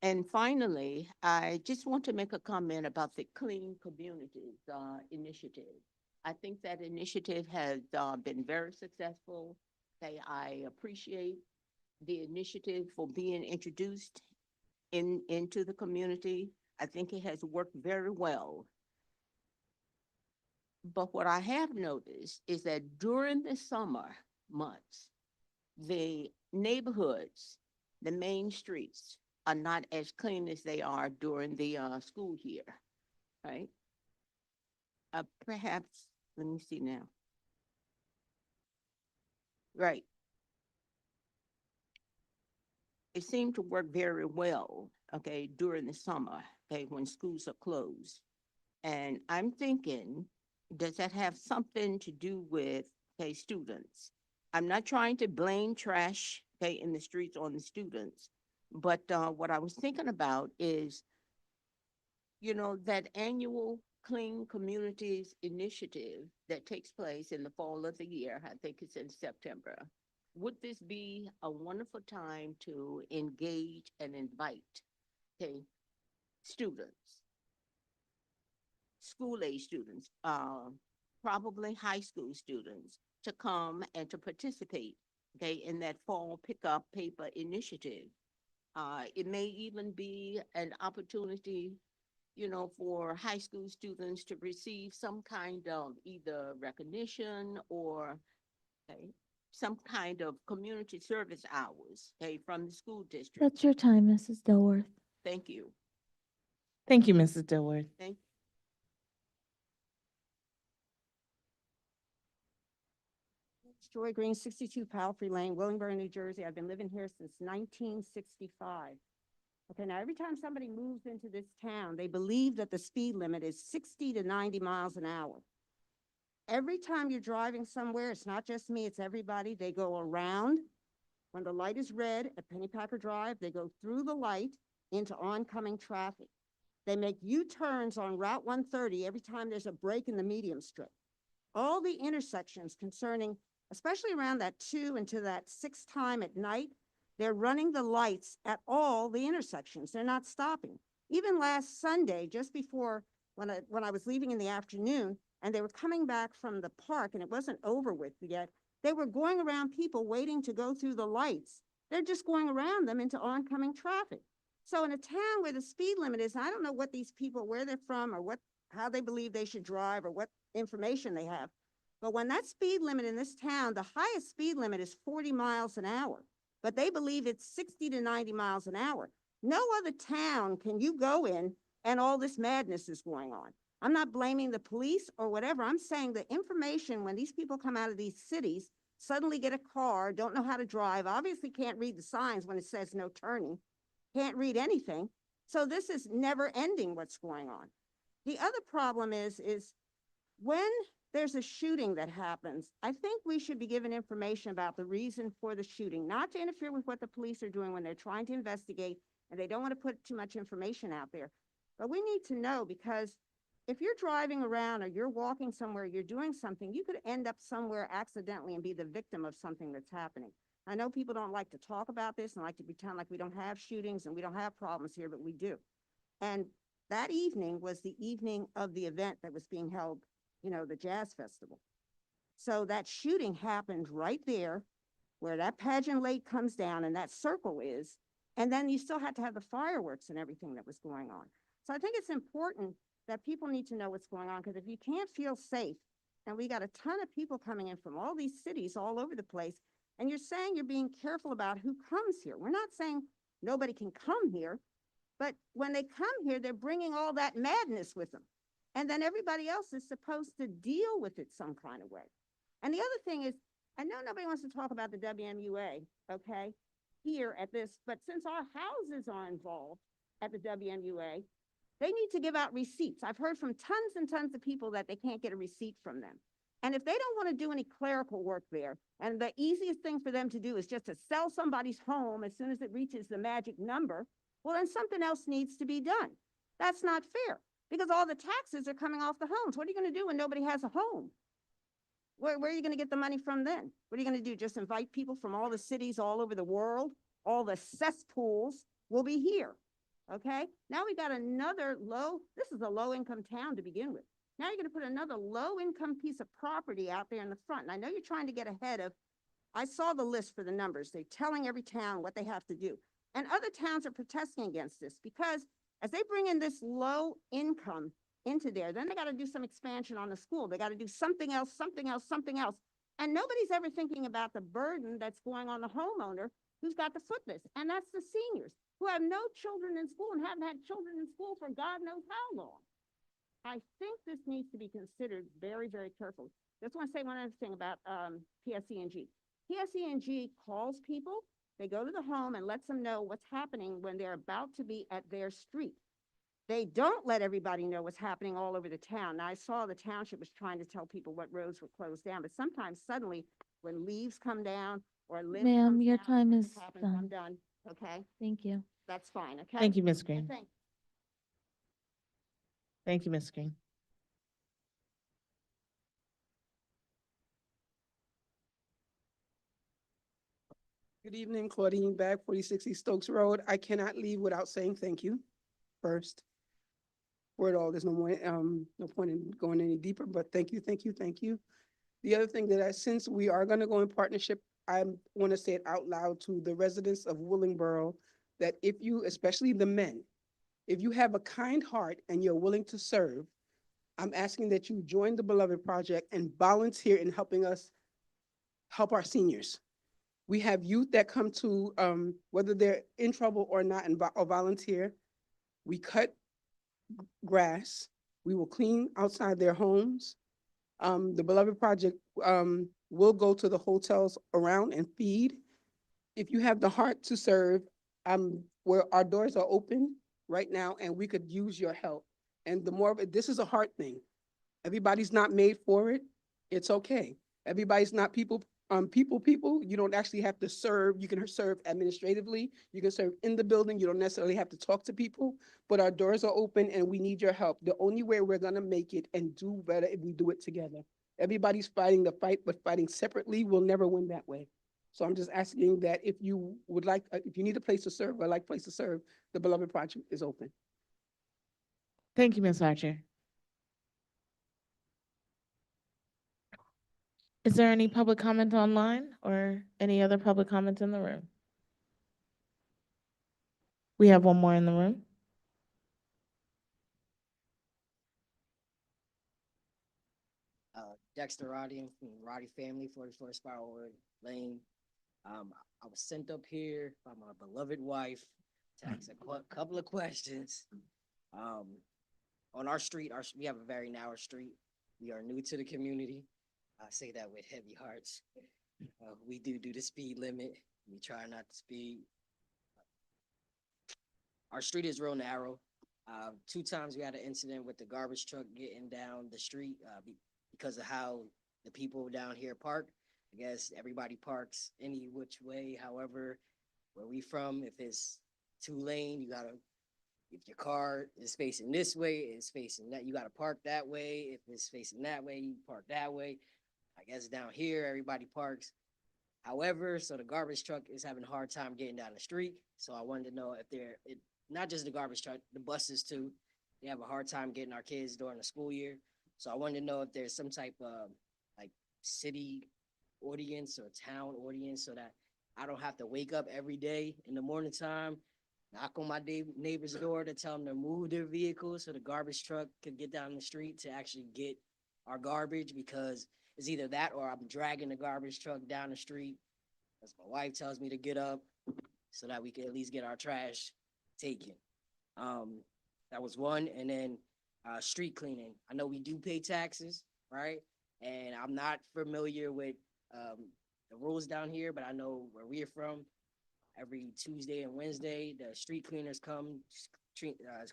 And finally, I just want to make a comment about the Clean Communities initiative. I think that initiative has been very successful. Okay, I appreciate the initiative for being introduced into the community. I think it has worked very well. But what I have noticed is that during the summer months, the neighborhoods, the main streets are not as clean as they are during the school year, right? Perhaps, let me see now. Right. It seemed to work very well, okay, during the summer, okay, when schools are closed. And I'm thinking, does that have something to do with, okay, students? I'm not trying to blame trash, okay, in the streets on the students, but what I was thinking about is, you know, that annual Clean Communities initiative that takes place in the fall of the year. I think it's in September. Would this be a wonderful time to engage and invite, okay, students, school-age students, probably high school students, to come and to participate, okay, in that fall pickup paper initiative? It may even be an opportunity, you know, for high school students to receive some kind of either recognition or, okay, some kind of community service hours, okay, from the school district. That's your time, Mrs. Dilworth. Thank you. Thank you, Mrs. Dilworth. Thank Joy Green, 62 Palfrey Lane, Willingboro, New Jersey. I've been living here since 1965. Okay, now every time somebody moves into this town, they believe that the speed limit is 60 to 90 miles an hour. every time you're driving somewhere, it's not just me, it's everybody, they go around. When the light is red at Pennypacker Drive, they go through the light into oncoming traffic. They make U-turns on Route 130 every time there's a break in the medium strip. All the intersections concerning, especially around that 2 and to that 6 time at night, they're running the lights at all the intersections. They're not stopping. Even last Sunday, just before when I was leaving in the afternoon, and they were coming back from the park and it wasn't over with yet, they were going around people waiting to go through the lights. They're just going around them into oncoming traffic. So in a town where the speed limit is, I don't know what these people, where they're from or how they believe they should drive or what information they have. But when that speed limit in this town, the highest speed limit is 40 miles an hour, but they believe it's 60 to 90 miles an hour. No other town can you go in and all this madness is going on. I'm not blaming the police or whatever. I'm saying the information when these people come out of these cities, suddenly get a car, don't know how to drive, obviously can't read the signs when it says no turning, can't read anything. So this is never ending what's going on. The other problem is when there's a shooting that happens, I think we should be given information about the reason for the shooting, not to interfere with what the police are doing when they're trying to investigate and they don't want to put too much information out there. But we need to know, because if you're driving around or you're walking somewhere, you're doing something, you could end up somewhere accidentally and be the victim of something that's happening. I know people don't like to talk about this and like to pretend like we don't have shootings and we don't have problems here, but we do. And that evening was the evening of the event that was being held, the Jazz Festival. So that shooting happened right there where that pageant lake comes down and that circle is, and then you still had to have the fireworks and everything that was going on. So I think it's important that people need to know what's going on, because if you can't feel safe, and we got a ton of people coming in from all these cities all over the place, and you're saying you're being careful about who comes here. We're not saying nobody can come here, but when they come here, they're bringing all that madness with them. And then everybody else is supposed to deal with it some kind of way. And the other thing is, I know nobody wants to talk about the WMUA, okay, here at this, but since our houses are involved at the WMUA, they need to give out receipts. I've heard from tons and tons of people that they can't get a receipt from them. And if they don't want to do any clerical work there, and the easiest thing for them to do is just to sell somebody's home as soon as it reaches the magic number, well, then something else needs to be done. That's not fair, because all the taxes are coming off the homes. What are you going to do when nobody has a home? Where are you going to get the money from then? What are you going to do? Just invite people from all the cities all over the world? All the cesspools will be here. Okay, now we got another this is a low-income town to begin with. Now you're going to put another low-income piece of property out there in the front. And I know you're trying to get ahead of, I saw the list for the numbers. They're telling every town what they have to do. And other towns are protesting against this, because as they bring in this low income into there, then they got to do some expansion on the school. They got to do something else, something else, something else. And nobody's ever thinking about the burden that's going on the homeowner who's got to foot this. And that's the seniors who have no children in school and haven't had children in school for God knows how long. I think this needs to be considered very, very carefully. Just want to say one other thing about PSE&G. PSE&G calls people, they go to the home and lets them know what's happening when they're about to be at their street. They don't let everybody know what's happening all over the town. Now, I saw the township was trying to tell people what roads were closed down, but sometimes suddenly when leaves come down or limbs Ma'am, your down, time something is happens, I'm done. done, okay? Thank you. That's fine, okay? Thank you, Ms. Green. Thank Thank you, Ms. Green. Good evening, Claudine Bag, 4060 Stokes Road. I cannot leave without saying thank you first. For it all, there's no more, no point in going any deeper, but thank you, thank you, thank you. The other thing that since we are gonna go in partnership, I wanna say it out loud to the residents of Willingboro, that if you, especially the men, if you have a kind heart and you're willing to serve, I'm asking that you join the Beloved Project and volunteer in helping us help our seniors. We have youth that come to, whether they're in trouble or not, or volunteer. We cut grass. We will clean outside their homes. The Beloved Project will go to the hotels around and feed. If you have the heart to serve, where our doors are open right now, and we could use your help. And the more of it, this is a heart thing. Everybody's not made for it. It's okay. Everybody's not people. You don't actually have to serve. You can serve administratively. You can serve in the building. You don't necessarily have to talk to people, but our doors are open and we need your help. The only way we're gonna make it and do better if we do it together. Everybody's fighting the fight, but fighting separately will never win that way. So I'm just asking that if you would like, if you need a place to serve, or like place to serve, the Beloved Project is open. Thank you, Ms. Archer. Is there any public comment online or any other public comment in the room? We have one more in the room. Dexter Roddy from Roddy family, 44 Spiral Lane. I was sent up here by my beloved wife to ask a couple of questions. On our street, we have a very narrow street. We are new to the community. I say that with heavy hearts. We do the speed limit. We try not to speed. Our street is real narrow. 2 times we had an incident with the garbage truck getting down the street because of how the people down here park. I guess everybody parks any which way. However, where we from, if it's 2-lane, if your car is facing this way, it's facing that, you gotta park that way. If it's facing that way, you park that way. I guess down here, everybody parks. However, so the garbage truck is having a hard time getting down the street. So I wanted to know if not just the garbage truck, the buses too, they have a hard time getting our kids during the school year. So I wanted to know if there's some type of like city audience or town audience so that I don't have to wake up every day in the morning time, knock on my neighbor's door to tell them to move their vehicle so the garbage truck could get down the street to actually get our garbage, because it's either that or I'm dragging the garbage truck down the street as my wife tells me to get up so that we can at least get our trash taken. That was one. And then street cleaning. I know we do pay taxes, right? And I'm not familiar with the rules down here, but I know where we're from, every Tuesday and Wednesday, the street cleaners come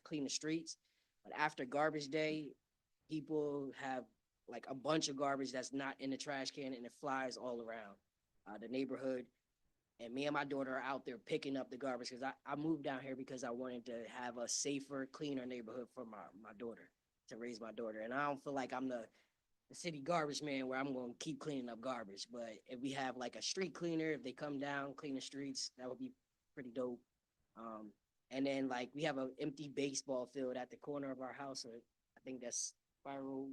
clean the streets. But after garbage day, people have like a bunch of garbage that's not in the trash can and it flies all around the neighborhood. And me and my daughter are out there picking up the garbage because I moved down here because I wanted to have a safer, cleaner neighborhood for my daughter, to raise my daughter. And I don't feel like I'm the city garbage man where I'm going to keep cleaning up garbage. But if we have like a street cleaner, if they come down, clean the streets, that would be pretty dope. And then like we have an empty baseball field at the corner of our house. I think that's Spiral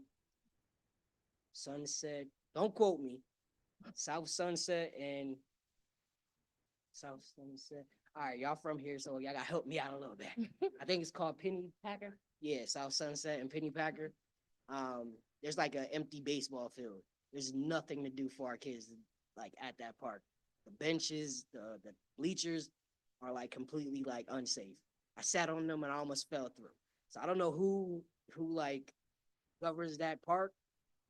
Sunset. Don't quote me. South Sunset and South Sunset. All right, y'all from here, so y'all gotta help me out a little bit. I think it's called Penny Packer. Yeah, South Sunset and Penny Packer. There's like an empty baseball field. There's nothing to do for our kids like at that park. The benches, the bleachers are like completely like unsafe. I sat on them and I almost fell through. So I don't know who like governs that park,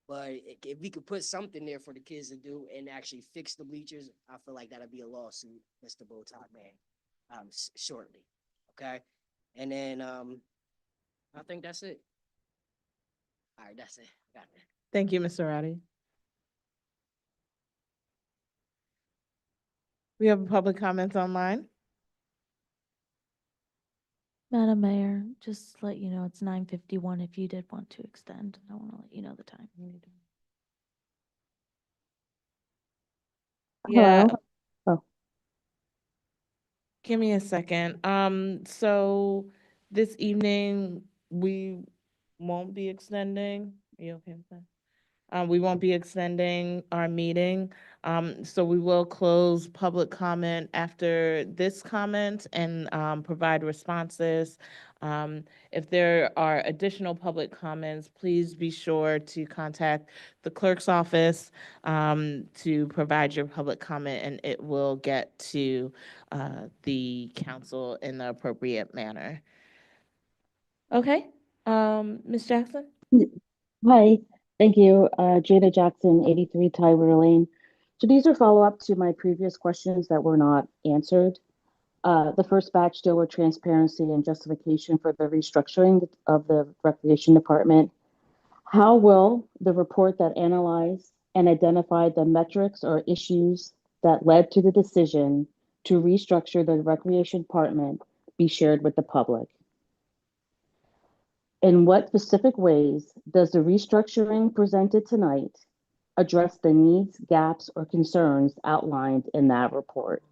but if we could put something there for the kids to do and actually fix the bleachers, I feel like that'd be a lawsuit, Mr. Botox Man, shortly. Okay. And then I think that's it. All right, that's it. Got it. Thank you, Mr. Roddy. We have a public comment online. Madam Mayor, just to let you know, it's 9:51 if you did want to extend. I want to let you know the time. Yeah. Hello? Oh. Give me a second. So this evening, we won't be extending. Are you okay with that? We won't be extending our meeting. So we will close public comment after this comment and provide responses. If there are additional public comments, please be sure to contact the clerk's office to provide your public comment, and it will get to the council in the appropriate manner. Okay, Ms. Jackson? Hi, thank you. Jada Jackson, 83 Tyler Lane. So these are follow-up to my previous questions that were not answered. The first batch deal with transparency and justification for the restructuring of the Recreation Department. How will the report that analyzed and identified the metrics or issues that led to the decision to restructure the Recreation Department be shared with the public? In what specific ways does the restructuring presented tonight address the needs, gaps, or concerns outlined in that report?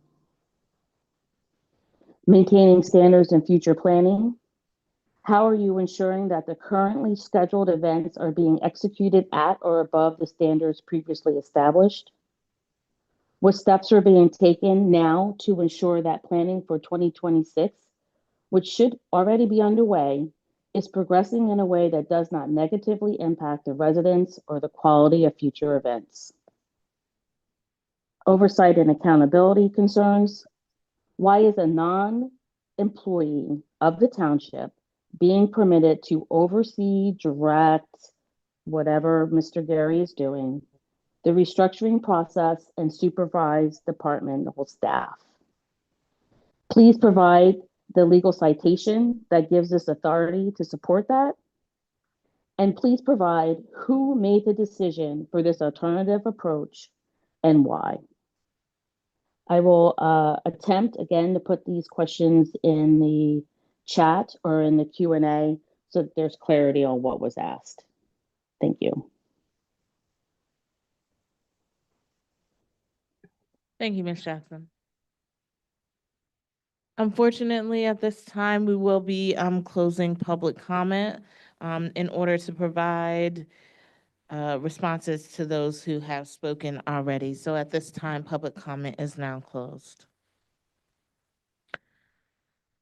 Maintaining standards in future planning. How are you ensuring that the currently scheduled events are being executed at or above the standards previously established? What steps are being taken now to ensure that planning for 2026, which should already be underway, is progressing in a way that does not negatively impact the residents or the quality of future events? Oversight and accountability concerns. Why is a non-employee of the township being permitted to oversee, direct, whatever Mr. Gary is doing, the restructuring process and supervise departmental staff? Please provide the legal citation that gives us authority to support that. And please provide who made the decision for this alternative approach and why. I will attempt again to put these questions in the chat or in the Q&A so that there's clarity on what was asked. Thank you. Thank you, Ms. Jackson. Unfortunately, at this time, we will be closing public comment in order to provide responses to those who have spoken already. So at this time, public comment is now closed.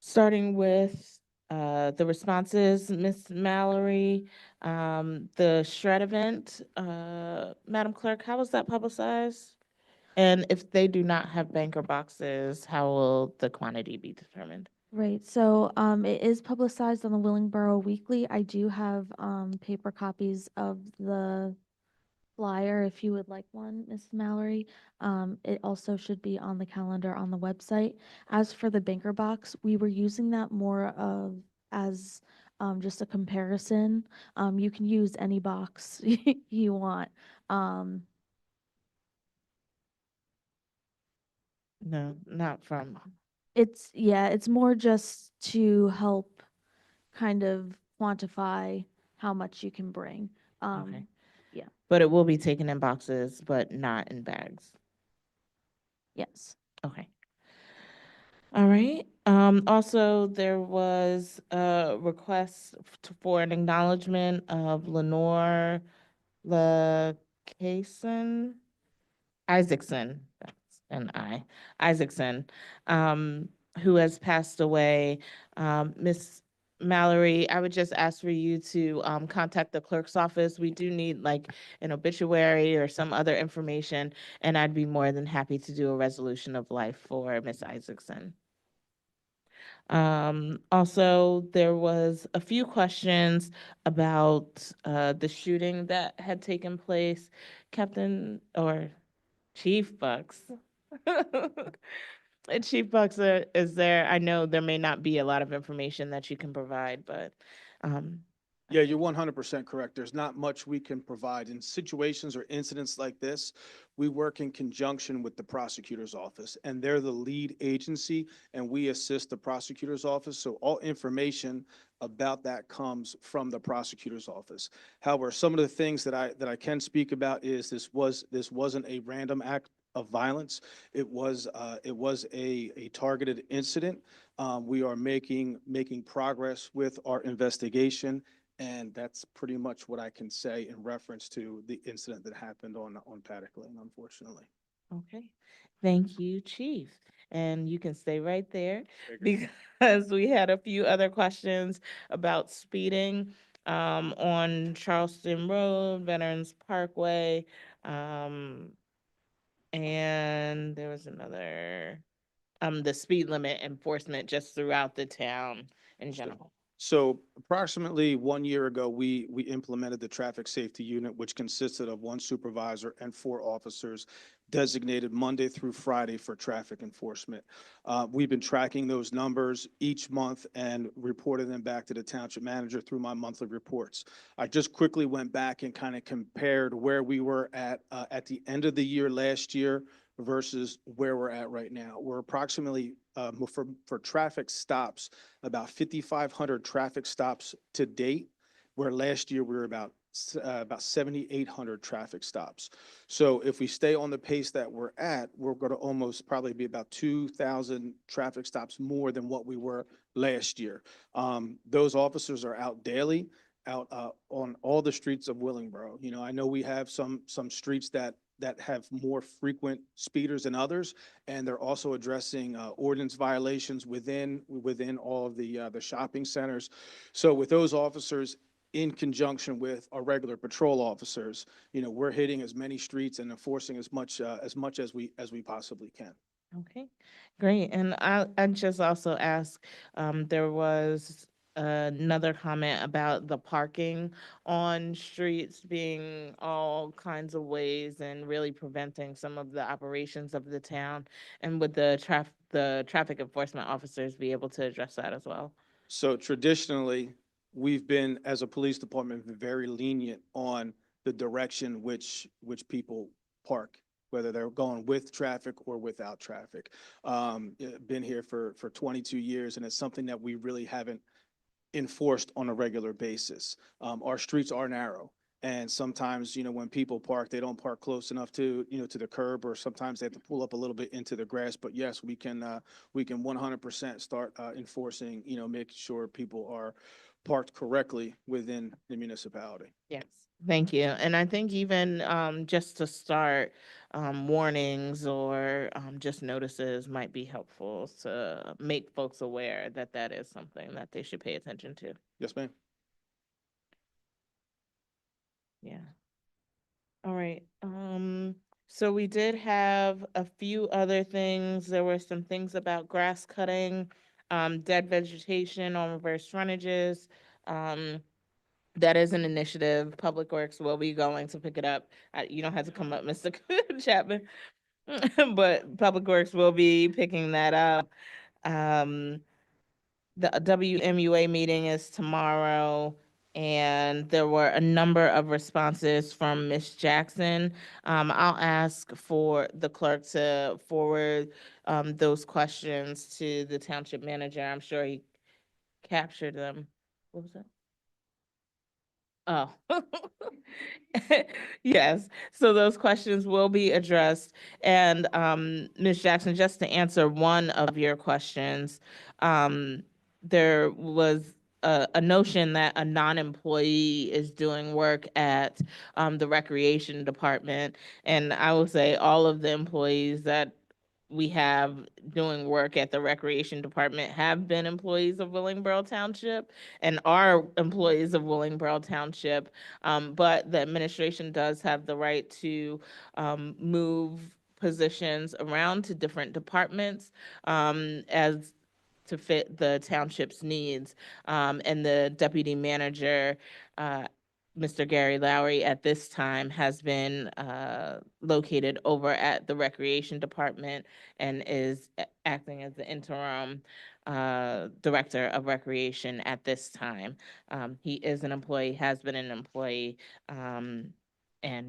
Starting with the responses, Ms. Mallory, the shred event, Madam Clerk, how was that publicized? And if they do not have banker boxes, how will the quantity be determined? Right, so it is publicized on the Willingboro Weekly. I do have paper copies of the flyer if you would like one, Ms. Mallory. It also should be on the calendar on the website. As for the banker box, we were using that more of as just a comparison. You can use any box you want. No, not from. It's more just to help kind of quantify how much you can bring. Okay. Yeah, But it will be taken in boxes, but not in bags. yes. Okay. All right. Also, there was a request for an acknowledgement of Lenore LaCason Isaacson, that's an I, Isaacson, who has passed away. Miss Mallory, I would just ask for you to contact the clerk's office. We do need like an obituary or some other information, and I'd be more than happy to do a resolution of life for Miss Isaacson. Also, there was a few questions about the shooting that had taken place. Captain or Chief Bucks. Chief Bucks, is there? I know there may not be a lot of information that you can provide, but yeah, you're 100% correct. There's not much we can provide. In situations or incidents like this, we work in conjunction with the prosecutor's office, and they're the lead agency, and we assist the prosecutor's office. So all information about that comes from the prosecutor's office. However, some of the things that I can speak about is this wasn't a random act of violence. It was a targeted incident. We are making progress with our investigation. And that's pretty much what I can say in reference to the incident that happened on Paddock Lane, unfortunately. okay. Thank you, Chief. And you can stay right there because we had a few other questions about speeding on Charleston Road, Veterans Parkway, and there was another, the speed limit enforcement just throughout the town in general. So approximately 1 year ago, we implemented the traffic safety unit, which consisted of 1 supervisor and 4 officers designated Monday through Friday for traffic enforcement. We've been tracking those numbers each month and reporting them back to the township manager through my monthly reports. I just quickly went back and kind of compared where we were at the end of the year last year versus where we're at right now. We're approximately, for traffic stops, about 5,500 traffic stops to date, where last year we were about 7,800 traffic stops. So if we stay on the pace that we're at, we're going to almost probably be about 2,000 traffic stops more than what we were last year. Those officers are out daily, out on all the streets of Willingboro. You know, I know we have some streets that have more frequent speeders than others, and they're also addressing ordinance violations within all of the shopping centers. So with those officers, in conjunction with our regular patrol officers, you know, we're hitting as many streets and enforcing as much as we possibly can. Okay, great. And I just also ask, there was another comment about the parking on streets being all kinds of ways and really preventing some of the operations of the town. And would the traffic enforcement officers be able to address that as well? So traditionally, we've been, as a police department, very lenient on the direction which people park, whether they're going with traffic or without traffic. Been here for 22 years, and it's something that we really haven't enforced on a regular basis. Our streets are narrow. And sometimes, you know, when people park, they don't park close enough to, you know, to the curb, or sometimes they have to pull up a little bit into the grass. But yes, we can 100% start enforcing, you know, making sure people are parked correctly within the municipality. Yes. Thank you. And I think even just to start, warnings or just notices might be helpful to make folks aware that that is something that they should pay attention to. Yes, ma'am. Yeah. All right. So we did have a few other things. There were some things about grass cutting, dead vegetation on reverse frontages. That is an initiative. Public Works will be going to pick it up. You don't have to come up, Mr. Chapman, but Public Works will be picking that up. The WMUA meeting is tomorrow, and there were a number of responses from Ms. Jackson. I'll ask for the clerk to forward those questions to the township manager. I'm sure he captured them. What was that? Oh. Yes, so those questions will be addressed. And Ms. Jackson, just to answer one of your questions, there was a notion that a non-employee is doing work at the recreation department. And I will say all of the employees that we have doing work at the recreation department have been employees of Willingboro Township and are employees of Willingboro Township. But the administration does have the right to move positions around to different departments as to fit the township's needs. And the deputy manager, Mr. Gary Lowry, at this time has been located over at the Recreation Department and is acting as the interim director of recreation at this time. He is an employee, has been an employee, and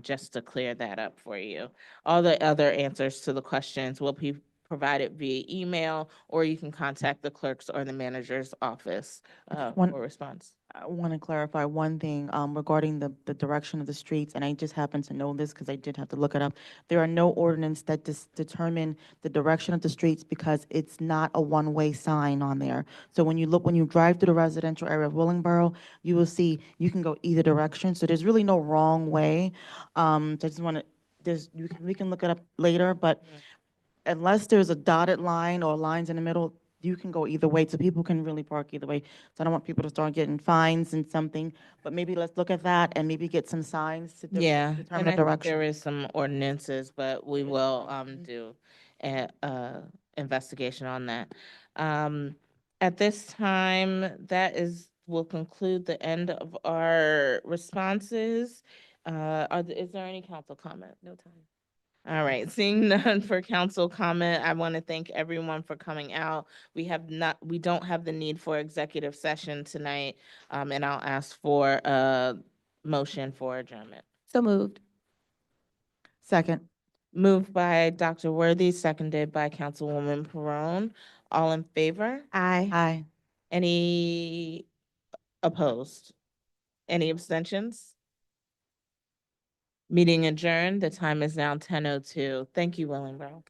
just to clear that up for you. All the other answers to the questions will be provided via email, or you can contact the clerk's or the manager's office for a response. I want to clarify one thing regarding the direction of the streets, and I just happen to know this because I did have to look it up. There are no ordinance that determine the direction of the streets because it's not a one-way sign on there. So when you drive through the residential area of Willingboro, you will see you can go either direction. So there's really no wrong way. So I just want to, we can look it up later, but unless there's a dotted line or lines in the middle, you can go either way, so people can really park either way. So I don't want people to start getting fines and something, but maybe let's look at that and maybe get some signs to Yeah, determine and the I think direction. there is some ordinances, but we will do a investigation on that. At this time, that is will conclude the end of our responses. Is there any council comment? No time. All right, seeing none for council comment, I want to thank everyone for coming out. We don't have the need for executive session tonight, and I'll ask for a motion for adjournment. So moved. Second. Moved by Dr. Worthy, seconded by Councilwoman Perone. All in favor? Aye. Aye. Any opposed? Any abstentions? Meeting adjourned. The time is now 10:02. Thank you, Willingboro.